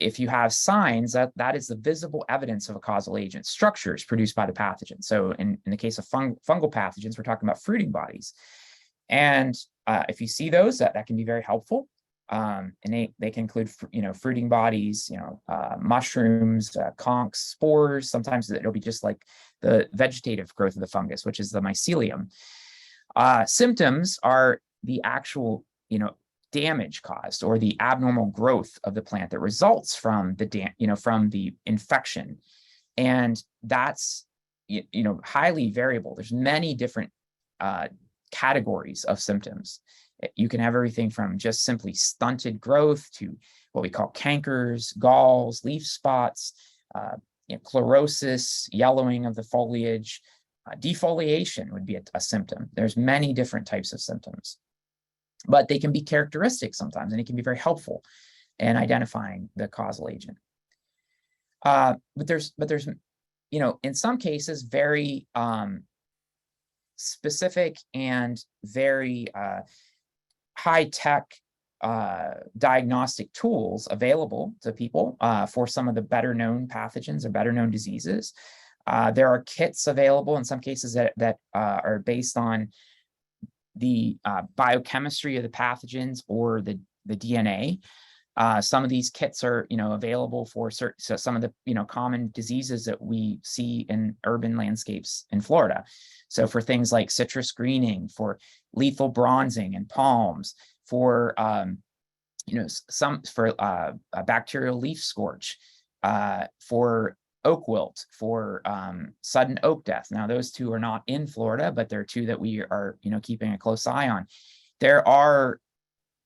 If you have signs, that is the visible evidence of a causal agent, structures produced by the pathogen. So in the case of fungal pathogens, we're talking about fruiting bodies. And if you see those, that can be very helpful. And they can include, fruiting bodies, mushrooms, conchs, spores. Sometimes it'll be just like the vegetative growth of the fungus, which is the mycelium. Symptoms are the actual, damage caused, or the abnormal growth of the plant that results from from the infection. And that's, highly variable. There's many different categories of symptoms. You can have everything from just simply stunted growth to what we call cankers, galls, leaf spots, chlorosis, yellowing of the foliage. Defoliation would be a symptom. There's many different types of symptoms, but they can be characteristic sometimes, and it can be very helpful in identifying the causal agent. But there's in some cases, very specific and very high-tech diagnostic tools available to people for some of the better-known pathogens or better-known diseases. There are kits available in some cases that are based on the biochemistry of the pathogens or the DNA. Some of these kits are, available for some of the, common diseases that we see in urban landscapes in Florida. So for things like citrus greening, for lethal bronzing in palms, for, a bacterial leaf scorch, for oak wilt, for sudden oak death. Now, those two are not in Florida, but they're two that we are, keeping a close eye on. There are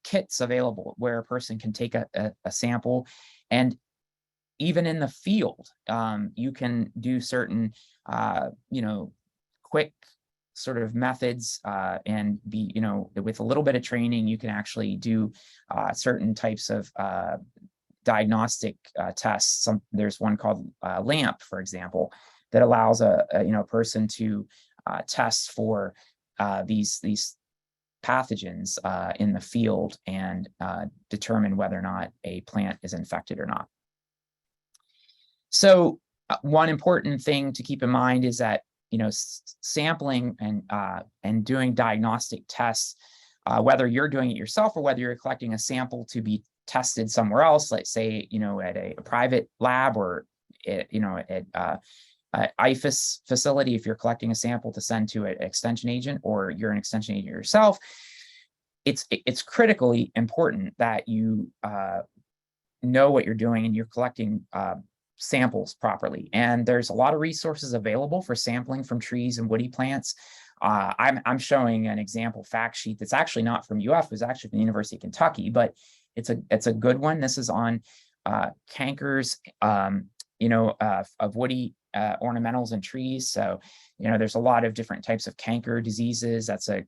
kits available where a person can take a sample, and even in the field, you can do certain, quick sort of methods, and be, with a little bit of training, you can actually do certain types of diagnostic tests. There's one called LIAF, for example, that allows a person to test for these pathogens in the field and determine whether or not a plant is infected or not. So one important thing to keep in mind is that sampling and doing diagnostic tests, whether you're doing it yourself or whether you're collecting a sample to be tested somewhere else, let's say at a private lab or at IFAS facility, if you're collecting a sample to send to an extension agent, or you're an extension agent yourself, it's critically important that you know what you're doing and you're collecting samples properly. And there's a lot of resources available for sampling from trees and woody plants. I'm showing an example fact sheet that's actually not from UF, it's actually from the University of Kentucky, but it's a good one. This is on cankers, of woody ornamentals and trees. So, there's a lot of different types of canker diseases. That's a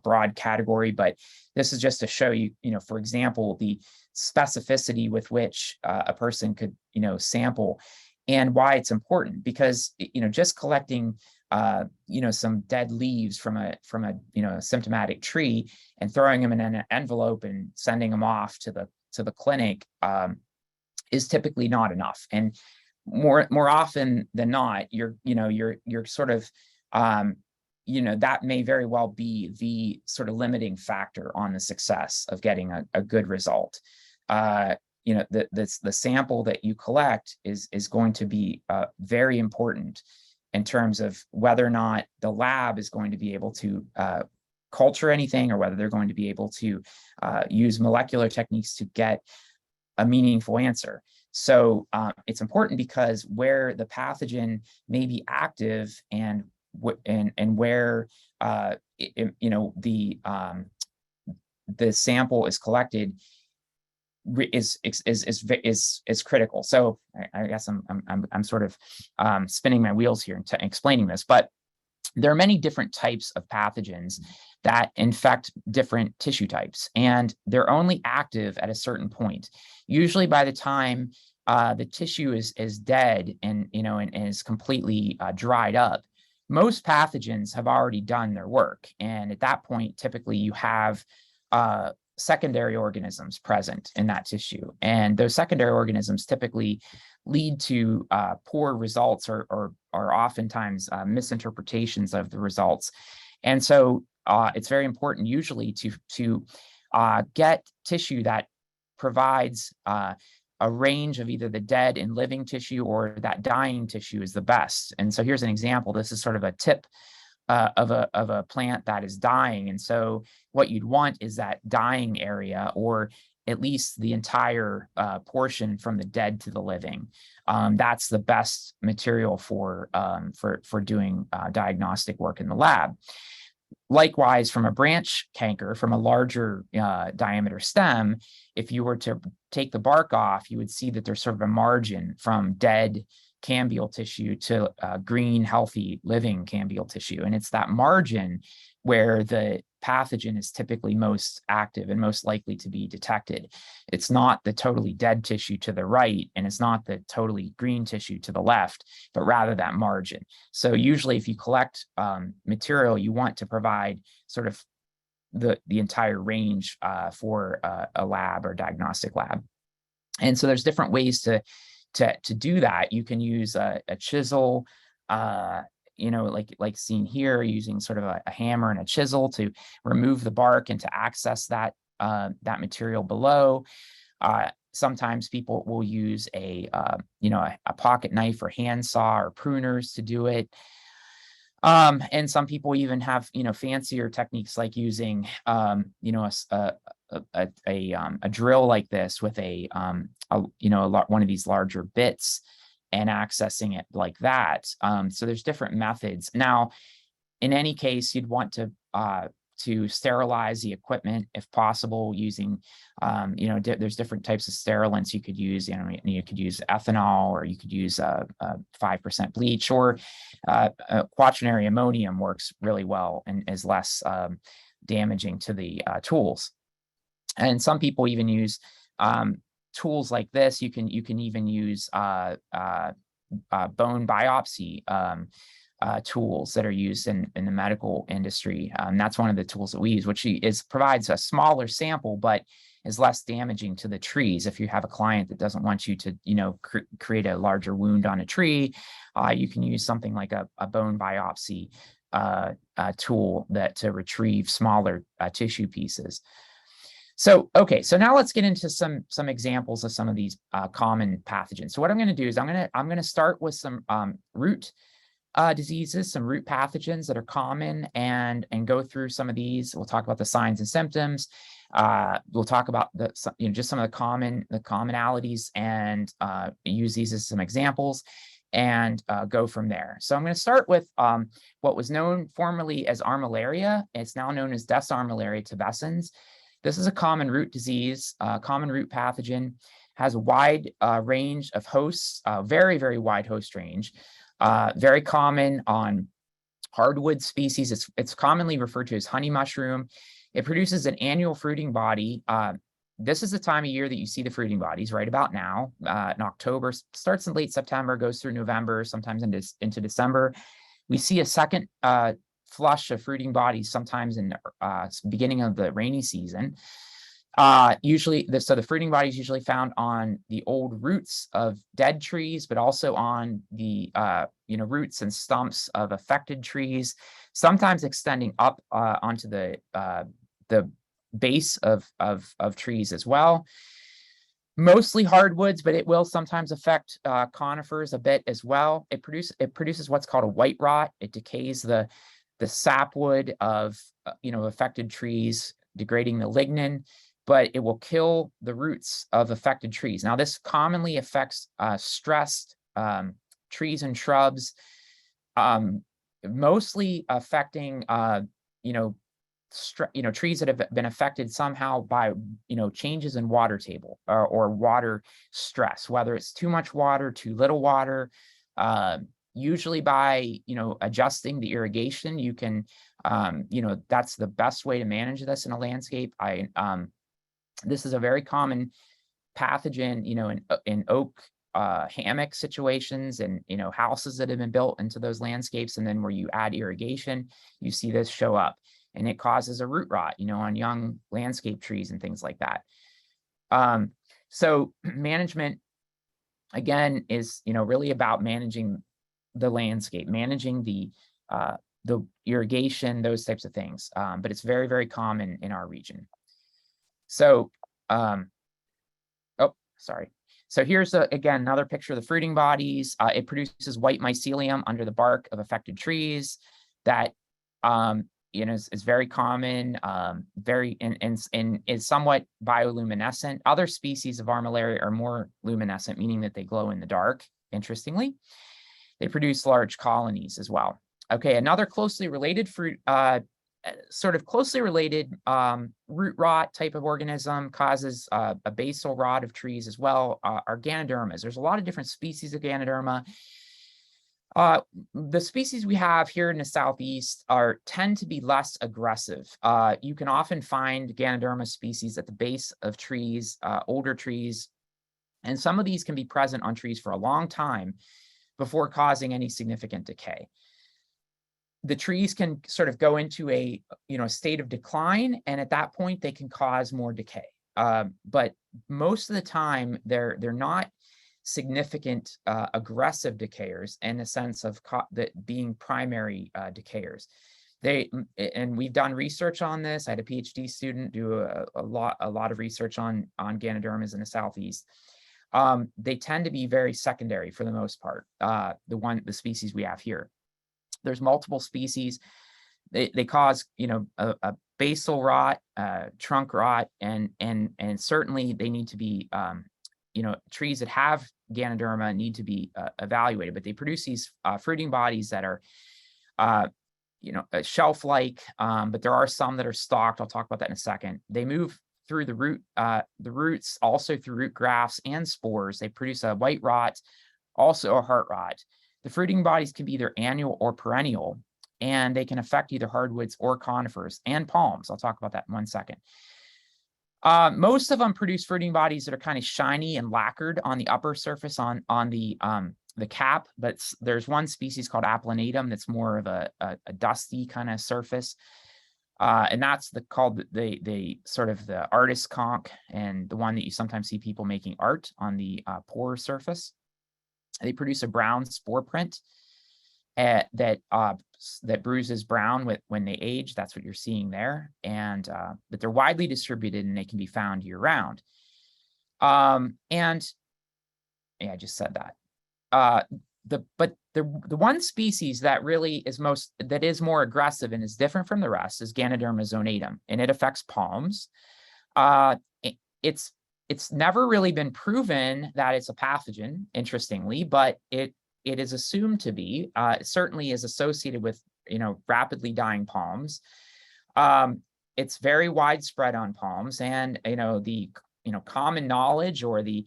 broad category, but this is just to show you, for example, the specificity with which a person could, sample, and why it's important. Because, just collecting, some dead leaves from a symptomatic tree and throwing them in an envelope and sending them off to the clinic is typically not enough. And more often than not, you're sort of, that may very well be the sort of limiting factor on the success of getting a good result. The sample that you collect is going to be very important in terms of whether or not the lab is going to be able to culture anything, or whether they're going to be able to use molecular techniques to get a meaningful answer. So it's important because where the pathogen may be active and where the sample is collected is critical. So I guess I'm sort of spinning my wheels here and explaining this, but there are many different types of pathogens that infect different tissue types, and they're only active at a certain point. Usually by the time the tissue is dead and is completely dried up, most pathogens have already done their work. And at that point, typically you have secondary organisms present in that tissue. And those secondary organisms typically lead to poor results or oftentimes misinterpretations of the results. And so it's very important usually to get tissue that provides a range of either the dead and living tissue, or that dying tissue is the best. And so here's an example. This is sort of a tip of a plant that is dying. And so what you'd want is that dying area, or at least the entire portion from the dead to the living. That's the best material for doing diagnostic work in the lab. Likewise, from a branch canker, from a larger diameter stem, if you were to take the bark off, you would see that there's sort of a margin from dead cambial tissue to green, healthy, living cambial tissue. And it's that margin where the pathogen is typically most active and most likely to be detected. It's not the totally dead tissue to the right, and it's not the totally green tissue to the left, but rather that margin. So usually if you collect material, you want to provide sort of the entire range for a lab or diagnostic lab. And so there's different ways to do that. You can use a chisel, like seen here, using sort of a hammer and a chisel to remove the bark and to access that material below. Sometimes people will use a pocket knife or handsaw or pruners to do it. And some people even have fancier techniques, like using a drill like this with one of these larger bits, and accessing it like that. So there's different methods. Now, in any case, you'd want to sterilize the equipment if possible using, there's different types of sterilants you could use. You could use ethanol, or you could use 5% bleach, or quaternary ammonium works really well and is less damaging to the tools. And some people even use tools like this. You can even use bone biopsy tools that are used in the medical industry. That's one of the tools that we use, which provides a smaller sample, but is less damaging to the trees. If you have a client that doesn't want you to, create a larger wound on a tree, you can use something like a bone biopsy tool to retrieve smaller tissue pieces. So, okay, so now let's get into some examples of some of these common pathogens. So what I'm going to do is I'm going to start with some root diseases, some root pathogens that are common, and go through some of these. We'll talk about the signs and symptoms. We'll talk about just some of the commonalities, and use these as some examples, and go from there. So I'm going to start with what was known formerly as armillaria. It's now known as Desarmillaria tubescens. This is a common root disease, common root pathogen, has a wide range of hosts, very, very wide host range. Very common on hardwood species. It's commonly referred to as honey mushroom. It produces an annual fruiting body. This is the time of year that you see the fruiting bodies, right about now, in October. Starts in late September, goes through November, sometimes into December. We see a second flush of fruiting bodies sometimes in the beginning of the rainy season. Usually, the fruiting body is usually found on the old roots of dead trees, but also on the roots and stumps of affected trees, sometimes extending up onto the base of trees as well. Mostly hardwoods, but it will sometimes affect conifers a bit as well. It produces what's called a white rot. It decays the sapwood of affected trees, degrading the lignin, but it will kill the roots of affected trees. Now, this commonly affects stressed trees and shrubs, mostly affecting trees that have been affected somehow by changes in water table or water stress, whether it's too much water, too little water. Usually by adjusting the irrigation, you can that's the best way to manage this in a landscape. This is a very common pathogen in oak hammock situations, and houses that have been built into those landscapes, and then where you add irrigation, you see this show up, and it causes a root rot on young landscape trees and things like that. So management, again, is really about managing the landscape, managing the irrigation, those types of things. But it's very, very common in our region. So, So here's again another picture of the fruiting bodies. It produces white mycelium under the bark of affected trees that is very common, and is somewhat bioluminescent. Other species of armillaria are more luminescent, meaning that they glow in the dark. Interestingly, they produce large colonies as well. Okay, another closely related fruit, root rot type of organism causes a basal rot of trees as well, are Ganodermas. There's a lot of different species of Ganoderma. The species we have here in the Southeast tend to be less aggressive. You can often find Ganoderma species at the base of trees, older trees, and some of these can be present on trees for a long time before causing any significant decay. The trees can sort of go into a state of decline, and at that point they can cause more decay. But most of the time they're not significant aggressive decayers in the sense of being primary decayers. And we've done research on this. I had a PhD student do a lot of research on Ganodermas in the Southeast. They tend to be very secondary for the most part. The species we have here. There's multiple species. They cause a basal rot, trunk rot, and certainly they need to be trees that have Ganoderma need to be evaluated, but they produce these fruiting bodies that are shelf-like, but there are some that are stalked. I'll talk about that in a second. They move through the roots, also through root grafts and spores. They produce a white rot, also a heart rot. The fruiting bodies can be either annual or perennial, and they can affect either hardwoods or conifers and palms. I'll talk about that in 1 second. Most of them produce fruiting bodies that are kind of shiny and lacquered on the upper surface on the cap, but there's one species called Applanatum that's more of a dusty kind of surface. And that's called the sort of the artist conch, and the one that you sometimes see people making art on the pore surface. They produce a brown spore print that bruises brown when they age. That's what you're seeing there. And but they're widely distributed and they can be found year round. And yeah, I just said that. The one species that really is more aggressive and is different from the rest is Ganoderma zonatum, and it affects palms. It's never really been proven that it's a pathogen, interestingly, but it is assumed to be. It certainly is associated with rapidly dying palms. It's very widespread on palms, and the common knowledge, or the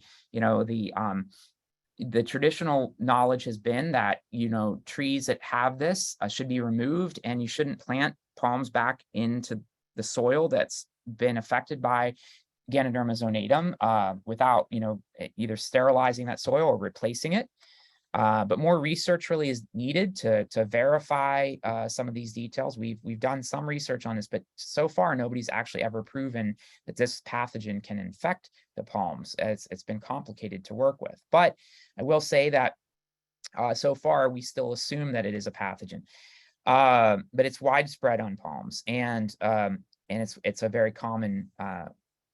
traditional knowledge has been that trees that have this should be removed, and you shouldn't plant palms back into the soil that's been affected by Ganoderma zonatum without either sterilizing that soil or replacing it. But more research really is needed to verify some of these details. We've done some research on this, but so far nobody's actually ever proven that this pathogen can infect the palms. It's been complicated to work with. But I will say that so far we still assume that it is a pathogen. But it's widespread on palms, and it's a very common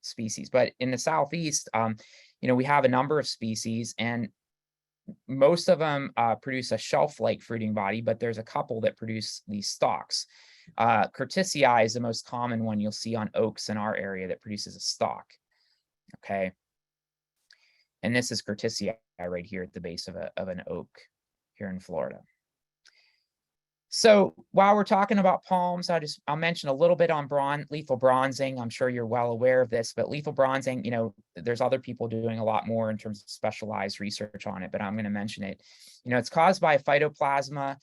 species. But in the Southeast, we have a number of species, and most of them produce a shelf-like fruiting body, but there's a couple that produce these stalks. Curtisii is the most common one you'll see on oaks in our area that produces a stalk. Okay. And this is Curtisii right here at the base of an oak here in Florida. So while we're talking about palms, I'll mention a little bit on lethal bronzing. I'm sure you're well aware of this, but lethal bronzing, there's other people doing a lot more in terms of specialized research on it, but I'm going to mention it. It's caused by phytoplasma.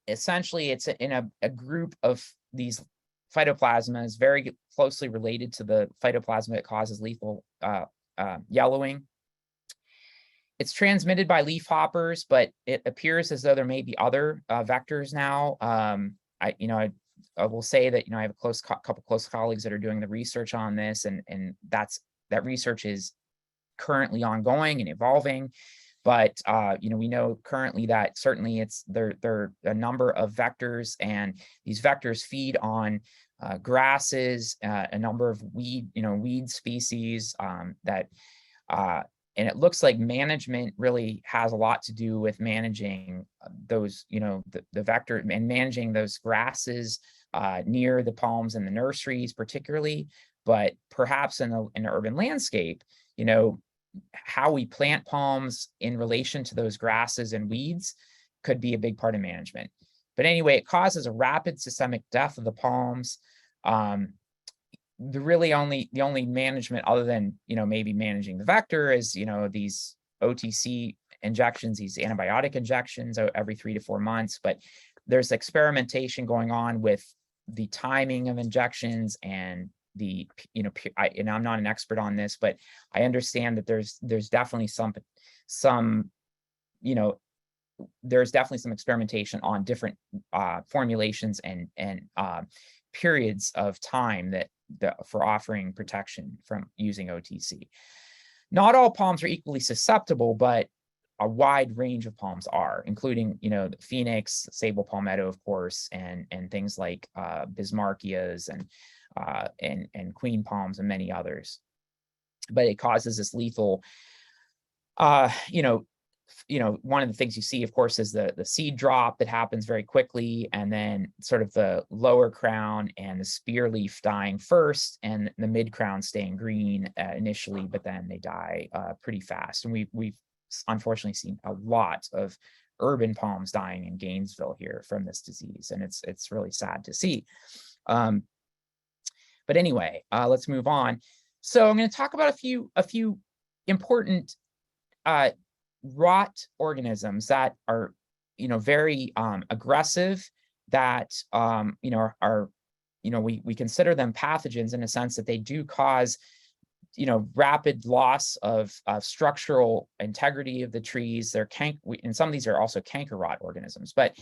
Essentially, it's in a group of these phytoplasmas very closely related to the phytoplasma that causes lethal yellowing. It's transmitted by leafhoppers, but it appears as though there may be other vectors now. I will say that I have a couple close colleagues that are doing the research on this, and that research is currently ongoing and evolving. But we know currently that certainly there are a number of vectors, and these vectors feed on grasses, a number of weed species that. And it looks like management really has a lot to do with managing those, the vector, and managing those grasses near the palms and the nurseries particularly, but perhaps in the urban landscape, how we plant palms in relation to those grasses and weeds could be a big part of management. But anyway, it causes a rapid systemic death of the palms. The only management other than maybe managing the vector is these OTC injections, these antibiotic injections every 3 to 4 months. But there's experimentation going on with the timing of injections and and I'm not an expert on this, but I understand that there's definitely some experimentation on different formulations and periods of time for offering protection from using OTC. Not all palms are equally susceptible, but a wide range of palms are, including, the Phoenix, sable palmetto, of course, and things like Bismarckias and queen palms and many others. But it causes this lethal, one of the things you see, of course, is the seed drop that happens very quickly, and then sort of the lower crown and the spear leaf dying first, and the mid crown staying green initially, but then they die pretty fast. And we've unfortunately seen a lot of urban palms dying in Gainesville here from this disease, and it's really sad to see. But anyway, let's move on. So I'm going to talk about a few important rot organisms that are, very aggressive, that, we consider them pathogens in a sense that they do cause, rapid loss of structural integrity of the trees. And some of these are also canker rot organisms, but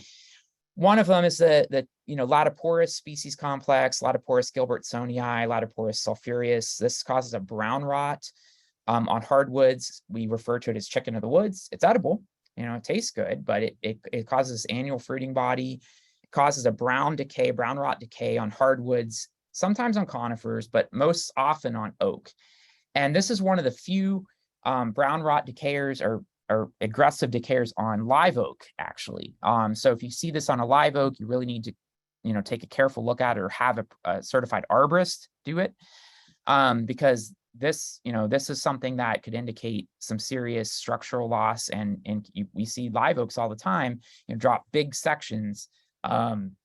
one of them is the Latoporus species complex, Latoporus gilbertsonii, Latoporus sulphureus. This causes a brown rot on hardwoods. We refer to it as chicken of the woods. It's edible, it tastes good, but it causes annual fruiting body. It causes a brown rot decay on hardwoods, sometimes on conifers, but most often on oak. And this is one of the few brown rot decayers or aggressive decayers on live oak, actually. So if you see this on a live oak, you really need to, take a careful look at it, or have a certified arborist do it, because this is something that could indicate some serious structural loss. And we see live oaks all the time, drop big sections, from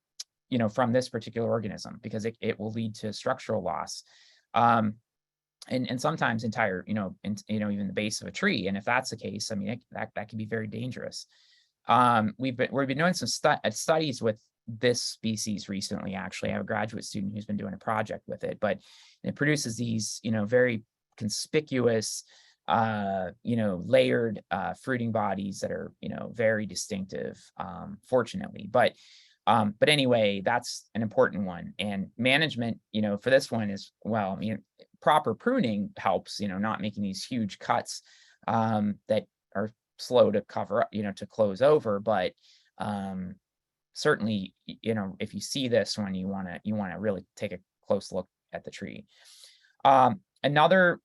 this particular organism, because it will lead to structural loss. And sometimes entire, even the base of a tree. And if that's the case, I mean, that can be very dangerous. We've been doing some studies with this species recently. Actually, I have a graduate student who's been doing a project with it, but it produces these, very conspicuous, layered fruiting bodies that are, very distinctive, fortunately. But anyway, that's an important one. And management, for this one is, well, proper pruning helps, not making these huge cuts that are slow to cover up, to close over. But certainly, if you see this one, you want to really take a close look at the tree. Another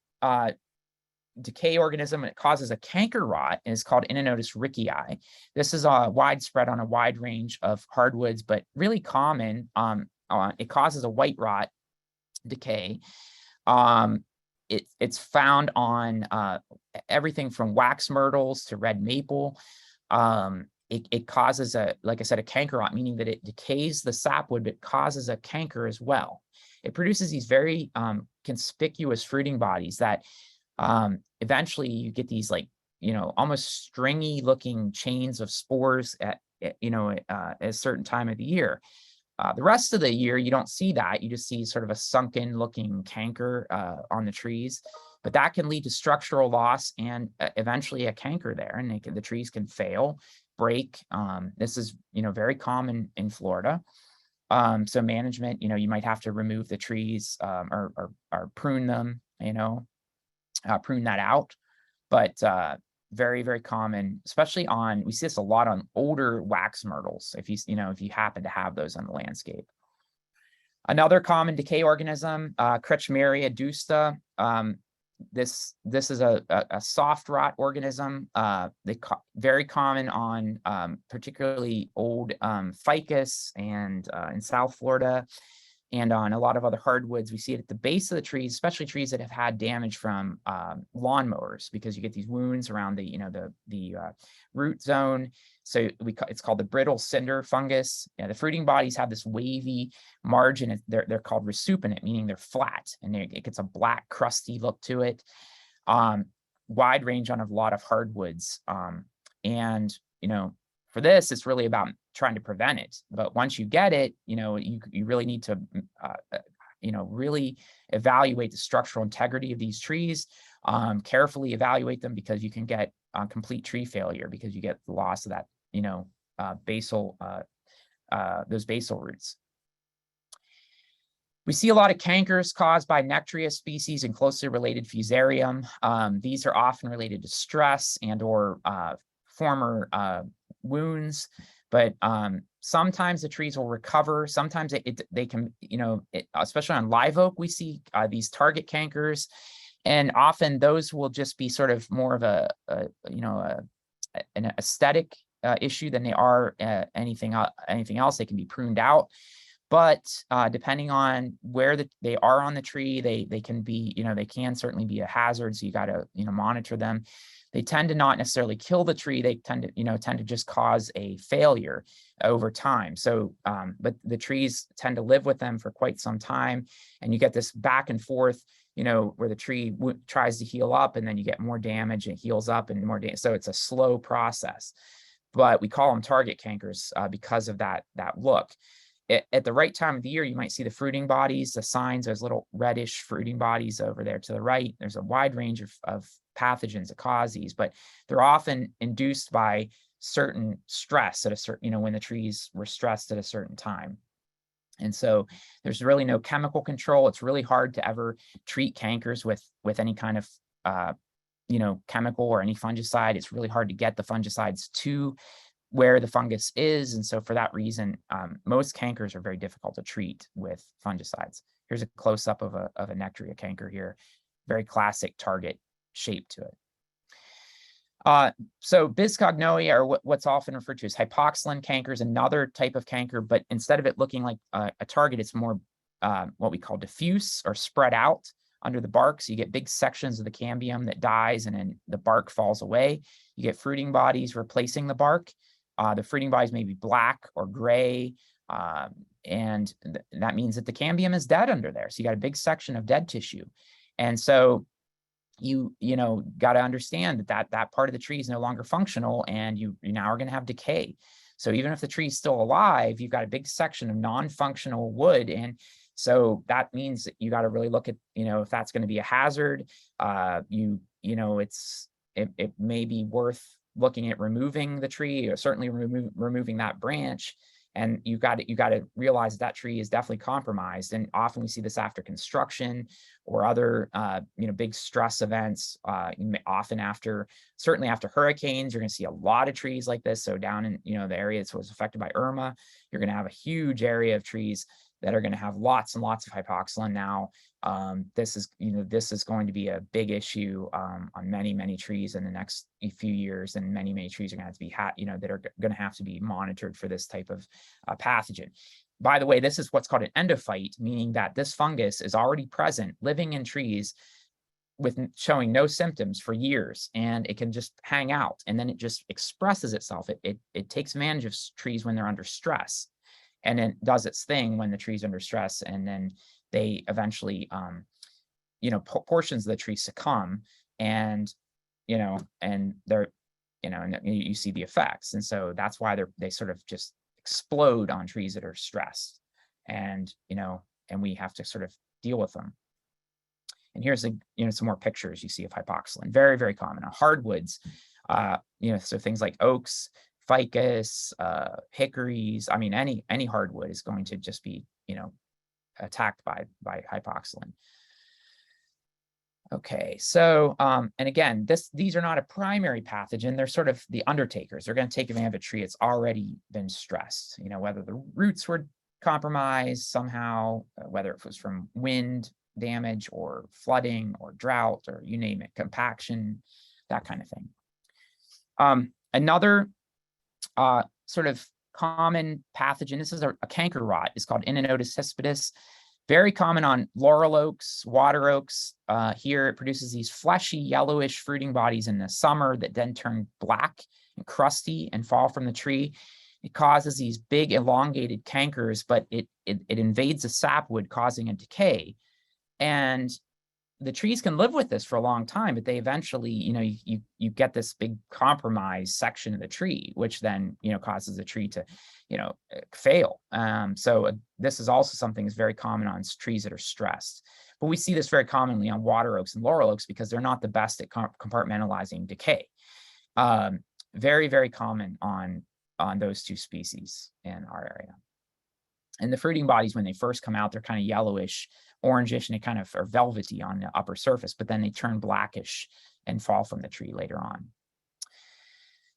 decay organism that causes a canker rot is called Inonotus rickii. This is widespread on a wide range of hardwoods, but really common. It causes a white rot decay. It's found on everything from wax myrtles to red maple. It causes like I said, a canker rot, meaning that it decays the sapwood, but causes a canker as well. It produces these very conspicuous fruiting bodies that eventually you get these almost stringy looking chains of spores at a certain time of the year. The rest of the year, you don't see that. You just see sort of a sunken looking canker on the trees, but that can lead to structural loss and eventually a canker there, and the trees can fail, break. This is, very common in Florida. So management, you might have to remove the trees or prune them, prune that out. But very, very common, especially we see this a lot on older wax myrtles, if you happen to have those on the landscape. Another common decay organism, Kretschmeria adusta. This is a soft rot organism. Very common on particularly old ficus and in South Florida, and on a lot of other hardwoods. We see it at the base of the trees, especially trees that have had damage from lawnmowers, because you get these wounds around the root zone. So it's called the brittle cinder fungus. The fruiting bodies have this wavy margin. They're called resupinate, meaning they're flat, and it gets a black, crusty look to it. Wide range on a lot of hardwoods. And for this, it's really about trying to prevent it. But once you get it, you really need to, really evaluate the structural integrity of these trees, carefully evaluate them, because you can get complete tree failure because you get the loss of that, those basal roots. We see a lot of cankers caused by Nectaria species and closely related Fusarium. These are often related to stress and or former wounds, but sometimes the trees will recover. Sometimes they can, especially on live oak, we see these target cankers, and often those will just be sort of more of a an aesthetic issue than they are anything else. They can be pruned out. But depending on where they are on the tree, they can be, they can certainly be a hazard. So you got to, monitor them. They tend to not necessarily kill the tree. They tend to just cause a failure over time. So, but the trees tend to live with them for quite some time, and you get this back and forth, where the tree tries to heal up, and then you get more damage, and it heals up and more damage. So it's a slow process, but we call them target cankers because of that look. At the right time of the year, you might see the fruiting bodies, the signs, those little reddish fruiting bodies over there to the right. There's a wide range of pathogens that cause these, but they're often induced by certain stress at a certain, when the trees were stressed at a certain time. And so there's really no chemical control. It's really hard to ever treat cankers with any kind of, chemical or any fungicide. It's really hard to get the fungicides to where the fungus is. And so for that reason, most cankers are very difficult to treat with fungicides. Here's a close-up of a Nectaria canker here. Very classic target shape to it. So biscognoia, or what's often referred to as hypoxylin canker, is another type of canker, but instead of it looking like a target, it's more what we call diffuse or spread out under the bark. So you get big sections of the cambium that dies, and then the bark falls away. You get fruiting bodies replacing the bark. The fruiting bodies may be black or gray, and that means that the cambium is dead under there. So you got a big section of dead tissue. And so you got to understand that part of the tree is no longer functional, and you now are going to have decay. So even if the tree is still alive, you've got a big section of non-functional wood. And so that means that you got to really look at, if that's going to be a hazard. It may be worth looking at removing the tree, or certainly removing that branch. And you got to realize that tree is definitely compromised. And often we see this after construction or other big stress events. Certainly after hurricanes, you're going to see a lot of trees like this. So down in the area that was affected by Irma, you're going to have a huge area of trees that are going to have lots and lots of hypoxylin now. This is going to be a big issue on many trees in the next few years, and many trees are going to have to be that are going to have to be monitored for this type of pathogen. By the way, this is what's called an endophyte, meaning that this fungus is already present, living in trees with showing no symptoms for years, and it can just hang out, and then it just expresses itself. It takes advantage of trees when they're under stress, and then does its thing when the tree's under stress, and then they eventually, portions of the tree succumb, and they're, and you see the effects. And so that's why they sort of just explode on trees that are stressed, and we have to sort of deal with them. And here's some more pictures you see of hypoxylin, very, very common on hardwoods, so things like oaks, ficus, hickories. I mean, any hardwood is going to just be, attacked by hypoxylin. Okay, so and again, these are not a primary pathogen. They're sort of the undertakers. They're going to take advantage of a tree that's already been stressed. Whether the roots were compromised somehow, whether it was from wind damage or flooding or drought, or you name it, compaction, that kind of thing. Another sort of common pathogen, this is a canker rot, is called Inonotus hispidus. Very common on laurel oaks, water oaks. Here it produces these fleshy yellowish fruiting bodies in the summer that then turn black and crusty and fall from the tree. It causes these big elongated cankers, but it invades the sapwood, causing a decay. And the trees can live with this for a long time, but they eventually, you get this big compromised section of the tree, which then, causes the tree to, fail. So this is also something that's very common on trees that are stressed. But we see this very commonly on water oaks and laurel oaks because they're not the best at compartmentalizing decay. Very, very common on those two species in our area. And the fruiting bodies, when they first come out, they're kind of yellowish, orangish, and they kind of are velvety on the upper surface, but then they turn blackish and fall from the tree later on.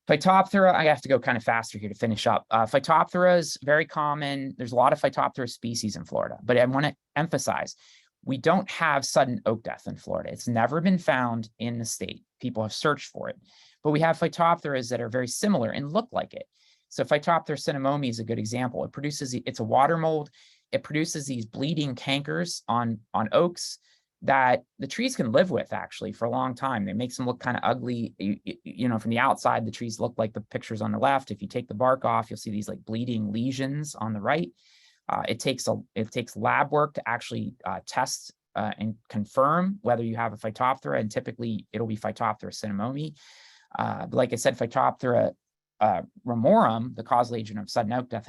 Phytophthora, I have to go kind of faster here to finish up. Phytophthora is very common. There's a lot of Phytophthora species in Florida, but I want to emphasize, we don't have sudden oak death in Florida. It's never been found in the state. people have searched for it. But we have Phytophthora that are very similar and look like it. So Phytophthora cinnamomum is a good example. It's a water mold. It produces these bleeding cankers on oaks that the trees can live with actually for a long time. It makes them look kind of ugly. You know, from the outside, the trees look like the pictures on the left. If you take the bark off, you'll see these like bleeding lesions on the right. It takes lab work to actually test and confirm whether you have a Phytophthora, and typically it'll be Phytophthora cinnamomum. Like I said, Phytophthora ramorum, the causal agent of sudden oak death,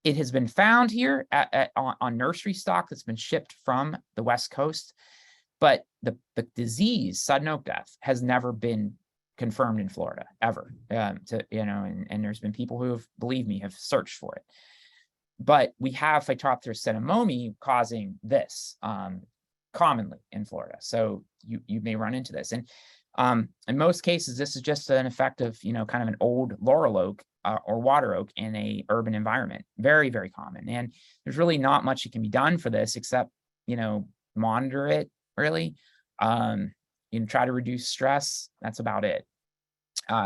it has been found here on nursery stock that's been shipped from the West Coast, but the disease, sudden oak death, has never been confirmed in Florida ever. And there's been people who have, believe me, have searched for it. But we have Phytophthora cinnamomum causing this commonly in Florida. So you may run into this. And in most cases, this is just an effect of, kind of an old laurel oak or water oak in a urban environment. Very, very common. And there's really not much that can be done for this except, monitor it really, try to reduce stress. That's about it.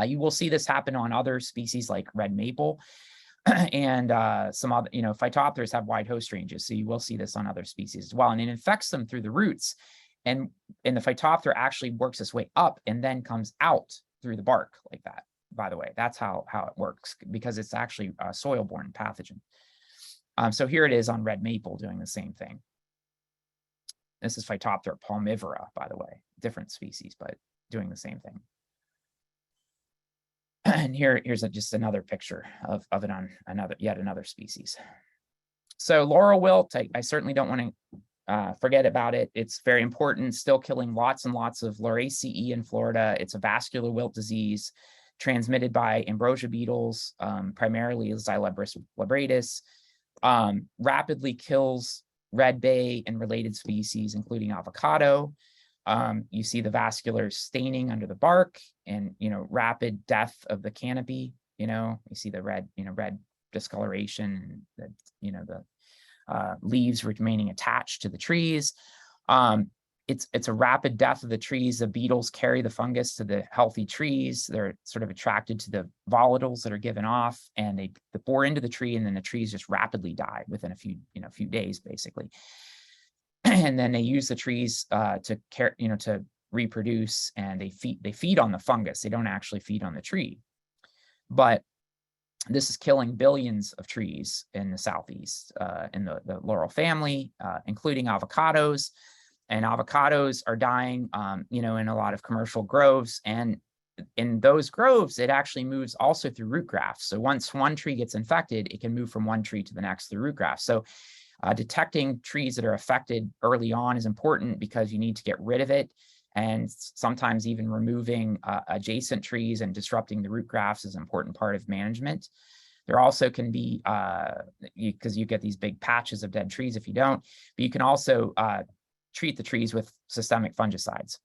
You will see this happen on other species like red maple and some other, Phytophthora have wide host ranges. So you will see this on other species as well. And it infects them through the roots. And the Phytophthora actually works its way up and then comes out through the bark like that. By the way, that's how it works, because it's actually a soil-borne pathogen. So here it is on red maple doing the same thing. This is Phytophthora palmivora, by the way, different species, but doing the same thing. And here's just another picture of it on yet another species. So laurel wilt, I certainly don't want to forget about it. It's very important, still killing lots and lots of Lauraceae in Florida. It's a vascular wilt disease transmitted by ambrosia beetles, primarily Xylebris labratus, rapidly kills red bay and related species, including avocado. You see the vascular staining under the bark and, rapid death of the canopy. You see the red discoloration, and the leaves remaining attached to the trees. It's a rapid death of the trees. The beetles carry the fungus to the healthy trees. They're sort of attracted to the volatiles that are given off, and they bore into the tree, and then the trees just rapidly die within a few days, basically. And then they use the trees to reproduce, and they feed on the fungus. They don't actually feed on the tree, but this is killing billions of trees in the Southeast, in the laurel family, including avocados. And avocados are dying, in a lot of commercial groves. And in those groves, it actually moves also through root grafts. So once one tree gets infected, it can move from one tree to the next through root grafts. So detecting trees that are affected early on is important, because you need to get rid of it. And sometimes even removing adjacent trees and disrupting the root grafts is an important part of management. There also can be, because you get these big patches of dead trees if you don't, but you can also treat the trees with systemic fungicides.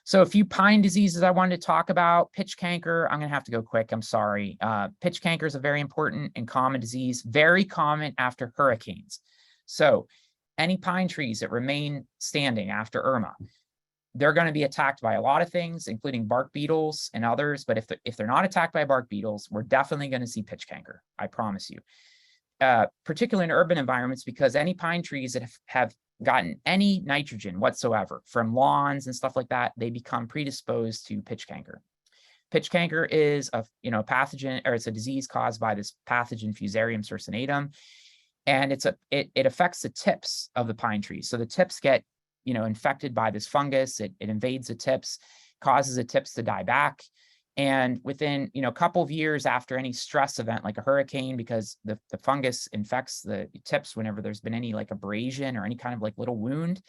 So a few pine diseases I wanted to talk about. Pitch canker, I'm going to have to go quick, I'm sorry. Pitch canker is a very important and common disease, very common after hurricanes. So any pine trees that remain standing after Irma, they're going to be attacked by a lot of things, including bark beetles and others. But if they're not attacked by bark beetles, we're definitely going to see pitch canker, I promise you. Particularly in urban environments, because any pine trees that have gotten any nitrogen whatsoever from lawns and stuff like that, they become predisposed to pitch canker. Pitch canker is a pathogen, or it's a disease caused by this pathogen Fusarium circinatum, and it affects the tips of the pine trees. So the tips get infected by this fungus. It invades the tips, causes the tips to die back. And within, a couple of years after any stress event like a hurricane, because the fungus infects the tips whenever there's been any like abrasion or any kind of like little wound,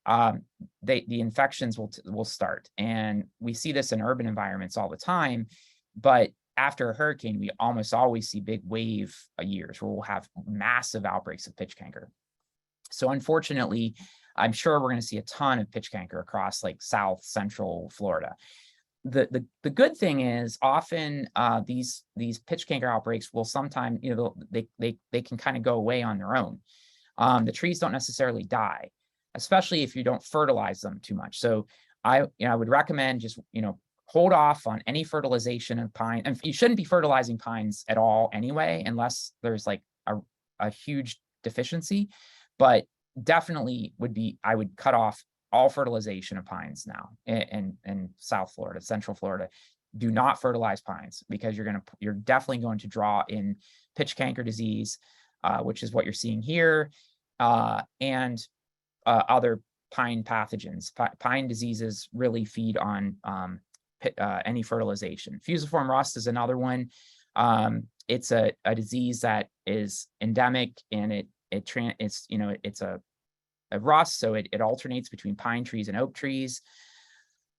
the infections will start. And we see this in urban environments all the time. But after a hurricane, we almost always see big wave years where we'll have massive outbreaks of pitch canker. So unfortunately, I'm sure we're going to see a ton of pitch canker across like South Central Florida. The good thing is often these pitch canker outbreaks will sometimes, they can kind of go away on their own. The trees don't necessarily die, especially if you don't fertilize them too much. So I would recommend just, hold off on any fertilization of pine. And you shouldn't be fertilizing pines at all anyway, unless there's like a huge deficiency, but definitely I would cut off all fertilization of pines now in South Florida, Central Florida. Do not fertilize pines because you're definitely going to draw in pitch canker disease, which is what you're seeing here, and other pine pathogens. Pine diseases really feed on any fertilization. Fusiform rust is another one. It's a disease that is endemic, and it's a rust, so it alternates between pine trees and oak trees.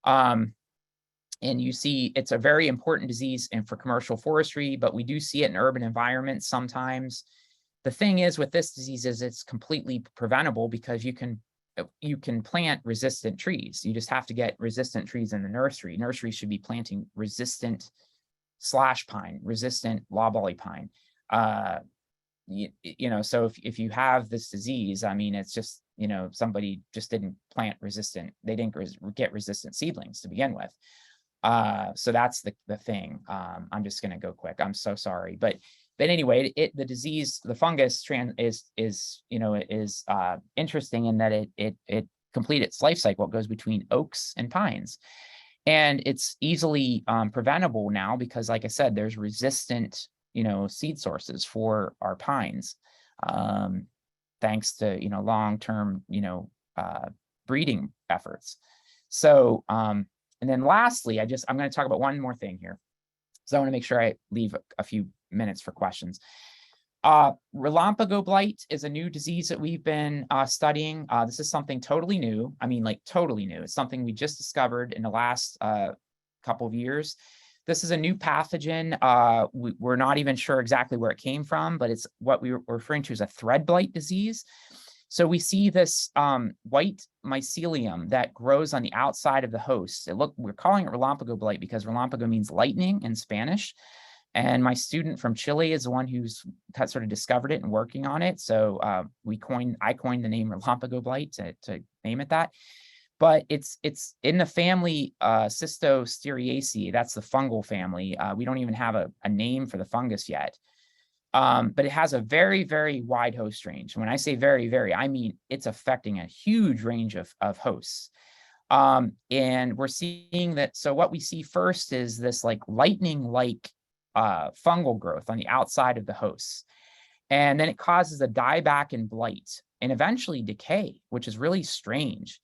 And you see it's a very important disease and for commercial forestry, but we do see it in urban environments sometimes. The thing is with this disease is it's completely preventable because you can plant resistant trees. You just have to get resistant trees in the nursery. Nurseries should be planting resistant slash pine, resistant loblolly pine. So if you have this disease, I mean, it's just, somebody just didn't plant resistant. They didn't get resistant seedlings to begin with. So that's the thing. I'm just going to go quick. I'm so sorry. But anyway, the disease, the fungus is interesting in that it completes its life cycle. It goes between oaks and pines. And it's easily preventable now because, like I said, there's resistant, seed sources for our pines, thanks to, long-term, breeding efforts. So, and then lastly, I'm going to talk about one more thing here. So I want to make sure I leave a few minutes for questions. Relampago blight is a new disease that we've been studying. This is something totally new. I mean, like totally new. It's something we just discovered in the last couple of years. This is a new pathogen. We're not even sure exactly where it came from, but it's what we were referring to as a thread blight disease. So we see this white mycelium that grows on the outside of the host. We're calling it Relampago blight because Relampago means lightning in Spanish. And my student from Chile is the one who's sort of discovered it and working on it. So I coined the name Relampago blight to name it that. But it's in the family Cystostereaceae. That's the fungal family. We don't even have a name for the fungus yet. But it has a very, very wide host range. When I say very, very, I mean it's affecting a huge range of hosts. And we're seeing that. So what we see first is this like lightning-like fungal growth on the outside of the hosts. And then it causes a dieback and blight and eventually decay, which is really strange.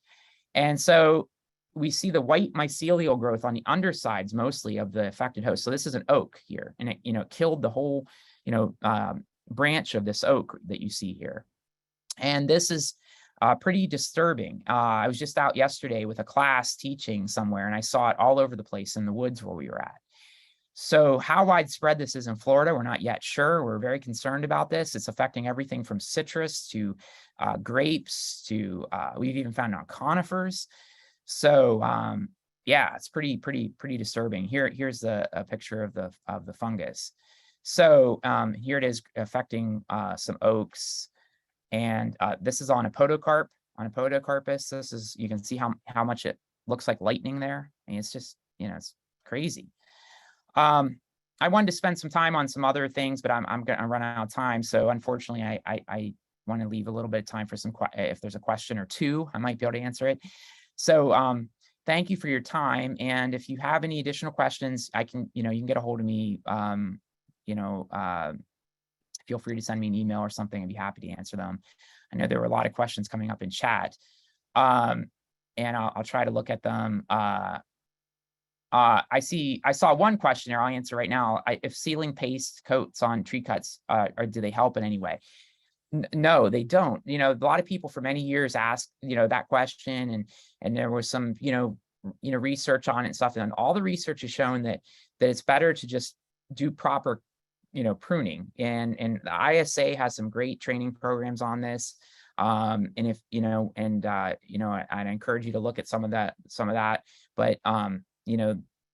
And so we see the white mycelial growth on the undersides mostly of the affected host. So this is an oak here, and it killed the whole branch of this oak that you see here. And this is pretty disturbing. I was just out yesterday with a class teaching somewhere, and I saw it all over the place in the woods where we were at. So how widespread this is in Florida, we're not yet sure. We're very concerned about this. It's affecting everything from citrus to grapes to we've even found on conifers. So yeah, it's pretty disturbing. Here's a picture of the fungus. So here it is affecting some oaks, and this is on a podocarp, on a podocarpus. This is, you can see how much it looks like lightning there. I mean, it's just, it's crazy. I wanted to spend some time on some other things, but I'm going to run out of time. So unfortunately, I want to leave a little bit of time for if there's a question or two, I might be able to answer it. So thank you for your time. And if you have any additional questions, you can get a hold of me. Feel free to send me an email or something. I'd be happy to answer them. I know there were a lot of questions coming up in chat, and I'll try to look at them. I saw one question there. I'll answer right now. If sealing paste coats on tree cuts, or do they help in any way? No, they don't. A lot of people for many years asked, that question, and there was some, research on it and stuff. And all the research has shown that it's better to just do proper, pruning. And the ISA has some great training programs on this. And if, I'd encourage you to look at some of that, but,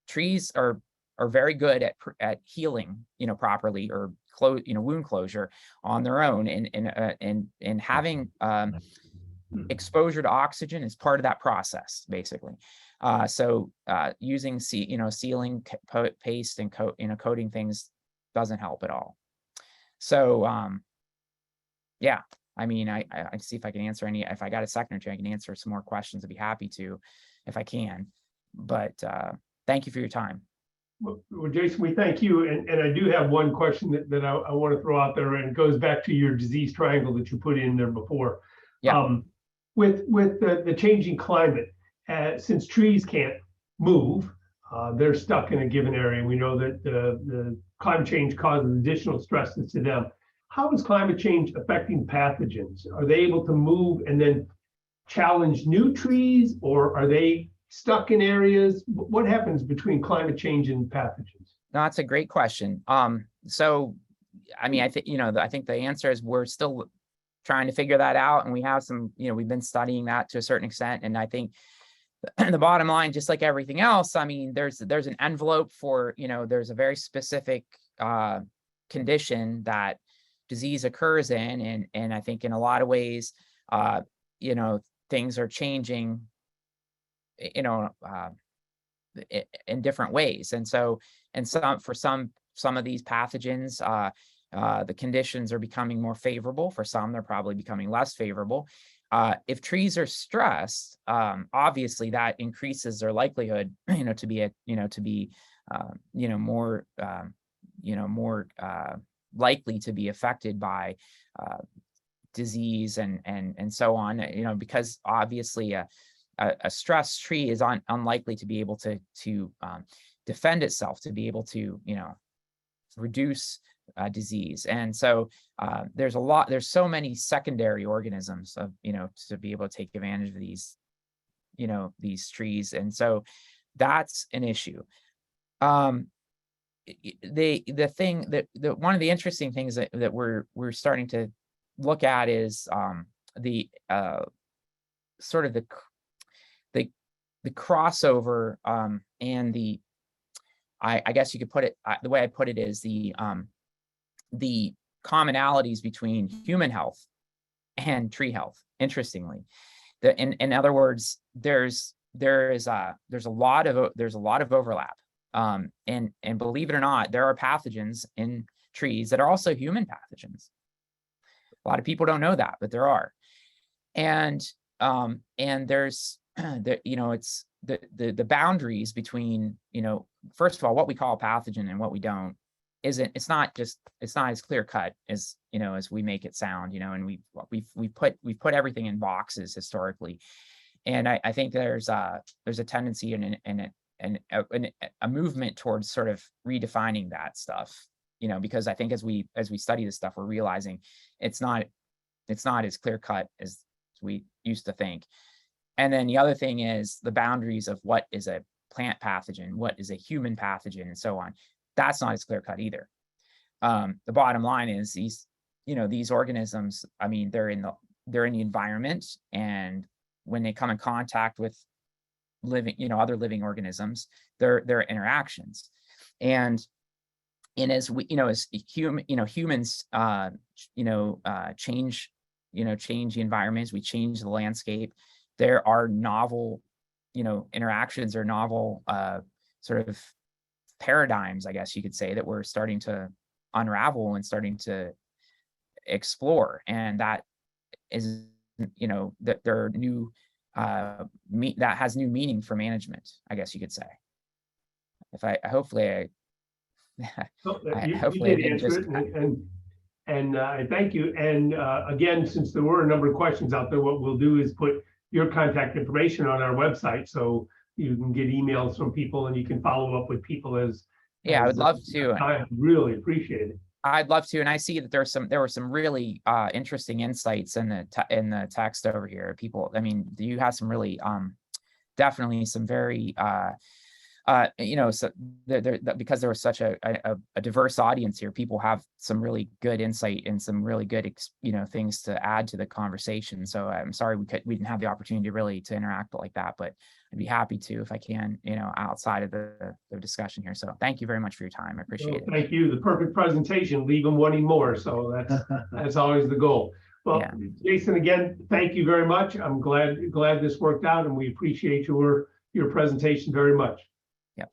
trees are very good at healing, properly, or wound closure on their own, and having exposure to oxygen is part of that process, basically. So using sealing paste and coating things doesn't help at all. So yeah, I mean, I see if I can answer any. If I got a second or two, I can answer some more questions. I'd be happy to, if I can. But thank you for your time. Well, Jason, we thank you. And I do have one question that I want to throw out there, and it goes back to your disease triangle that you put in there before. Yeah. With the changing climate, since trees can't move, they're stuck in a given area. We know that the climate change causes additional stresses to them. How is climate change affecting pathogens? Are they able to move and then challenge new trees, or are they stuck in areas? What happens between climate change and pathogens? No, that's a great question. So, I mean, I think, I think the answer is we're still trying to figure that out. And we have some, we've been studying that to a certain extent. And I think the bottom line, just like everything else, I mean, there's an envelope for, there's a very specific condition that disease occurs in. And I think in a lot of ways, things are changing, in different ways. And so, for some of these pathogens, the conditions are becoming more favorable. For some, they're probably becoming less favorable. If trees are stressed, obviously that increases their likelihood, to be more likely to be affected by disease and so on. Because obviously a stressed tree is unlikely to be able to defend itself, to be able to reduce disease. And so there's so many secondary organisms to be able to take advantage of these trees. And so that's an issue. The thing that one of the interesting things that we're starting to look at is the sort of the crossover and I guess you could put it, the way I put it is the commonalities between human health and tree health. Interestingly, in other words, there's a lot of overlap. And believe it or not, there are pathogens in trees that are also human pathogens. A lot of people don't know that, but there are. And there's it's the boundaries between, first of all, what we call a pathogen and what we don't it's not as clear cut as as we make it sound, and we've put everything in boxes historically. And I think there's a tendency and a movement towards sort of redefining that stuff, because I think as we study this stuff, we're realizing it's not as clear cut as we used to think. And then the other thing is the boundaries of what is a plant pathogen, what is a human pathogen, and so on. That's not as clear cut either. The bottom line is these organisms, I mean, they're in the environment, and when they come in contact with other living organisms, their interactions. And as we, as humans, change the environments, we change the landscape. There are novel, interactions or novel sort of paradigms, I guess you could say, that we're starting to unravel and starting to explore. And that is, that there are new, that has new meaning for management, I guess you could say. If I hopefully You did answer it, and I thank you. And again, since there were a number of questions out there, what we'll do is put your contact information on our website, so you can get emails from people and you can follow up with people as. Yeah, I would love to. I really appreciate it. I'd love to, and I see that there were some really interesting insights in the text over here. People, I mean, you have some really definitely some very so because there was such a diverse audience here, people have some really good insight and some really good things to add to the conversation. So I'm sorry we didn't have the opportunity really to interact like that, but I'd be happy to if I can, outside of the discussion here. So thank you very much for your time. I appreciate it. Thank you. The perfect presentation. Leave them wanting more. So that's always the goal. Well, Yeah. Jason, again, thank you very much. I'm glad this worked out, and we appreciate your presentation very much. Yep.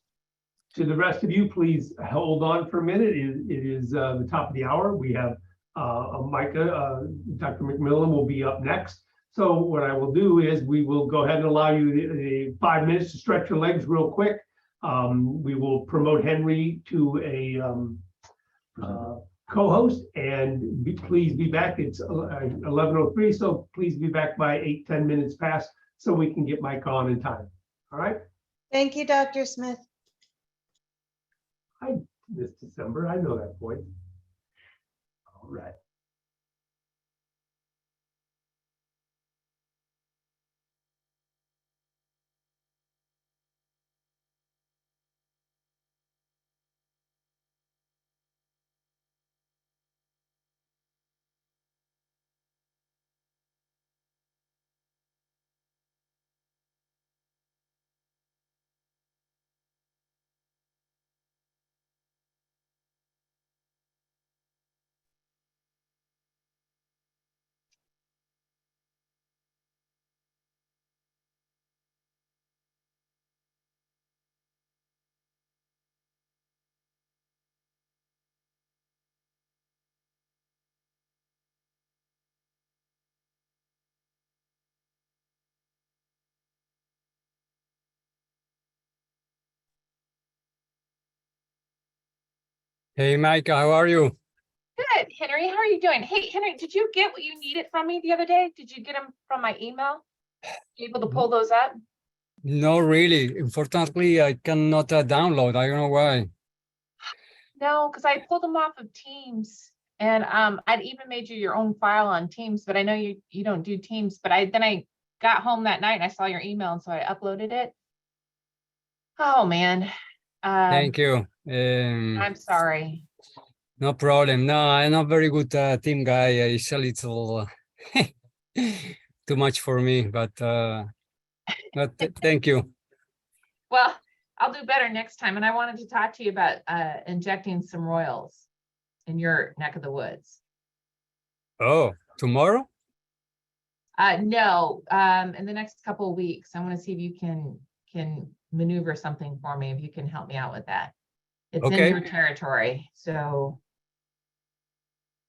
To the rest of you, please hold on for a minute. It is the top of the hour. We have Micah, Dr. McMillan will be up next. So what I will do is we will go ahead and allow you the 5 minutes to stretch your legs real quick. We will promote Henry to a co-host, and please be back. It's 11:03, so please be back by 8-10 minutes past so we can get Mike on in time. All right? Thank you, Dr. Smith. This December, I know that voice. All right. Hey, Micah, how are you? Good, Henry. How are you doing? Hey, Henry, did you get what you needed from me the other day? Did you get them from my email? You able to pull those up? No, really. Unfortunately, I cannot download. I don't know why. No, because I pulled them off of Teams, and I'd even made you your own file on Teams, but I know you don't do Teams. But then I got home that night and I saw your email, and so I uploaded it. Oh man. Thank you. I'm sorry. No problem. No, I'm not very good team guy. It's a little too much for me, but thank you. Well, I'll do better next time. And I wanted to talk to you about injecting some royals in your neck of the woods. Oh, tomorrow? No, in the next couple of weeks, I want to see if you can maneuver something for me, if you can help me out with that. It's Okay. in your territory, so.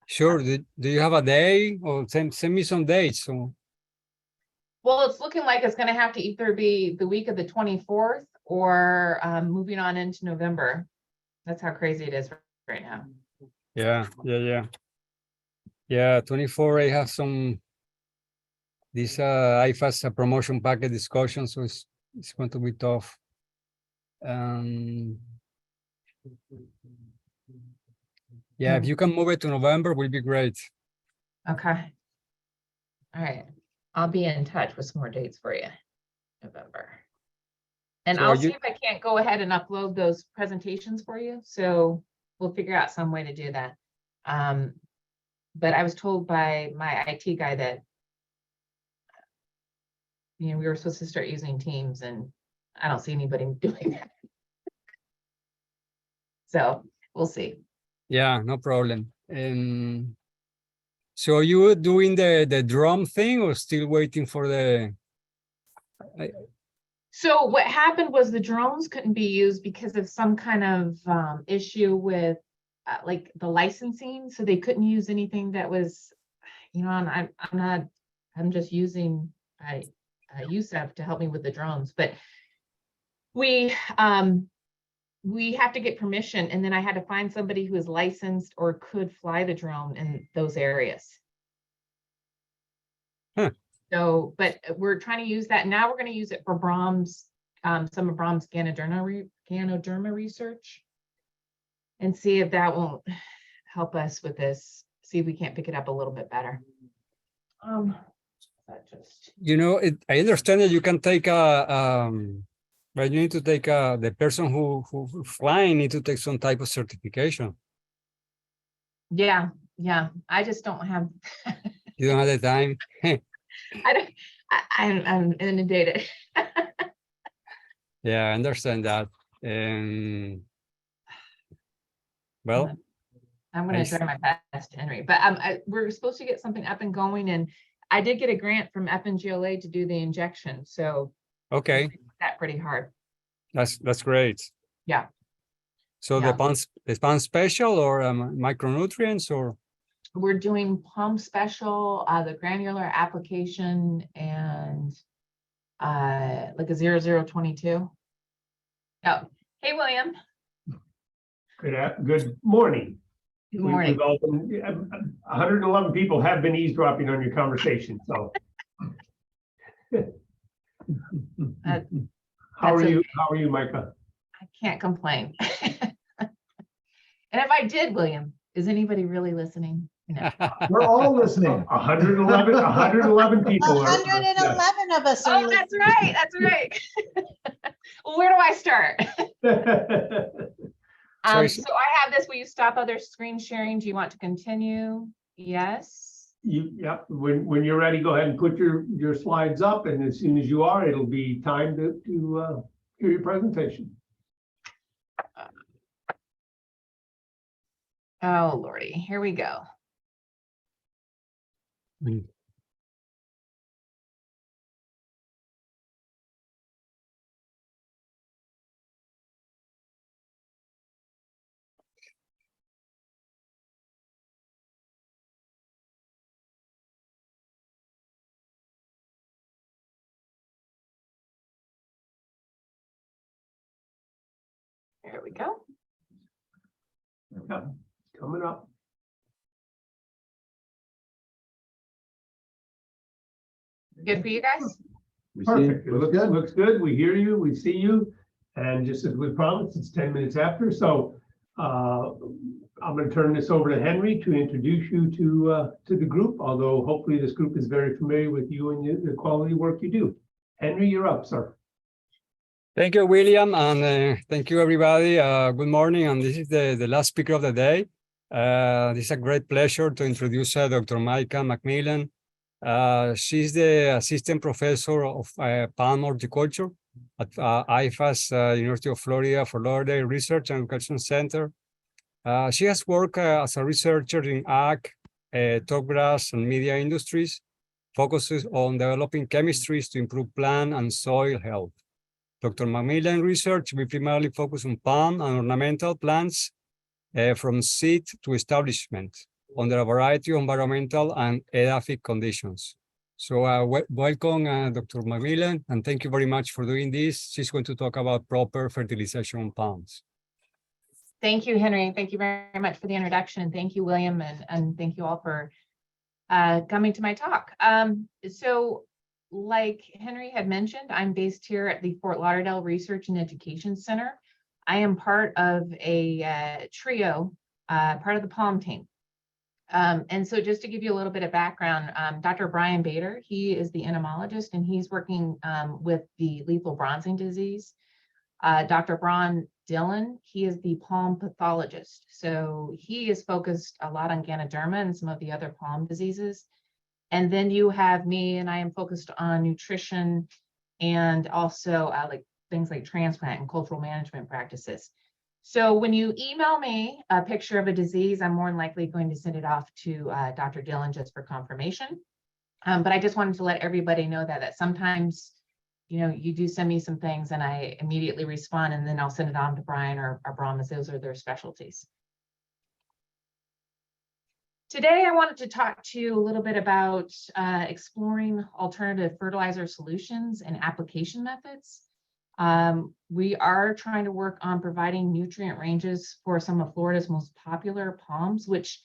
Sure. Do you have a day, or send me some dates? So. Well, it's looking like it's going to have to either be the week of the 24th or moving on into November. That's how crazy it is right now. Yeah. 24. I have some this IFAS promotion packet discussion, so it's going to be tough. Yeah, if you can move it to November, will be great. Okay. All right. I'll be in touch with some more dates for you. November. And So I'll see if I can't go ahead and upload those presentations for you. So we'll figure out some way to do that. But I was told by my IT guy that, we were supposed to start using Teams, and I don't see anybody doing that. So we'll see. Yeah, no problem. So you were doing the drum thing, or still waiting for the? So what happened was the drones couldn't be used because of some kind of issue with like the licensing. So they couldn't use anything that was, I'm just using USEF to help me with the drones, but we have to get permission, and then I had to find somebody who is licensed or could fly the drone in those areas. Huh. So, but we're trying to use that. Now we're going to use it for Brahms, some of Brahms Ganoderma research, and see if that won't help us with this. See if we can't pick it up a little bit better. I understand that you can take but you need to take the person who flying need to take some type of certification. Yeah. I just don't have. You don't have the time. I'm inundated. Yeah, I understand that. Well, I'm gonna Nice. try my best, Henry, but we're supposed to get something up and going, and I did get a grant from FNGLA to do the injection, so Okay, that pretty hard. that's great. Yeah. So Yeah. the PAN special or micronutrients or? We're doing Palm Special, the granular application, and like a 0022. Oh, hey, William. Good morning. Good morning. We've all been, 111 people have been eavesdropping on your conversation, so. How are you? How are you, Micah? I can't complain. And if I did, William, is anybody really listening? No. We're all listening. 111 people. 111 of us are Oh, that's right. That's right. Well, where do I start? So I have this. Will you stop other screen sharing? Do you want to continue? Yes. Yeah, when you're ready, go ahead and put your slides up, and as soon as you are, it'll be time to hear your presentation. Oh, Lordy, here we go. There we go. Yeah, coming up. Good for you guys? We see Perfect. It looks good. looks good. We hear you, we see you. And just as we promised, it's 10 minutes after. So I'm going to turn this over to Henry to introduce you to the group, although hopefully this group is very familiar with you and the quality work you do. Henry, you're up, sir. Thank you, William, and thank you, everybody. Good morning, and this is the last speaker of the day. This is a great pleasure to introduce Dr. Micah McMillan. She's the assistant professor of palm horticulture at IFAS, University of Florida, Fort Lauderdale Research and Education Center. She has worked as a researcher in ag, topgrass, and media industries, focuses on developing chemistries to improve plant and soil health. Dr. McMillan research will primarily focus on palm and ornamental plants from seed to establishment under a variety of environmental and edaphic conditions. So welcome, Dr. McMillan, and thank you very much for doing this. She's going to talk about proper fertilization on palms. Thank you, Henry. Thank you very much for the introduction. Thank you, William, and thank you all for coming to my talk. So like Henry had mentioned, I'm based here at the Fort Lauderdale Research and Education Center. I am part of a trio, part of the palm team. And so just to give you a little bit of background, Dr. Brian Bader, he is the entomologist, and he's working with the lethal bronzing disease. Dr. Braun Dillon, he is the palm pathologist. So he is focused a lot on Ganoderma and some of the other palm diseases. And then you have me, and I am focused on nutrition and also like things like transplant and cultural management practices. So when you email me a picture of a disease, I'm more than likely going to send it off to Dr. Dillon just for confirmation. But I just wanted to let everybody know that sometimes, you know, you do send me some things and I immediately respond, and then I'll send it on to Brian or Bram, as those are their specialties. Today, I wanted to talk to you a little bit about exploring alternative fertilizer solutions and application methods. We are trying to work on providing nutrient ranges for some of Florida's most popular palms, which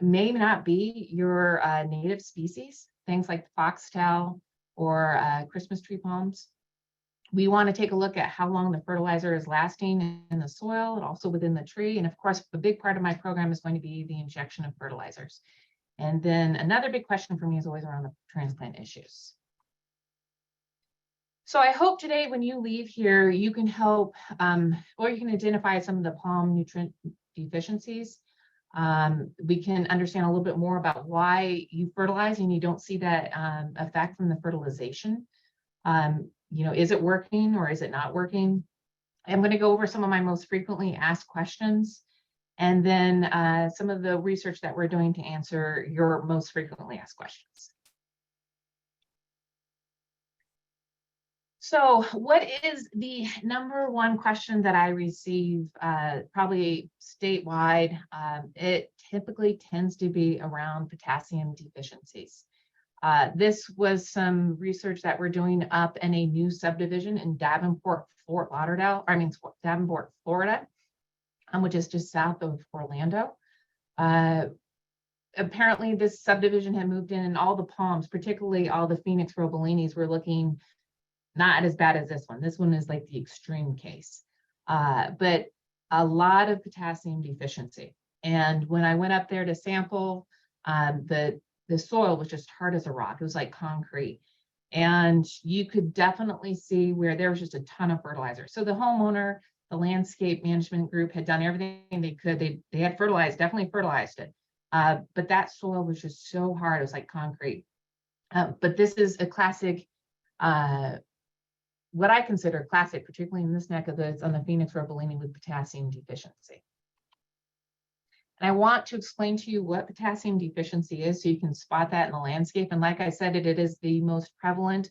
may not be your native species, things like foxtail or Christmas tree palms. We want to take a look at how long the fertilizer is lasting in the soil and also within the tree. And of course, a big part of my program is going to be the injection of fertilizers. And then another big question for me is always around the transplant issues. So I hope today when you leave here, you can help, or you can identify some of the palm nutrient deficiencies. We can understand a little bit more about why you fertilize and you don't see that effect from the fertilization. You know, is it working or is it not working? I'm going to go over some of my most frequently asked questions. and then some of the research that we're doing to answer your most frequently asked questions. So what is the number one question that I receive probably statewide? It typically tends to be around potassium deficiencies. This was some research that we're doing up in a new subdivision in Davenport, Davenport, Florida, which is just south of Orlando. Apparently this subdivision had moved in and all the palms, particularly all the Phoenix Robilinis, were looking not as bad as this one. This one is like the extreme case, but a lot of potassium deficiency. And when I went up there to sample, the soil was just hard as a rock. It was like concrete. And you could definitely see where there was just a ton of fertilizer. So the homeowner, the landscape management group had done everything they could. They had fertilized, definitely fertilized it. But that soil was just so hard, it was like concrete. But this is a classic, what I consider classic, particularly in this neck of the, on the Phoenix Robilini with potassium deficiency. And I want to explain to you what potassium deficiency is so you can spot that in the landscape. And like I said, it is the most prevalent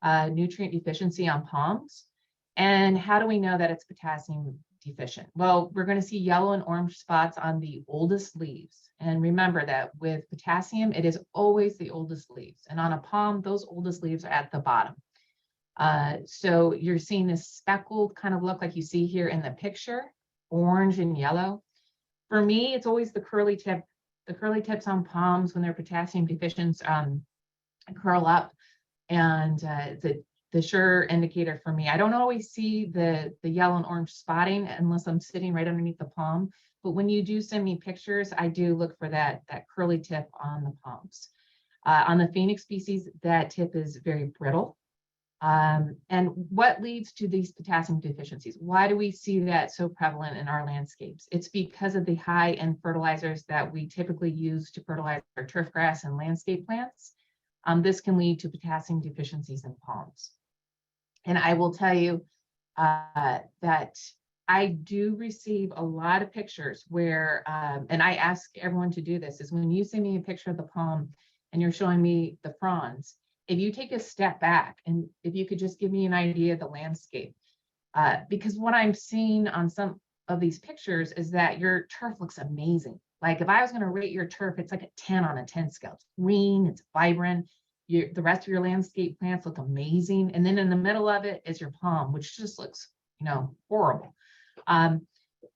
nutrient deficiency on palms. And how do we know that it's potassium deficient? Well, we're going to see yellow and orange spots on the oldest leaves. And remember that with potassium, it is always the oldest leaves. And on a palm, those oldest leaves are at the bottom. So you're seeing this speckled kind of look like you see here in the picture, orange and yellow. For me, it's always the curly tip. The curly tips on palms when they're potassium deficient curl up, and the sure indicator for me. I don't always see the yellow and orange spotting unless I'm sitting right underneath the palm. But when you do send me pictures, I do look for that curly tip on the palms. On the Phoenix species, that tip is very brittle. And what leads to these potassium deficiencies? Why do we see that so prevalent in our landscapes? It's because of the high-end fertilizers that we typically use to fertilize our turf grass and landscape plants. This can lead to potassium deficiencies in palms. And I will tell you that I do receive a lot of pictures where, and I ask everyone to do this, is when you send me a picture of the palm and you're showing me the fronds, if you take a step back and if you could just give me an idea of the landscape, because what I'm seeing on some of these pictures is that your turf looks amazing. Like if I was going to rate your turf, it's like a 10 on a 10 scale. It's green, it's vibrant. The rest of your landscape plants look amazing. And then in the middle of it is your palm, which just looks, horrible.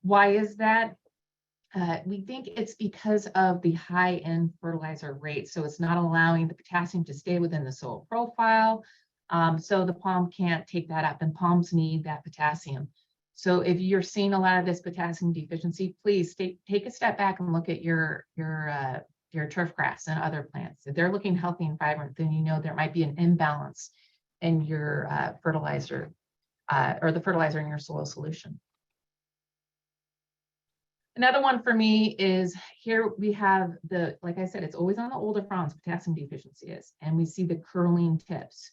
Why is that? We think it's because of the high-end fertilizer rate. So it's not allowing the potassium to stay within the soil profile. So the palm can't take that up, and palms need that potassium. So if you're seeing a lot of this potassium deficiency, please take a step back and look at your turf grass and other plants. If they're looking healthy and vibrant, then you know there might be an imbalance in your fertilizer or the fertilizer in your soil solution. Another one for me is here we have like I said, it's always on the older fronds, potassium deficiency is, and we see the curling tips.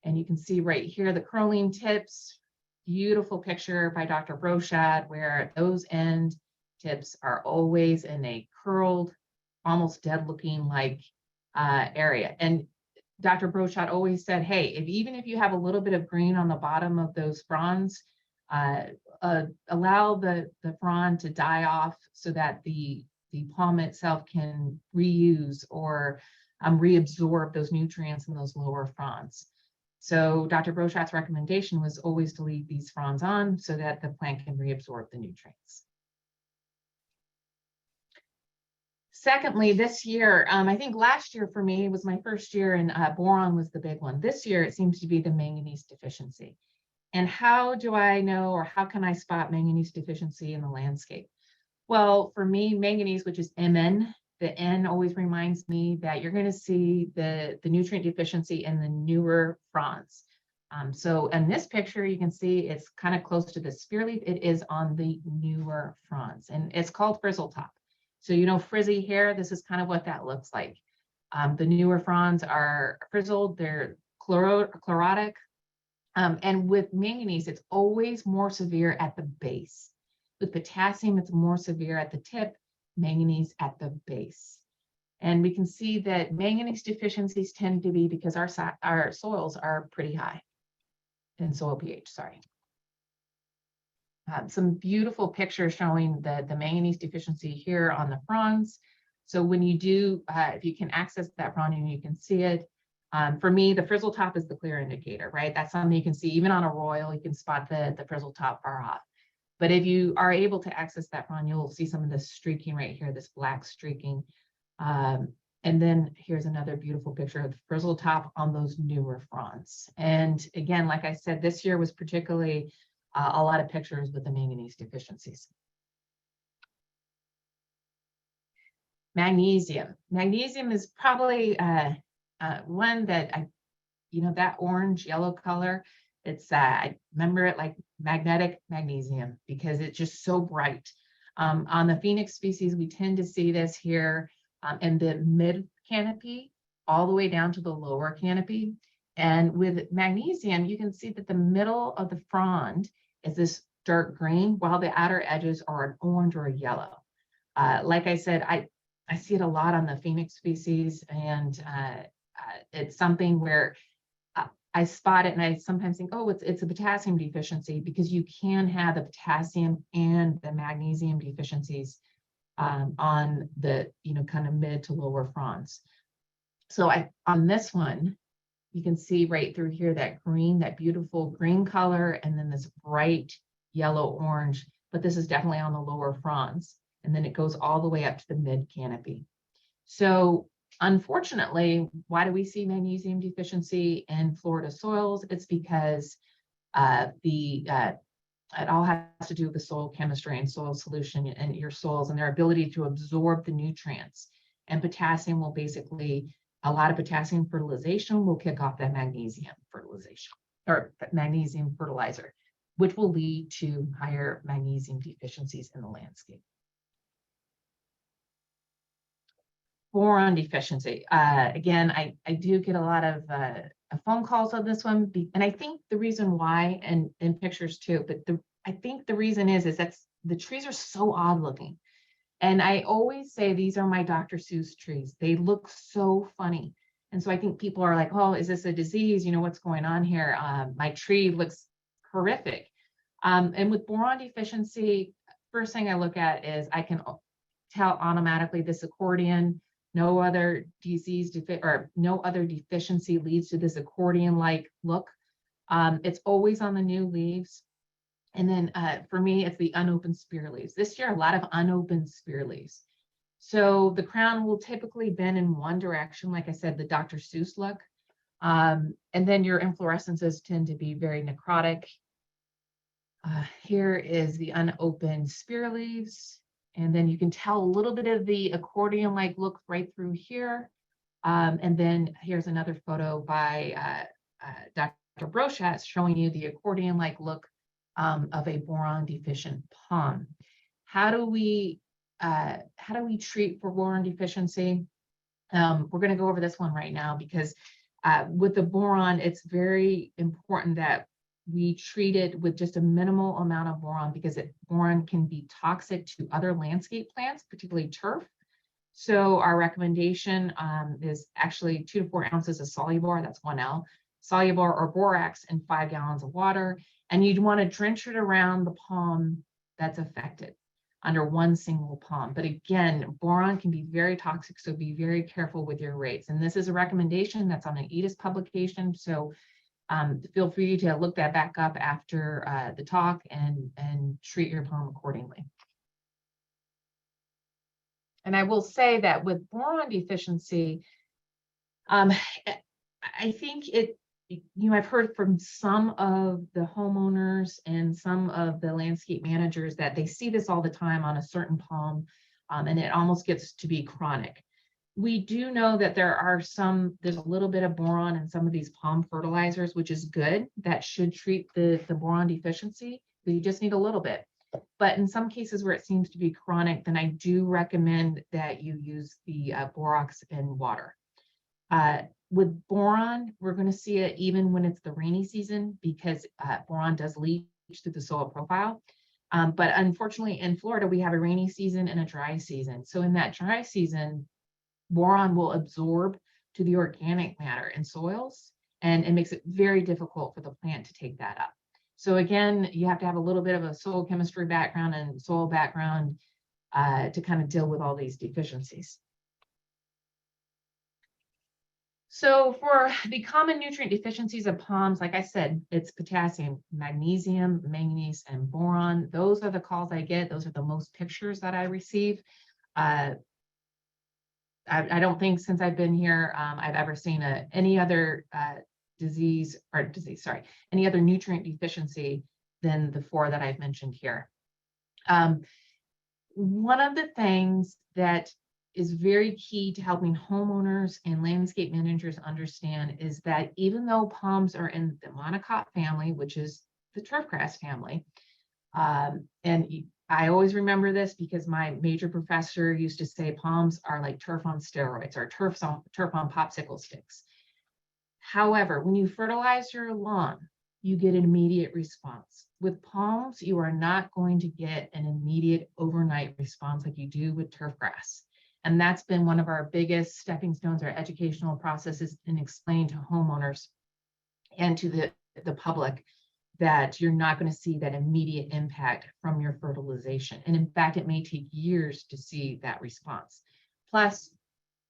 And you can see right here, the curling tips, beautiful picture by Dr. Brochad, where those end tips are always in a curled, almost dead looking like area. And Dr. Brochad always said, hey, even if you have a little bit of green on the bottom of those fronds, allow the frond to die off so that the palm itself can reuse or reabsorb those nutrients in those lower fronds. So Dr. Brochad's recommendation was always to leave these fronds on so that the plant can reabsorb the nutrients. Secondly, this year, I think last year for me was my first year, and boron was the big one. This year, it seems to be the manganese deficiency. And how do I know, or how can I spot manganese deficiency in the landscape? Well, for me, manganese, which is Mn, the N always reminds me that you're going to see the nutrient deficiency in the newer fronds. So in this picture, you can see it's kind of close to the spear leaf. It is on the newer fronds, and it's called frizzle top. So, frizzy hair, this is kind of what that looks like. The newer fronds are frizzled, they're chlorotic. And with manganese, it's always more severe at the base. With potassium, it's more severe at the tip, manganese at the base. And we can see that manganese deficiencies tend to be because our soils are pretty high in soil pH, sorry. Some beautiful pictures showing the manganese deficiency here on the fronds. So when you do, if you can access that frond and you can see it, for me, the frizzle top is the clear indicator, right? That's something you can see even on a royal, you can spot the frizzle top far off. But if you are able to access that frond, you'll see some of this streaking right here, this black streaking. And then here's another beautiful picture of the frizzle top on those newer fronds. And again, like I said, this year was particularly a lot of pictures with the manganese deficiencies. Magnesium. Magnesium is probably one that that orange yellow color, it's I remember it like magnetic magnesium because it's just so bright. On the Phoenix species, we tend to see this here in the mid canopy all the way down to the lower canopy. And with magnesium, you can see that the middle of the frond is this dark green, while the outer edges are an orange or a yellow. Like I said, I see it a lot on the Phoenix species, and it's something where I spot it and I sometimes think, oh, it's a potassium deficiency, because you can have the potassium and the magnesium deficiencies on the kind of mid to lower fronds. So on this one, you can see right through here that green, that beautiful green color, and then this bright yellow orange, but this is definitely on the lower fronds. And then it goes all the way up to the mid canopy. So unfortunately, why do we see magnesium deficiency in Florida soils? It's because it all has to do with the soil chemistry and soil solution in your soils and their ability to absorb the nutrients. And potassium will basically, a lot of potassium fertilization will kick off that magnesium fertilization or magnesium fertilizer, which will lead to higher magnesium deficiencies in the landscape. Boron deficiency. Again, I do get a lot of phone calls on this one, and I think the reason why, and in pictures too, but I think the reason is that the trees are so odd looking. And I always say these are my Dr. Seuss trees. They look so funny. And so I think people are like, oh, is this a disease? What's going on here? My tree looks horrific. And with boron deficiency, first thing I look at is I can tell automatically this accordion. No other disease or no other deficiency leads to this accordion-like look. It's always on the new leaves. And then for me, it's the unopened spear leaves. This year, a lot of unopened spear leaves. So the crown will typically bend in one direction, like I said, the Dr. Seuss look. And then your inflorescences tend to be very necrotic. Here is the unopened spear leaves. And then you can tell a little bit of the accordion-like look right through here. And then here's another photo by Dr. Brochat showing you the accordion-like look of a boron deficient palm. How do we treat for boron deficiency? We're going to go over this one right now because with the boron, it's very important that we treat it with just a minimal amount of boron, because boron can be toxic to other landscape plants, particularly turf. So our recommendation is actually 2 to 4 ounces of Solubar, that's 1L, Solubar or borax in 5 gallons of water. And you'd want to drench it around the palm that's affected under one single palm. But again, boron can be very toxic, so be very careful with your rates. And this is a recommendation that's on an EDIS publication. So feel free to look that back up after the talk and treat your palm accordingly. And I will say that with boron deficiency, I think I've heard from some of the homeowners and some of the landscape managers that they see this all the time on a certain palm, and it almost gets to be chronic. We do know that there's a little bit of boron in some of these palm fertilizers, which is good. That should treat the boron deficiency. You just need a little bit. But in some cases where it seems to be chronic, then I do recommend that you use the borax in water. With boron, we're going to see it even when it's the rainy season, because boron does leach through the soil profile. But unfortunately, in Florida, we have a rainy season and a dry season. So in that dry season, boron will absorb to the organic matter in soils, and it makes it very difficult for the plant to take that up. So again, you have to have a little bit of a soil chemistry background and soil background to kind of deal with all these deficiencies. So for the common nutrient deficiencies of palms, like I said, it's potassium, magnesium, manganese, and boron. Those are the calls I get. Those are the most pictures that I receive. I don't think since I've been here, I've ever seen any other any other nutrient deficiency than the 4 that I've mentioned here. One of the things that is very key to helping homeowners and landscape managers understand is that even though palms are in the monocot family, which is the turfgrass family, and I always remember this because my major professor used to say palms are like turf on steroids or turf on popsicle sticks. However, when you fertilize your lawn, you get an immediate response. With palms, you are not going to get an immediate overnight response like you do with turfgrass. And that's been one of our biggest stepping stones, our educational processes, in explaining to homeowners and to the public that you're not going to see that immediate impact from your fertilization. And in fact, it may take years to see that response. Plus,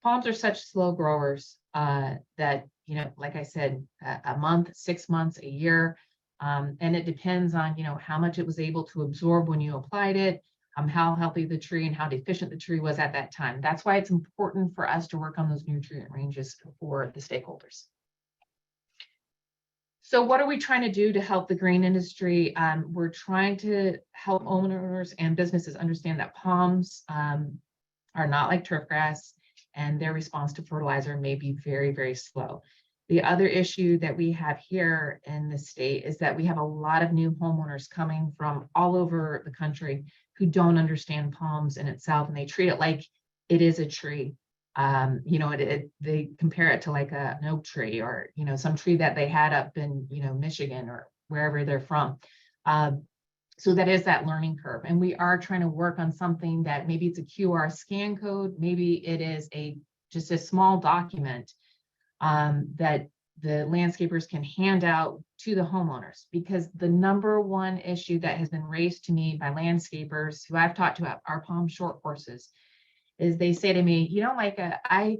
palms are such slow growers that, you know, like I said, a month, 6 months, a year, and it depends on, you know, how much it was able to absorb when you applied it, how healthy the tree and how deficient the tree was at that time. That's why it's important for us to work on those nutrient ranges for the stakeholders. So what are we trying to do to help the green industry? We're trying to help owners and businesses understand that palms are not like turfgrass, and their response to fertilizer may be very, very slow. The other issue that we have here in the state is that we have a lot of new homeowners coming from all over the country who don't understand palms in itself, and they treat it like it is a tree. You know, they compare it to like an oak tree, or, you know, some tree that they had up in, you know, Michigan or wherever they're from. So that is that learning curve. And we are trying to work on something that maybe it's a QR scan code, maybe it is just a small document that the landscapers can hand out to the homeowners, because the number one issue that has been raised to me by landscapers who I've talked to at our palm short courses is they say to me, you know, like I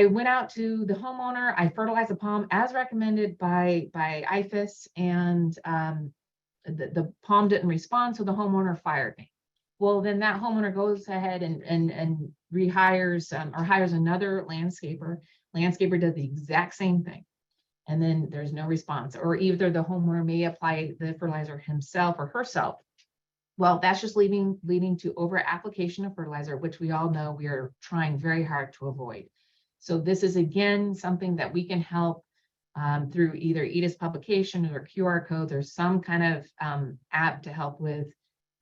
went out to the homeowner, I fertilized the palm as recommended by IFAS, and the palm didn't respond, so the homeowner fired me. Well, then that homeowner goes ahead and rehires or hires another landscaper. Landscaper does the exact same thing, and then there's no response. Or either the homeowner may apply the fertilizer himself or herself. Well, that's just leading to over application of fertilizer, which we all know we are trying very hard to avoid. So this is, again, something that we can help through either EDIS publications or QR codes or some kind of app to help with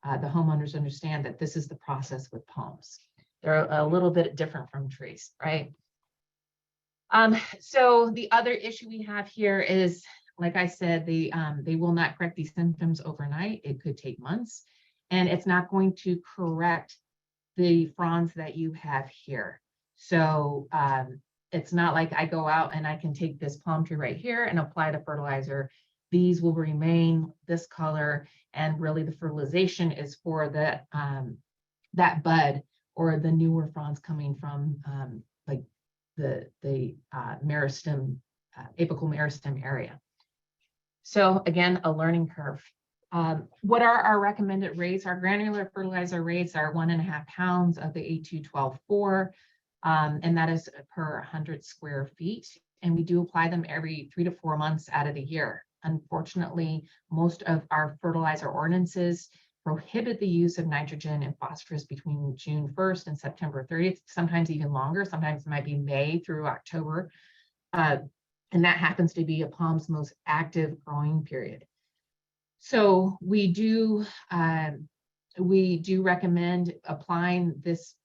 the homeowners understand that this is the process with palms. They're a little bit different from trees, right? So the other issue we have here is, like I said, they will not correct these symptoms overnight. It could take months, and it's not going to correct the fronds that you have here. So it's not like I go out and I can take this palm tree right here and apply the fertilizer. These will remain this color, and really the fertilization is for that bud or the newer fronds coming from like the meristem, apical meristem area. So again, a learning curve. What are our recommended rates? Our granular fertilizer rates are 1.5 pounds of the A212-4, and that is per 100 square feet. And we do apply them every 3 to 4 months out of the year. Unfortunately, most of our fertilizer ordinances prohibit the use of nitrogen and phosphorus between June 1st and September 30th, sometimes even longer. Sometimes it might be May through October. And that happens to be a palm's most active growing period. So we do recommend applying this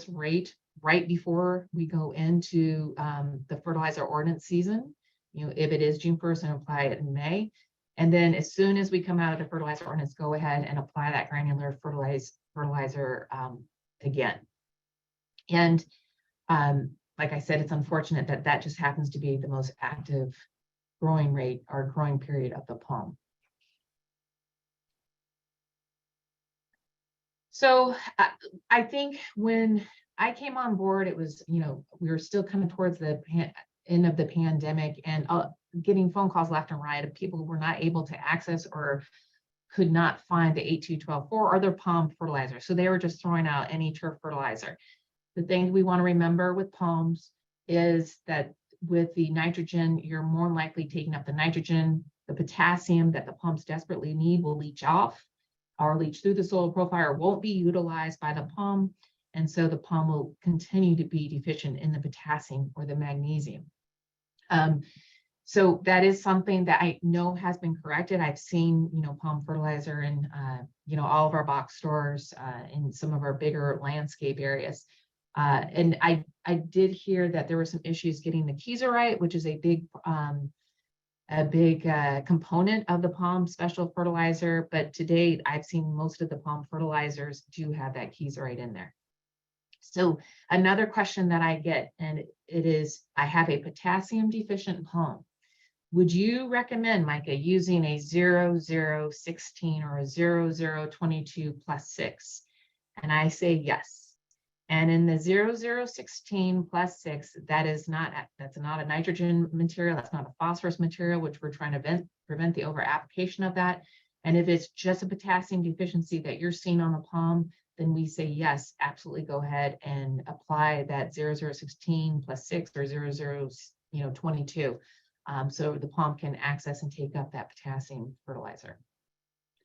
rate right before we go into the fertilizer ordinance season. You know, if it is June 1st, and apply it in May. And then as soon as we come out of the fertilizer ordinance, go ahead and apply that granular fertilizer again. And like I said, it's unfortunate that that just happens to be the most active growing rate or growing period of the palm. So I think when I came on board, it was, we were still kind of towards the end of the pandemic, and getting phone calls left and right of people who were not able to access or could not find the 82124 or their palm fertilizer. So they were just throwing out any turf fertilizer. The thing we want to remember with palms is that with the nitrogen, you're more likely taking up the nitrogen. The potassium that the palms desperately need will leach off or leach through the soil profile, or won't be utilized by the palm. And so the palm will continue to be deficient in the potassium or the magnesium. So that is something that I know has been corrected. I've seen, palm fertilizer in, all of our box stores, in some of our bigger landscape areas. And I did hear that there were some issues getting the kieserite, which is a big component of the palm special fertilizer. But to date, I've seen most of the palm fertilizers do have that kieserite in there. So another question that I get, and it is, I have a potassium deficient palm. Would you recommend, Micah, using a 0016 or a 0022 plus 6? And I say yes. And in the 0016 plus 6, that's not a nitrogen material, that's not a phosphorus material, which we're trying to prevent the over application of that. And if it's just a potassium deficiency that you're seeing on the palm, then we say yes, absolutely go ahead and apply that 0016 plus 6 or 0022. So the palm can access and take up that potassium fertilizer.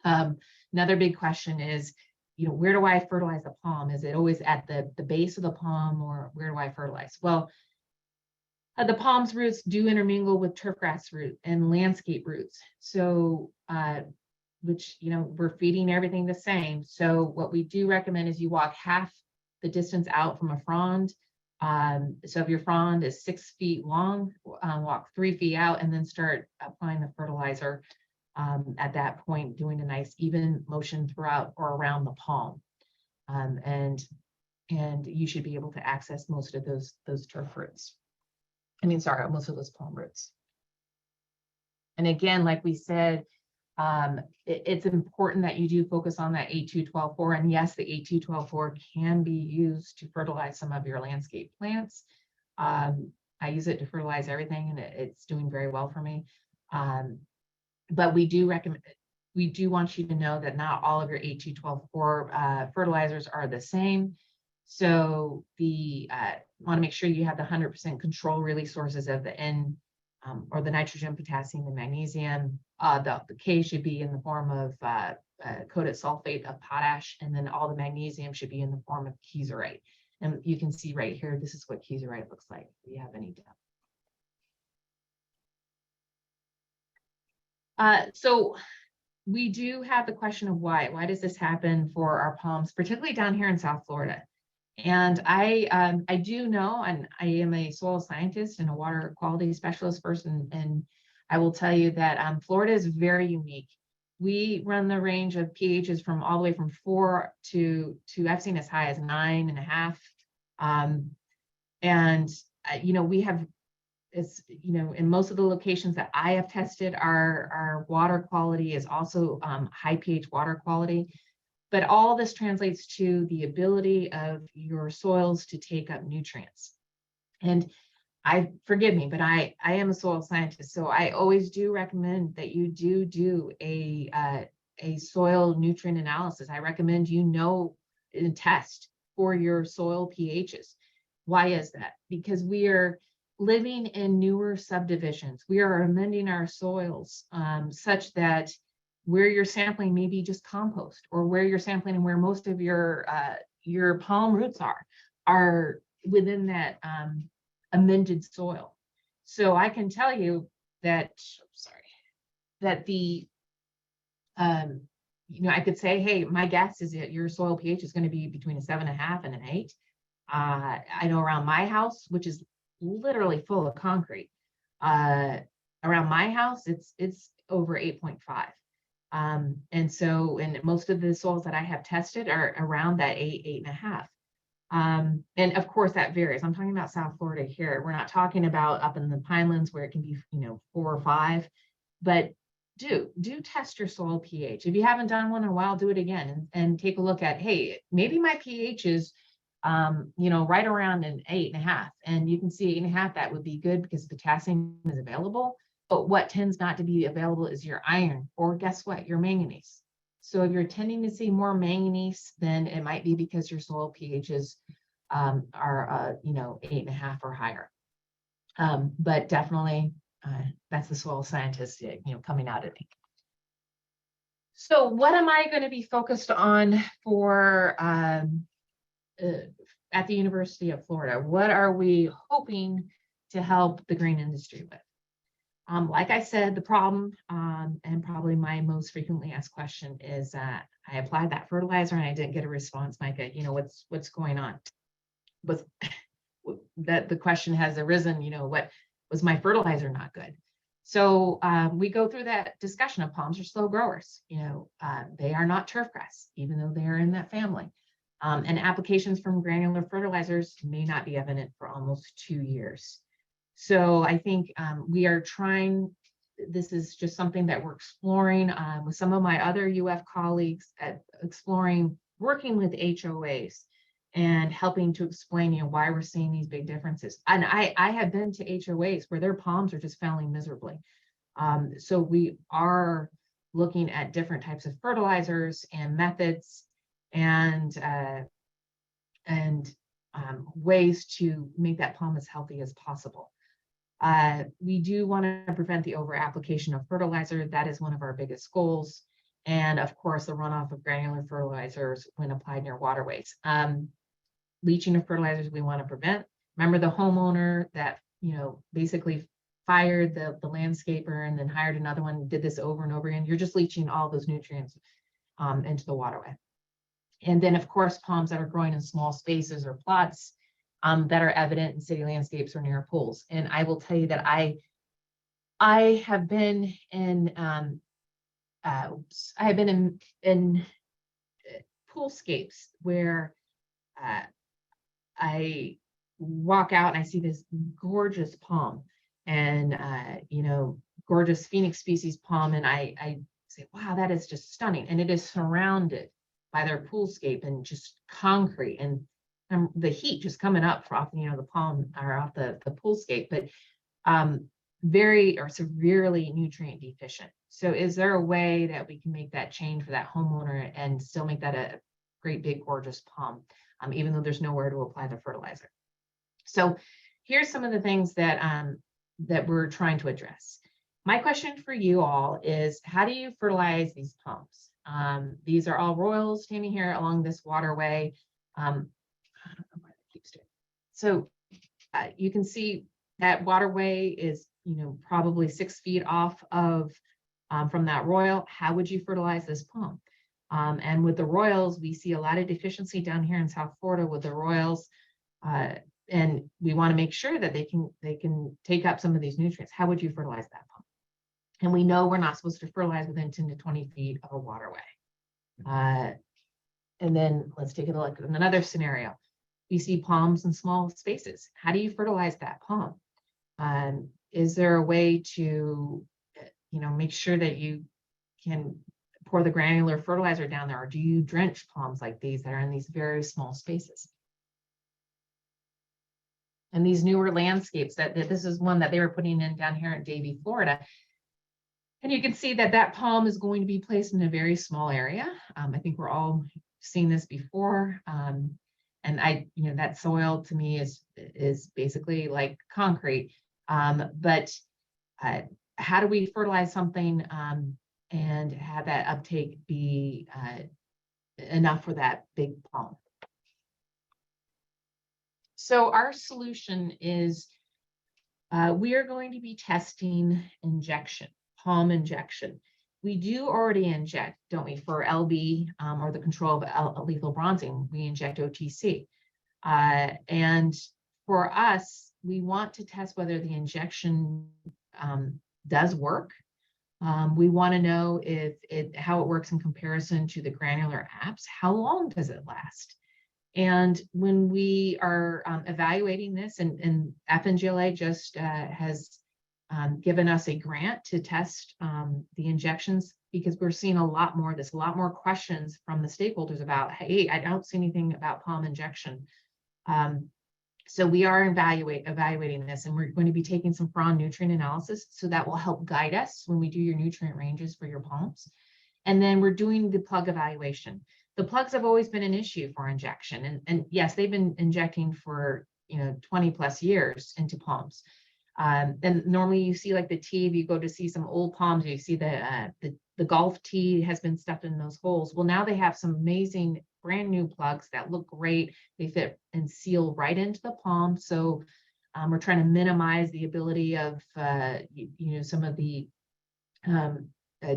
Another big question is, where do I fertilize the palm? Is it always at the base of the palm, or where do I fertilize? Well, the palm's roots do intermingle with turfgrass root and landscape roots. So, which, we're feeding everything the same. So what we do recommend is you walk half the distance out from a frond. So if your frond is 6 feet long, walk 3 feet out and then start applying the fertilizer at that point, doing a nice even motion throughout or around the palm. And you should be able to access most of those turf roots. Most of those palm roots. And again, like we said, it's important that you do focus on that 82124. And yes, the 82124 can be used to fertilize some of your landscape plants. I use it to fertilize everything, and it's doing very well for me. But we do want you to know that not all of your 82124 fertilizers are the same. So want to make sure you have the 100% control release sources of the N or the nitrogen, potassium, and magnesium. The K should be in the form of coated sulfate of potash, and then all the magnesium should be in the form of kieserite. And you can see right here, this is what kieserite looks like if you have any doubt. So we do have the question of why. Why does this happen for our palms, particularly down here in South Florida? And I do know, and I am a soil scientist and a water quality specialist person, and I will tell you that Florida is very unique. We run the range of pHs from all the way from 4 to I've seen as high as 9.5. We have, in most of the locations that I have tested, our water quality is also high pH water quality. But all this translates to the ability of your soils to take up nutrients. And forgive me, but I am a soil scientist, so I always do recommend that you do a soil nutrient analysis. I recommend and test for your soil pHs. Why is that? Because we are living in newer subdivisions. We are amending our soils such that where you're sampling maybe just compost, or where you're sampling and where most of your palm roots are within that amended soil. So I can tell you that, I could say, hey, my guess is that your soil pH is going to be between a 7.5 and an 8. I know around my house, which is literally full of concrete, around my house, over 8.5. And so, and most of the soils that I have tested are around that 8.5. And of course that varies. I'm talking about South Florida here. We're not talking about up in the Pinelands where it can be, 4 or 5, but do test your soil pH. If you haven't done one in a while, do it again and take a look at, hey, maybe my pH is, right around an 8.5, and you can see 8.5, that would be good because potassium is available. But what tends not to be available is your iron, or guess what, your manganese. So if you're tending to see more manganese, then it might be because your soil pHs are 8.5 or higher. But definitely that's the soil scientist, coming out at me. So what am I going to be focused on for at the University of Florida? What are we hoping to help the green industry with? Like I said, the problem, and probably my most frequently asked question is that I applied that fertilizer and I didn't get a response, Micah. What's going on? But that the question has arisen, what was my fertilizer not good? So we go through that discussion of palms are slow growers. They are not turf grass, even though they are in that family. And applications from granular fertilizers may not be evident for almost 2 years. So I think we are trying, this is just something that we're exploring with some of my other UF colleagues at exploring, working with HOAs and helping to explain, why we're seeing these big differences. And I have been to HOAs where their palms are just failing miserably. So we are looking at different types of fertilizers and methods and ways to make that palm as healthy as possible. We do want to prevent the over application of fertilizer. That is one of our biggest goals. And of course, the runoff of granular fertilizers when applied near waterways. Leaching of fertilizers we want to prevent. Remember the homeowner that, basically fired the landscaper and then hired another one, did this over and over again. You're just leaching all those nutrients into the waterway. And then of course, palms that are growing in small spaces or plots that are evident in city landscapes or near pools. And I will tell you that I have been in poolscapes where I walk out and I see this gorgeous palm and gorgeous Phoenix species palm, and I say, wow, that is just stunning. And it is surrounded by their poolscape and just concrete and the heat just coming up off the palm or off the poolscape, but very or severely nutrient deficient. So is there a way that we can make that change for that homeowner and still make that a great big gorgeous palm, even though there's nowhere to apply the fertilizer? So here's some of the things that that we're trying to address. My question for you all is, how do you fertilize these palms? These are all royals standing here along this waterway. I don't know why that keeps doing. So you can see that waterway is, probably 6 feet off of from that royal. How would you fertilize this palm? And with the royals, we see a lot of deficiency down here in South Florida with the royals, and we want to make sure that they can take up some of these nutrients. How would you fertilize that palm? And we know we're not supposed to fertilize within 10 to 20 feet of a waterway. And then let's take a look at another scenario. We see palms in small spaces. How do you fertilize that palm? Is there a way to, make sure that you can pour the granular fertilizer down there, or do you drench palms like these that are in these very small spaces? And these newer landscapes that this is one that they were putting in down here in Davie, Florida. And you can see that that palm is going to be placed in a very small area. I think we're all seen this before. And that soil to me is basically like concrete. But how do we fertilize something and have that uptake be enough for that big palm? So our solution is we are going to be testing injection, palm injection. We do already inject, don't we, for LB or the control of lethal bronzing, we inject OTC. And for us, we want to test whether the injection does work We want to know how it works in comparison to the granular apps. How long does it last? And when we are evaluating this, and FNGLA just has given us a grant to test the injections, because we're seeing a lot more of this, a lot more questions from the stakeholders about, hey, I don't see anything about palm injection. So we are evaluating this, and we're going to be taking some FRON nutrient analysis, so that will help guide us when we do your nutrient ranges for your palms. And then we're doing the plug evaluation. The plugs have always been an issue for injection, and yes, they've been injecting for 20 plus years into palms. And normally you see like the tee, if you go to see some old palms, you see the golf tee has been stuffed in those holes. Well, now they have some amazing brand new plugs that look great. They fit and seal right into the palm. So we're trying to minimize the ability of some of the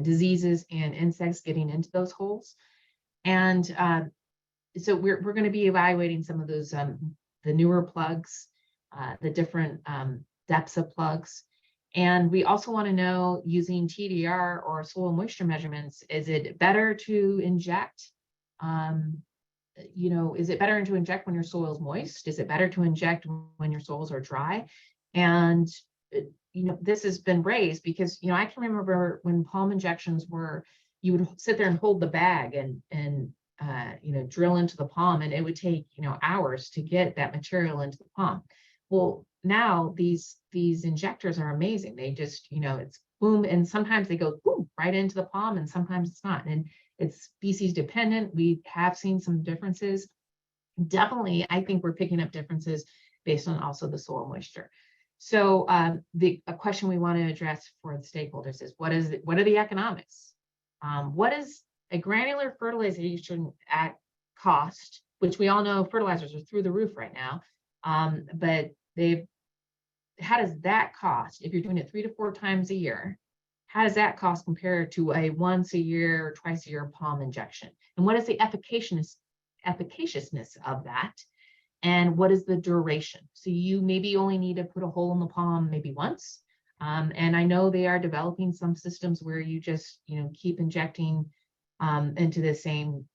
diseases and insects getting into those holes. And so we're going to be evaluating some of those the newer plugs, the different depths of plugs. And we also want to know, using TDR or soil moisture measurements, is it better to inject? Is it better to inject when your soil is moist? Is it better to inject when your soils are dry? And this has been raised because I can remember when palm injections were, you would sit there and hold the bag and drill into the palm, and it would take hours to get that material into the palm. Well, now these injectors are amazing. They just it's boom, and sometimes they go boom right into the palm, and sometimes it's not, and it's species dependent. We have seen some differences. Definitely, I think we're picking up differences based on also the soil moisture. So a question we want to address for the stakeholders is, what are the economics? What is a granular fertilization at cost, which we all know fertilizers are through the roof right now, but how does that cost if you're doing it 3 to 4 times a year? How does that cost compare to a once a year or twice a year palm injection? And what is the efficaciousness of that? And what is the duration? So you maybe only need to put a hole in the palm maybe once. And I know they are developing some systems where you just keep injecting into the same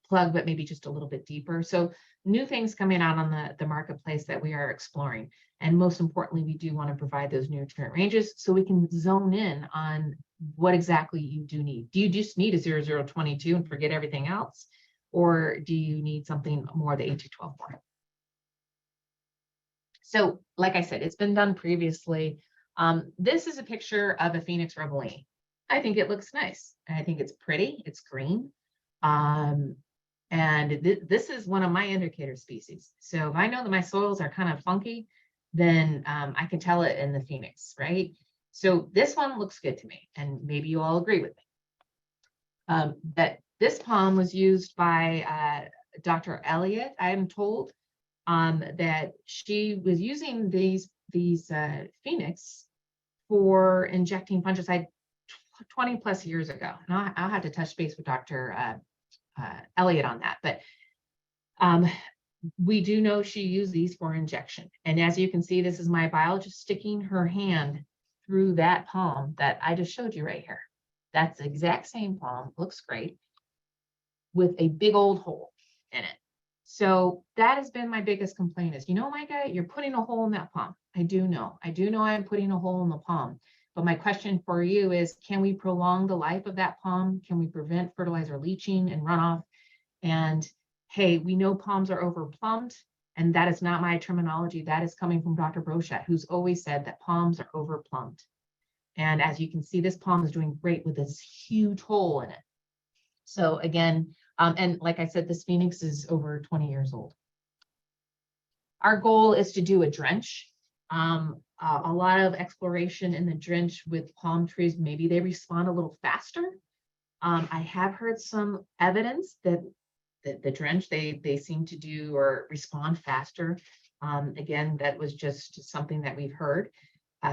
plug, but maybe just a little bit deeper. So new things coming out on the marketplace that we are exploring. And most importantly, we do want to provide those nutrient ranges so we can zone in on what exactly you do need. Do you just need a 0022 and forget everything else? Or do you need something more, the 8212 more? So like I said, it's been done previously. This is a picture of a Phoenix Reveline. I think it looks nice. I think it's pretty, it's green. And this is one of my indicator species. So if I know that my soils are kind of funky, then I can tell it in the Phoenix, right? So this one looks good to me, and maybe you all agree with me. That this palm was used by Dr. Elliott, I am told, that she was using these Phoenix for injecting fungicide 20 plus years ago. And I'll have to touch base with Dr. Elliott on that, but we do know she used these for injection. And as you can see, this is my biologist sticking her hand through that palm that I just showed you right here. That's the exact same palm, looks great, with a big old hole in it. So that has been my biggest complaint is, Micah, you're putting a hole in that palm. I do know I'm putting a hole in the palm. But my question for you is, can we prolong the life of that palm? Can we prevent fertilizer leaching and runoff? And hey, we know palms are overplumbed, and that is not my terminology. That is coming from Dr. Brochette, who's always said that palms are overplumbed. And as you can see, this palm is doing great with this huge hole in it. So again, and like I said, this Phoenix is over 20 years old. Our goal is to do a drench. A lot of exploration in the drench with palm trees. Maybe they respond a little faster. I have heard some evidence that the drench, they seem to do or respond faster. Again, that was just something that we've heard.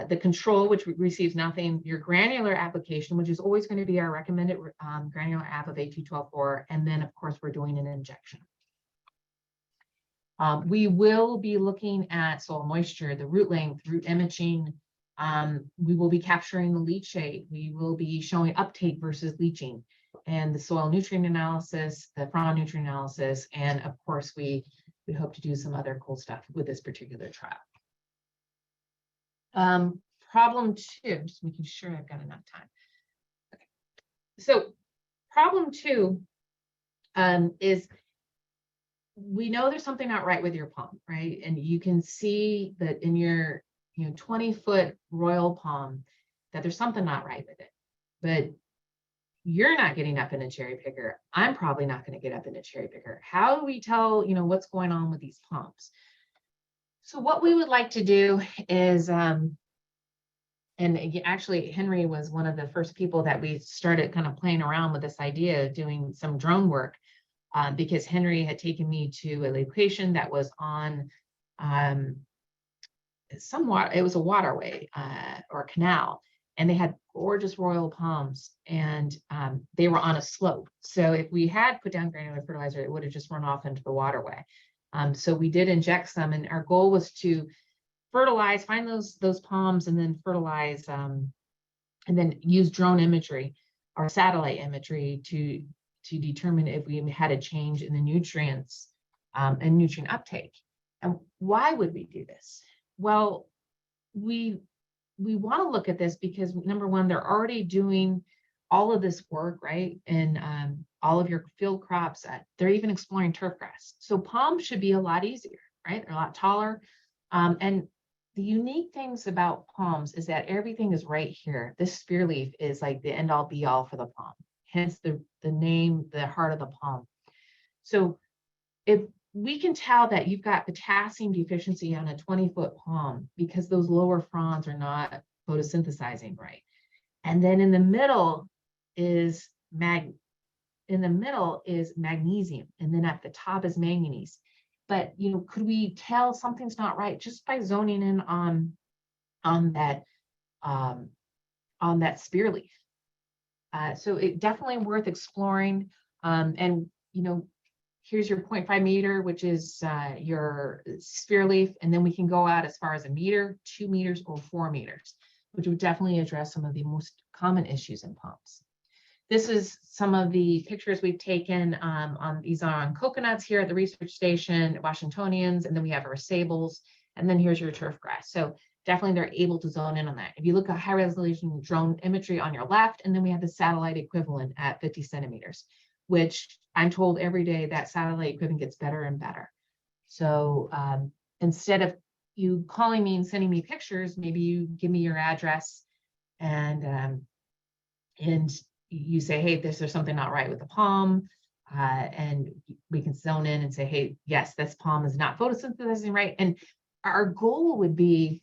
The control, which receives nothing, your granular application, which is always going to be our recommended granular app of A212/4, and then of course we're doing an injection. We will be looking at soil moisture, the root length, root imaging, We will be capturing the leachate. We will be showing uptake versus leaching and the soil nutrient analysis, the fauna nutrient analysis, and of course, we hope to do some other cool stuff with this particular trial. Problem two, just making sure I've got enough time. Okay. So problem two is we know there's something not right with your palm, right? And you can see that in your 20-foot royal palm that there's something not right with it. But you're not getting up in a cherry picker. I'm probably not going to get up in a cherry picker. How do we tell, what's going on with these palms? So what we would like to do is, and actually Henry was one of the first people that we started kind of playing around with this idea of doing some drone work, because Henry had taken me to a location that was on somewhat, it was a waterway or a canal, and they had gorgeous royal palms, and they were on a slope. So if we had put down granular fertilizer, it would have just run off into the waterway. So we did inject some, and our goal was to fertilize, find those palms, and then fertilize, and then use drone imagery or satellite imagery to determine if we had a change in the nutrients and nutrient uptake. And why would we do this? Well, we want to look at this because, number one, they're already doing all of this work, right? And all of your field crops, they're even exploring turf grass. So palms should be a lot easier, right? They're a lot taller. And the unique things about palms is that everything is right here. This spear leaf is like the end all be all for the palm, hence the name, the heart of the palm. So if we can tell that you've got potassium deficiency on a 20-foot palm because those lower fronds are not photosynthesizing right. And then in the middle is magnesium, and then at the top is manganese. But could we tell something's not right just by zoning in on that spear leaf? So it definitely worth exploring. And here's your 0.5 meter, which is your spear leaf, and then we can go out as far as 1 meter, 2 meters, or 4 meters, which would definitely address some of the most common issues in palms. This is some of the pictures we've taken these are on coconuts here at the research station, Washingtonians, and then we have our sables, and then here's your turf grass. So definitely they're able to zone in on that. If you look at high resolution drone imagery on your left, and then we have the satellite equivalent at 50 centimeters, which I'm told every day that satellite equipment gets better and better. So instead of you calling me and sending me pictures, maybe you give me your address and you say, hey, there's something not right with the palm. And we can zone in and say, hey, yes, this palm is not photosynthesizing right. And our goal would be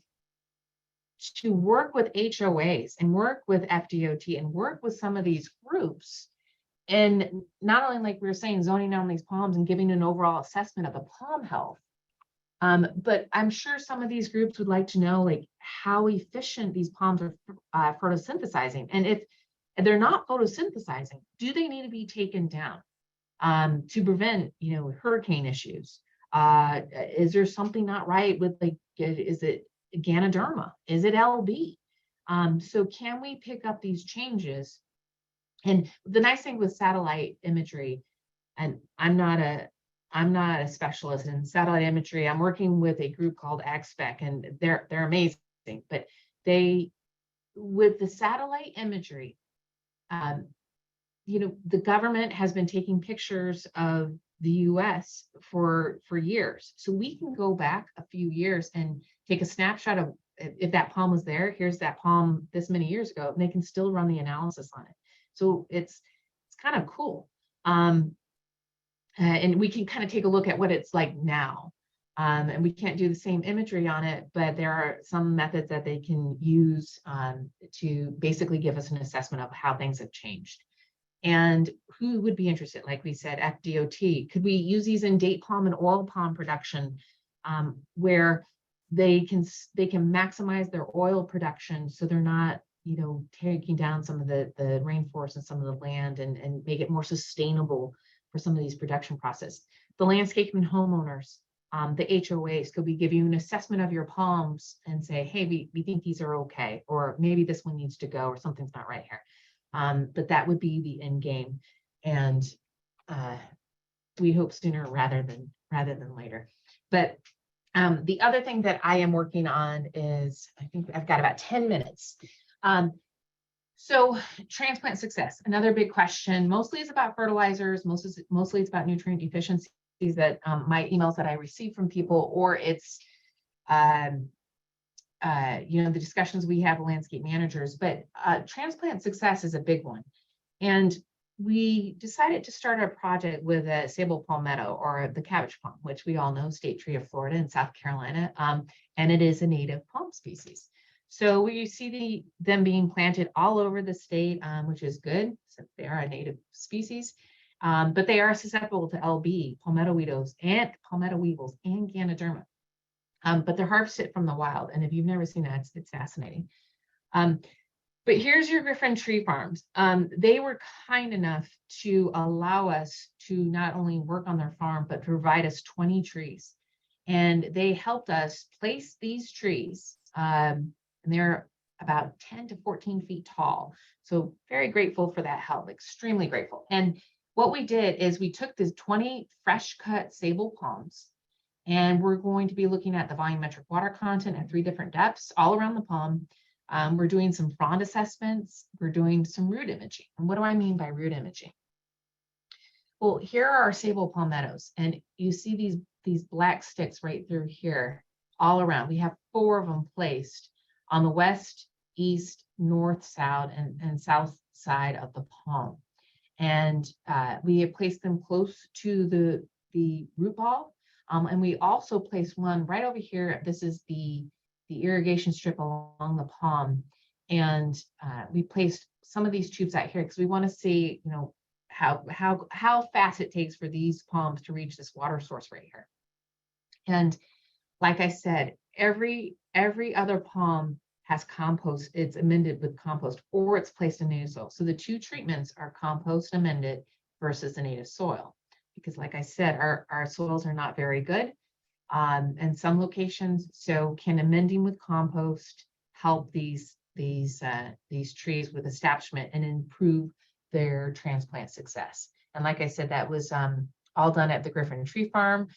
to work with HOAs and work with FDOT and work with some of these groups. And not only, like we were saying, zoning down these palms and giving an overall assessment of the palm health, but I'm sure some of these groups would like to know like how efficient these palms are photosynthesizing. And if they're not photosynthesizing, do they need to be taken down to prevent, hurricane issues? Is there something not right with, like, is it Ganoderma? Is it LB? So can we pick up these changes? And the nice thing with satellite imagery, and I'm not a specialist in satellite imagery. I'm working with a group called AgSpec, and they're amazing. But with the satellite imagery, the government has been taking pictures of the U.S. for years, so we can go back a few years and take a snapshot of if that palm was there. Here's that palm this many years ago, and they can still run the analysis on it. So it's kind of cool. And we can kind of take a look at what it's like now. And we can't do the same imagery on it, but there are some methods that they can use to basically give us an assessment of how things have changed. And who would be interested? Like we said, FDOT. Could we use these in date palm and oil palm production, where they can maximize their oil production so they're not taking down some of the rainforest and some of the land and make it more sustainable for some of these production processes. The landscaping homeowners, The HOAs, could we give you an assessment of your palms and say, hey, we think these are okay, or maybe this one needs to go, or something's not right here. But that would be the end game. And we hope sooner rather than later. But the other thing that I am working on is, I think I've got about 10 minutes. So transplant success, another big question, mostly is about fertilizers, mostly it's about nutrient deficiencies that my emails that I receive from people, or it's the discussions we have with landscape managers, but transplant success is a big one. And we decided to start a project with a sable palmetto, or the cabbage palm, which we all know, state tree of Florida and South Carolina, and it is a native palm species. So we see them being planted all over the state, which is good, since they are a native species, but they are susceptible to LB, palmetto weevils, and Ganoderma. But they're harvested from the wild, and if you've never seen that, it's fascinating. But here's your Griffin Tree Farms. They were kind enough to allow us to not only work on their farm, but provide us 20 trees. And they helped us place these trees. And they're about 10 to 14 feet tall. So very grateful for that help, extremely grateful. And what we did is we took these 20 fresh cut sable palms, and we're going to be looking at the volumetric water content at 3 different depths all around the palm. We're doing some frond assessments. We're doing some root imaging. And what do I mean by root imaging? Well, here are our sable palmettos, and you see these black sticks right through here all around. We have 4 of them placed on the west, east, north, south, and south side of the palm. And we have placed them close to the root ball. And we also placed one right over here. This is the irrigation strip along the palm. And we placed some of these tubes out here because we want to see, how fast it takes for these palms to reach this water source right here. And like I said, every other palm has compost, it's amended with compost, or it's placed in native soil. So the 2 treatments are compost amended versus the native soil. Because like I said, our soils are not very good in some locations. So can amending with compost help these trees with establishment and improve their transplant success? And like I said, that was all done at the Griffin Tree Farm.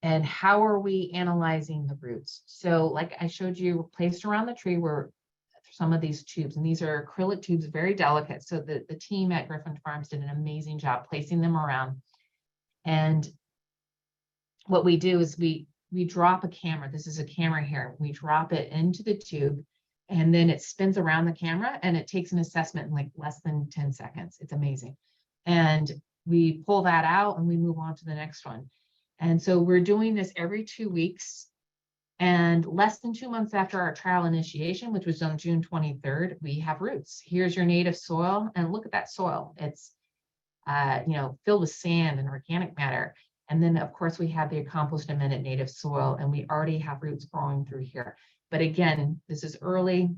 And how are we analyzing the roots? So like I showed you, placed around the tree were some of these tubes, and these are acrylic tubes, very delicate. So the team at Griffin Farms did an amazing job placing them around. And what we do is we drop a camera. This is a camera here. We drop it into the tube, and then it spins around the camera, and it takes an assessment in like less than 10 seconds. It's amazing. And we pull that out and we move on to the next one. And so we're doing this every 2 weeks. And less than 2 months after our trial initiation, which was on June 23rd, we have roots. Here's your native soil, and look at that soil. It's filled with sand and organic matter. And then of course we have the compost amended native soil, and we already have roots growing through here. But again, this is early,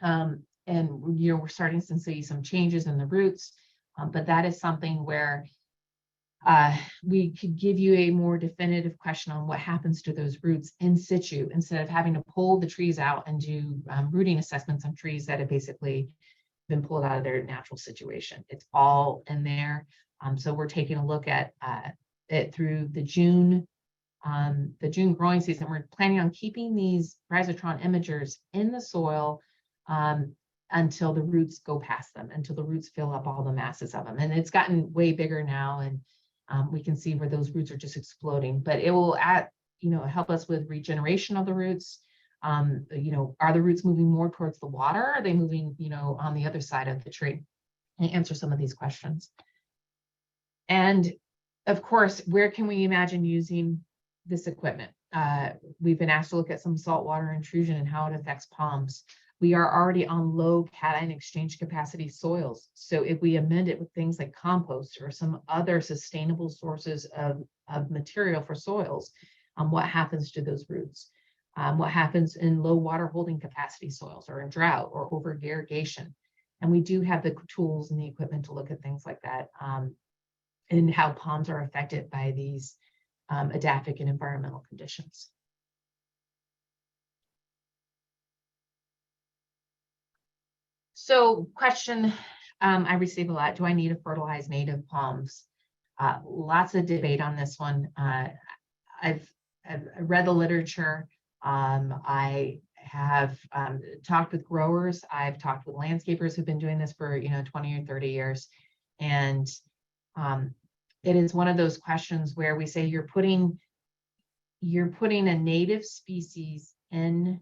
and we're starting to see some changes in the roots. But that is something where we could give you a more definitive question on what happens to those roots in situ, instead of having to pull the trees out and do rooting assessments on trees that have basically been pulled out of their natural situation. It's all in there. So we're taking a look at it through the June growing season. We're planning on keeping these rhizotron imagers in the soil until the roots go past them, until the roots fill up all the masses of them. And it's gotten way bigger now, and we can see where those roots are just exploding. But it will help us with regeneration of the roots. Are the roots moving more towards the water? Are they moving, on the other side of the tree? And answer some of these questions. And of course, where can we imagine using this equipment? We've been asked to look at some saltwater intrusion and how it affects palms. We are already on low cation exchange capacity soils. So if we amend it with things like compost or some other sustainable sources of material for soils, what happens to those roots? What happens in low water holding capacity soils, or in drought, or over irrigation? And we do have the tools and the equipment to look at things like that, and how palms are affected by these edaphic and environmental conditions. So question I receive a lot, do I need to fertilize native palms? Lots of debate on this one. I've read the literature. I have talked with growers. I've talked with landscapers who've been doing this for 20 or 30 years. And it is one of those questions where we say you're putting a native species in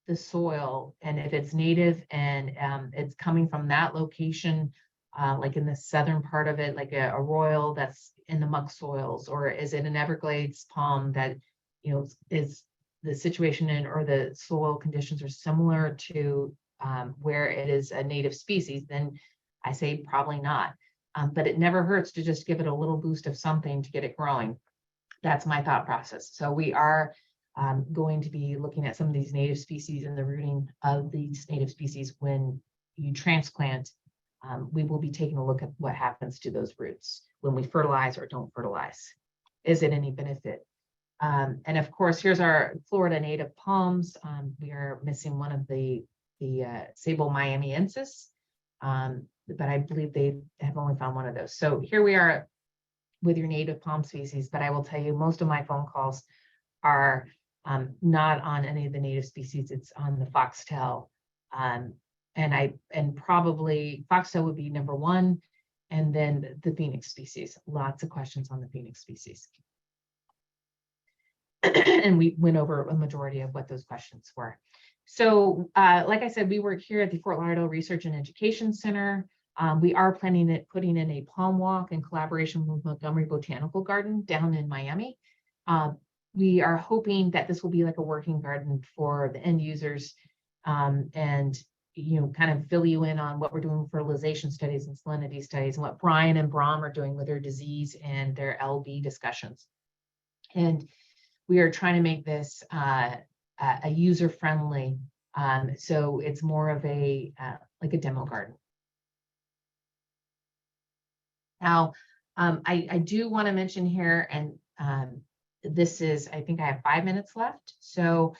the soil, and if it's native and it's coming from that location, like in the southern part of it, like a royal that's in the muck soils, or is it an Everglades palm that is the situation in, or the soil conditions are similar to where it is a native species, then I say probably not. But it never hurts to just give it a little boost of something to get it growing. That's my thought process. So we are going to be looking at some of these native species and the rooting of these native species when you transplant. We will be taking a look at what happens to those roots when we fertilize or don't fertilize. Is it any benefit? And of course, here's our Florida native palms. We are missing one of the Sable miamiensis, but I believe they have only found one of those. So here we are with your native palm species, but I will tell you, most of my phone calls are not on any of the native species. It's on the foxtail, and probably foxtail would be number one, and then the phoenix species. Lots of questions on the phoenix species. And we went over a majority of what those questions were. So like I said, we work here at the Fort Lauderdale Research and Education Center. We are putting in a palm walk in collaboration with Montgomery Botanical Garden down in Miami. We are hoping that this will be like a working garden for the end users, and kind of fill you in on what we're doing with fertilization studies and salinity studies, and what Brian and Brom are doing with their disease and their LB discussions. And we are trying to make this a user-friendly, so it's more of a like a demo garden. Now, I do want to mention here, and this is, I think I have 5 minutes left. So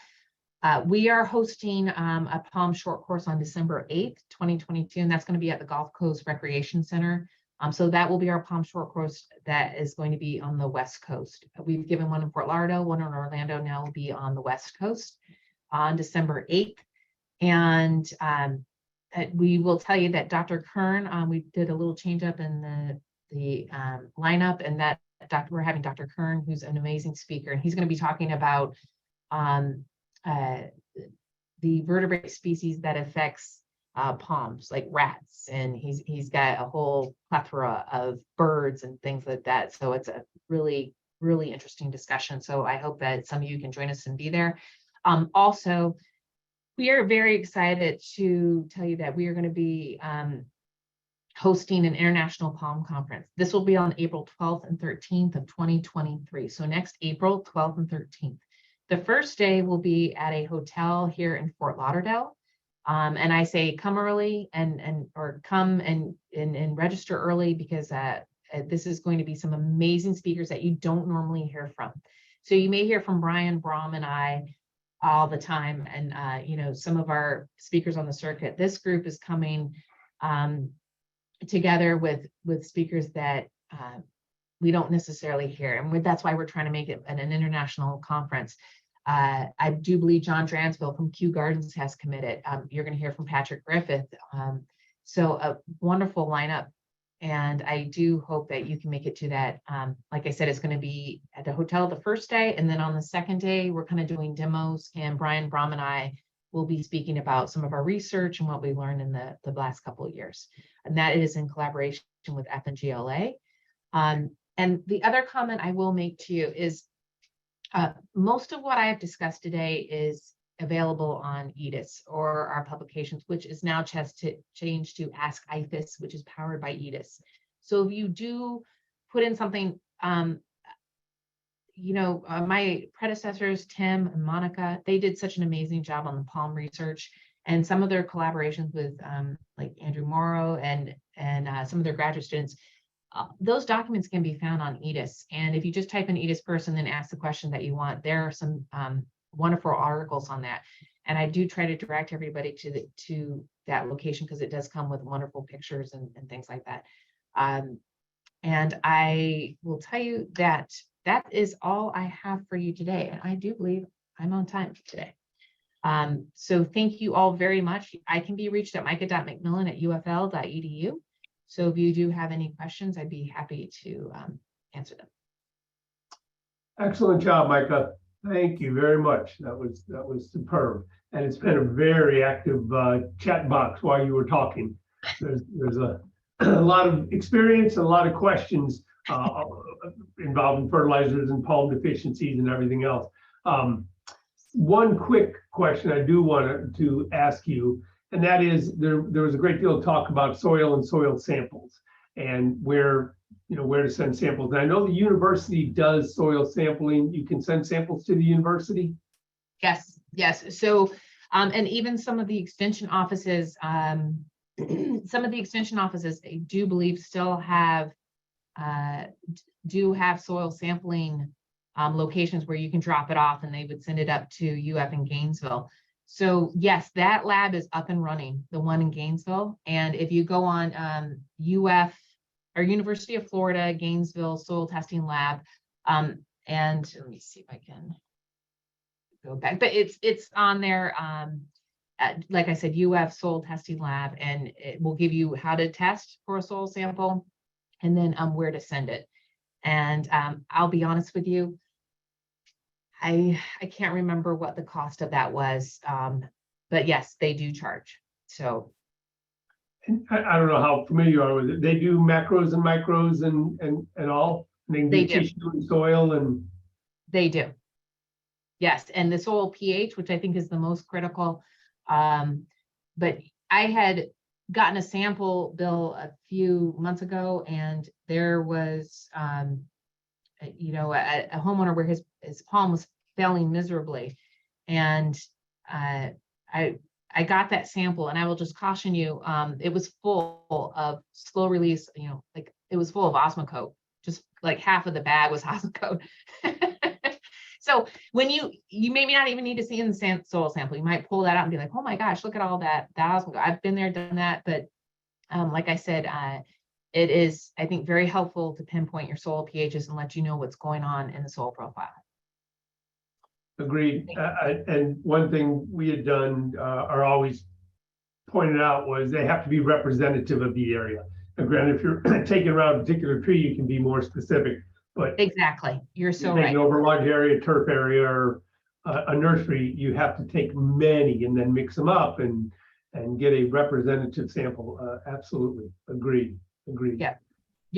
we are hosting a palm short course on December 8th, 2022, and that's going to be at the Gulf Coast Recreation Center. So that will be our palm short course that is going to be on the West Coast. We've given one in Fort Lauderdale, one in Orlando, now will be on the West Coast on December 8th. And we will tell you that Dr. Kern, we did a little change up in the lineup, and that we're having Dr. Kern, who's an amazing speaker, and he's going to be talking about the vertebrate species that affects palms, like rats, and he's got a whole plethora of birds and things like that. So it's a really, really interesting discussion. So I hope that some of you can join us and be there. Also, we are very excited to tell you that we are going to be hosting an international palm conference. This will be on April 12th and 13th of 2023. So next April 12th and 13th. The first day will be at a hotel here in Fort Lauderdale. And I say come early or come and register early, because this is going to be some amazing speakers that you don't normally hear from. So you may hear from Brian, Brom, and I all the time, and some of our speakers on the circuit. This group is coming together with speakers that we don't necessarily hear, and that's why we're trying to make it an international conference. I do believe John Dransville from Kew Gardens has committed. You're going to hear from Patrick Griffith. So a wonderful lineup. And I do hope that you can make it to that. Like I said, it's going to be at the hotel the first day. And then on the second day, we're kind of doing demos. And Brian, Brom, and I will be speaking about some of our research and what we learned in the last couple of years. And that is in collaboration with FNGLA. And the other comment I will make to you is, most of what I have discussed today is available on EDIS or our publications, which is now changed to Ask IFAS, which is powered by EDIS. So if you do put in something, my predecessors, Tim and Monica, they did such an amazing job on the palm research, and some of their collaborations with like Andrew Morrow and some of their graduate students. those documents can be found on EDIS. And if you just type in EDIS person, then ask the question that you want, there are some wonderful articles on that. And I do try to direct everybody to that location because it does come with wonderful pictures and things like that. And I will tell you that that is all I have for you today. And I do believe I'm on time today. So thank you all very much. I can be reached at micah.mcmillan@ufl.edu. So if you do have any questions, I'd be happy to answer them. Excellent job, Micah. Thank you very much. That was superb. And it's been a very active chat box while you were talking. There's a lot of experience and a lot of questions involving fertilizers and palm deficiencies and everything else. One quick question I do want to ask you, and that is there was a great deal of talk about soil and soil samples and where to send samples. And I know the university does soil sampling. You can send samples to the university. Yes. So, and even some of the extension offices, I do believe still have soil sampling locations where you can drop it off and they would send it up to UF in Gainesville. So yes, that lab is up and running, the one in Gainesville. And if you go on UF or University of Florida, Gainesville Soil Testing Lab, and let me see if I can go back, but it's on there. Like I said, UF Soil Testing Lab, and it will give you how to test for a soil sample and then where to send it. And I'll be honest with you, I can't remember what the cost of that was, but yes, they do charge. So I don't know how familiar you are with it. They do macros and micros and all. And they do tissue and soil and. They do. Yes, and the soil pH, which I think is the most critical. But I had gotten a sample, Bill, a few months ago, and there was, a homeowner where his palm was failing miserably, and I got that sample, and I will just caution you, it was full of slow release, like it was full of Osmocote, just like half of the bag was Osmocote. So when you maybe not even need to see in the soil sample, you might pull that out and be like, oh my gosh, look at all that Osmocote. I've been there, done that, but like I said, it is, I think, very helpful to pinpoint your soil pHs and let you know what's going on in the soil profile. Agreed. And one thing we had done or always pointed out was they have to be representative of the area. And granted, if you're taking around a particular tree, you can be more specific. But exactly, you're so taking right. over a large area, turf area, or a nursery, you have to take many and then mix them up and get a representative sample. Absolutely, agreed. Yeah,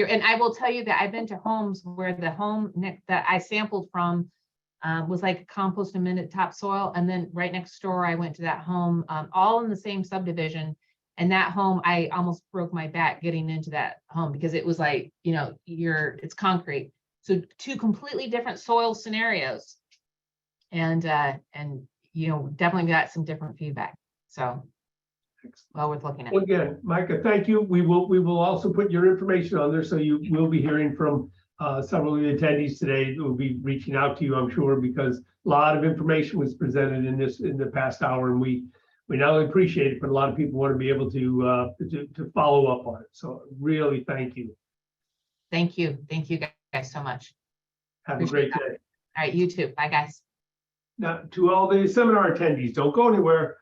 and I will tell you that I've been to homes where the home that I sampled from was like compost amended topsoil, and then right next door I went to that home, all in the same subdivision, and that home I almost broke my back getting into that home because it was like, it's concrete. So two completely different soil scenarios, and definitely got some different feedback. So well worth looking at. Well, again, Micah, thank you. We will also put your information on there, so you will be hearing from several of the attendees today who will be reaching out to you, I'm sure, because a lot of information was presented in the past hour, and we not only appreciate it, but a lot of people want to be able to follow up on it. So really, thank you. Thank you guys so much. Have a great day. All right, you too. Bye, guys. Now, to all the seminar attendees, don't go anywhere.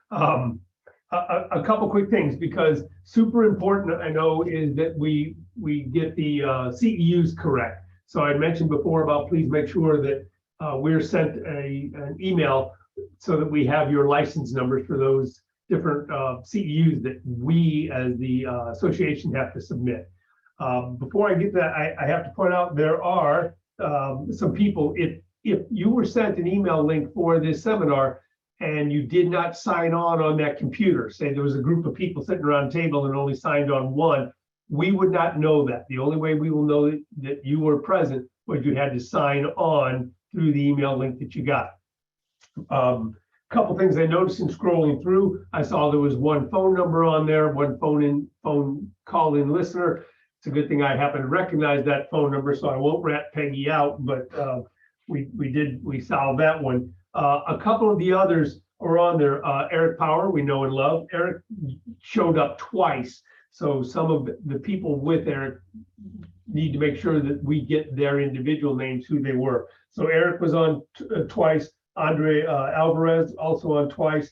A couple quick things, because super important, I know, is that we get the CEUs correct. So I mentioned before about please make sure that we're sent an email so that we have your license numbers for those different CEUs that we as the association have to submit. Before I get that, I have to point out there are some people, if you were sent an email link for this seminar and you did not sign on that computer, say there was a group of people sitting around a table and only signed on one, we would not know that. The only way we will know that you were present was you had to sign on through the email link that you got. Couple things I noticed in scrolling through, I saw there was one phone number on there, one phone call-in listener. It's a good thing I happen to recognize that phone number, so I won't rat Peggy out, but we solved that one. A couple of the others are on there. Eric Power, we know and love. Eric showed up twice, so some of the people with Eric need to make sure that we get their individual names, who they were. So Eric was on twice. Andre Alvarez also on twice.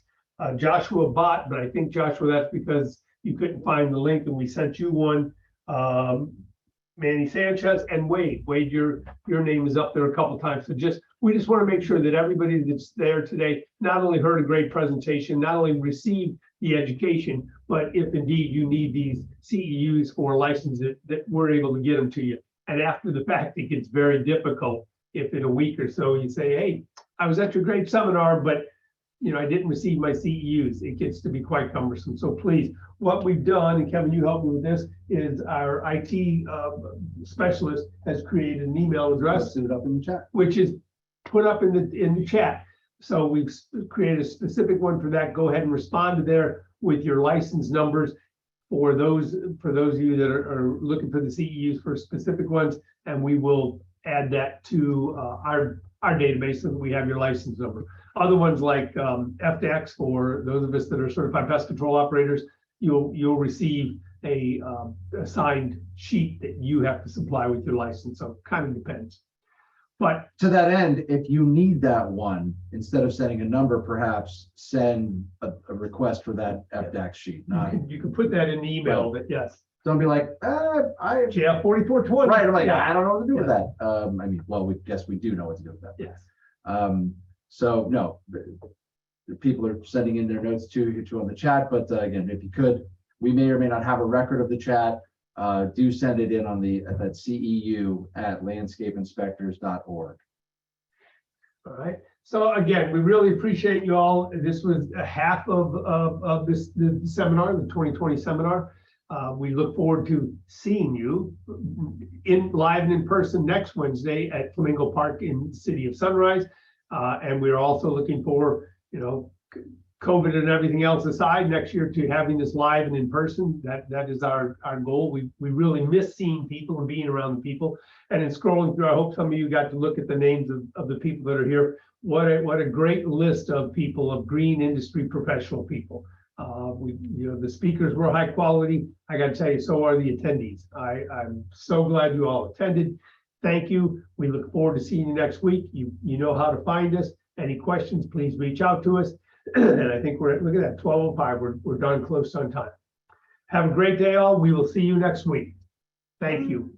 Joshua Bott, but I think Joshua, that's because you couldn't find the link and we sent you one. Manny Sanchez and Wade. Wade, your name is up there a couple times. So we just want to make sure that everybody that's there today not only heard a great presentation, not only received the education, but if indeed you need these CEUs for license that we're able to get them to you. And after the fact, it gets very difficult if in a week or so you say, hey, I was at your great seminar, but I didn't receive my CEUs. It gets to be quite cumbersome. So please, what we've done, and Kevin, you help me with this, is our IT specialist has created an email address, Set it up in the chat. which is put up in the chat. So we've created a specific one for that. Go ahead and respond to there with your license numbers for those of you that are looking for the CEUs for specific ones, and we will add that to our database so that we have your license number. Other ones like FDX, for those of us that are certified pest control operators, you'll receive a signed sheet that you have to supply with your license. So it kind of depends. But To that end, if you need that one, instead of sending a number, perhaps send a request for that FDAX sheet. you can put that in the email. That yes, Don't be like, yeah, 4420. right. I'm like, Yeah. I don't know what to do with Yeah. that. We guess we do know what to do with that. Yes. So no, the people are sending in their notes to on the chat, but again, if you could, we may or may not have a record of the chat. Do send it in on that CEU@landscapeinspectors.org. All right. So again, we really appreciate you all. This was a half of the seminar, the 2020 seminar. We look forward to seeing you live and in person next Wednesday at Flamingo Park in the city of Sunrise. And we're also looking for, COVID and everything else aside, next year to having this live and in person. That is our goal. We really miss seeing people and being around the people. And in scrolling through, I hope some of you got to look at the names of the people that are here. What a great list of people, of green industry professional people. The speakers were high quality. I got to tell you, so are the attendees. I'm so glad you all attended. Thank you. We look forward to seeing you next week. You know how to find us. Any questions, please reach out to us. And I think look at that, 12:05. We're done close on time. Have a great day, all. We will see you next week. Thank you.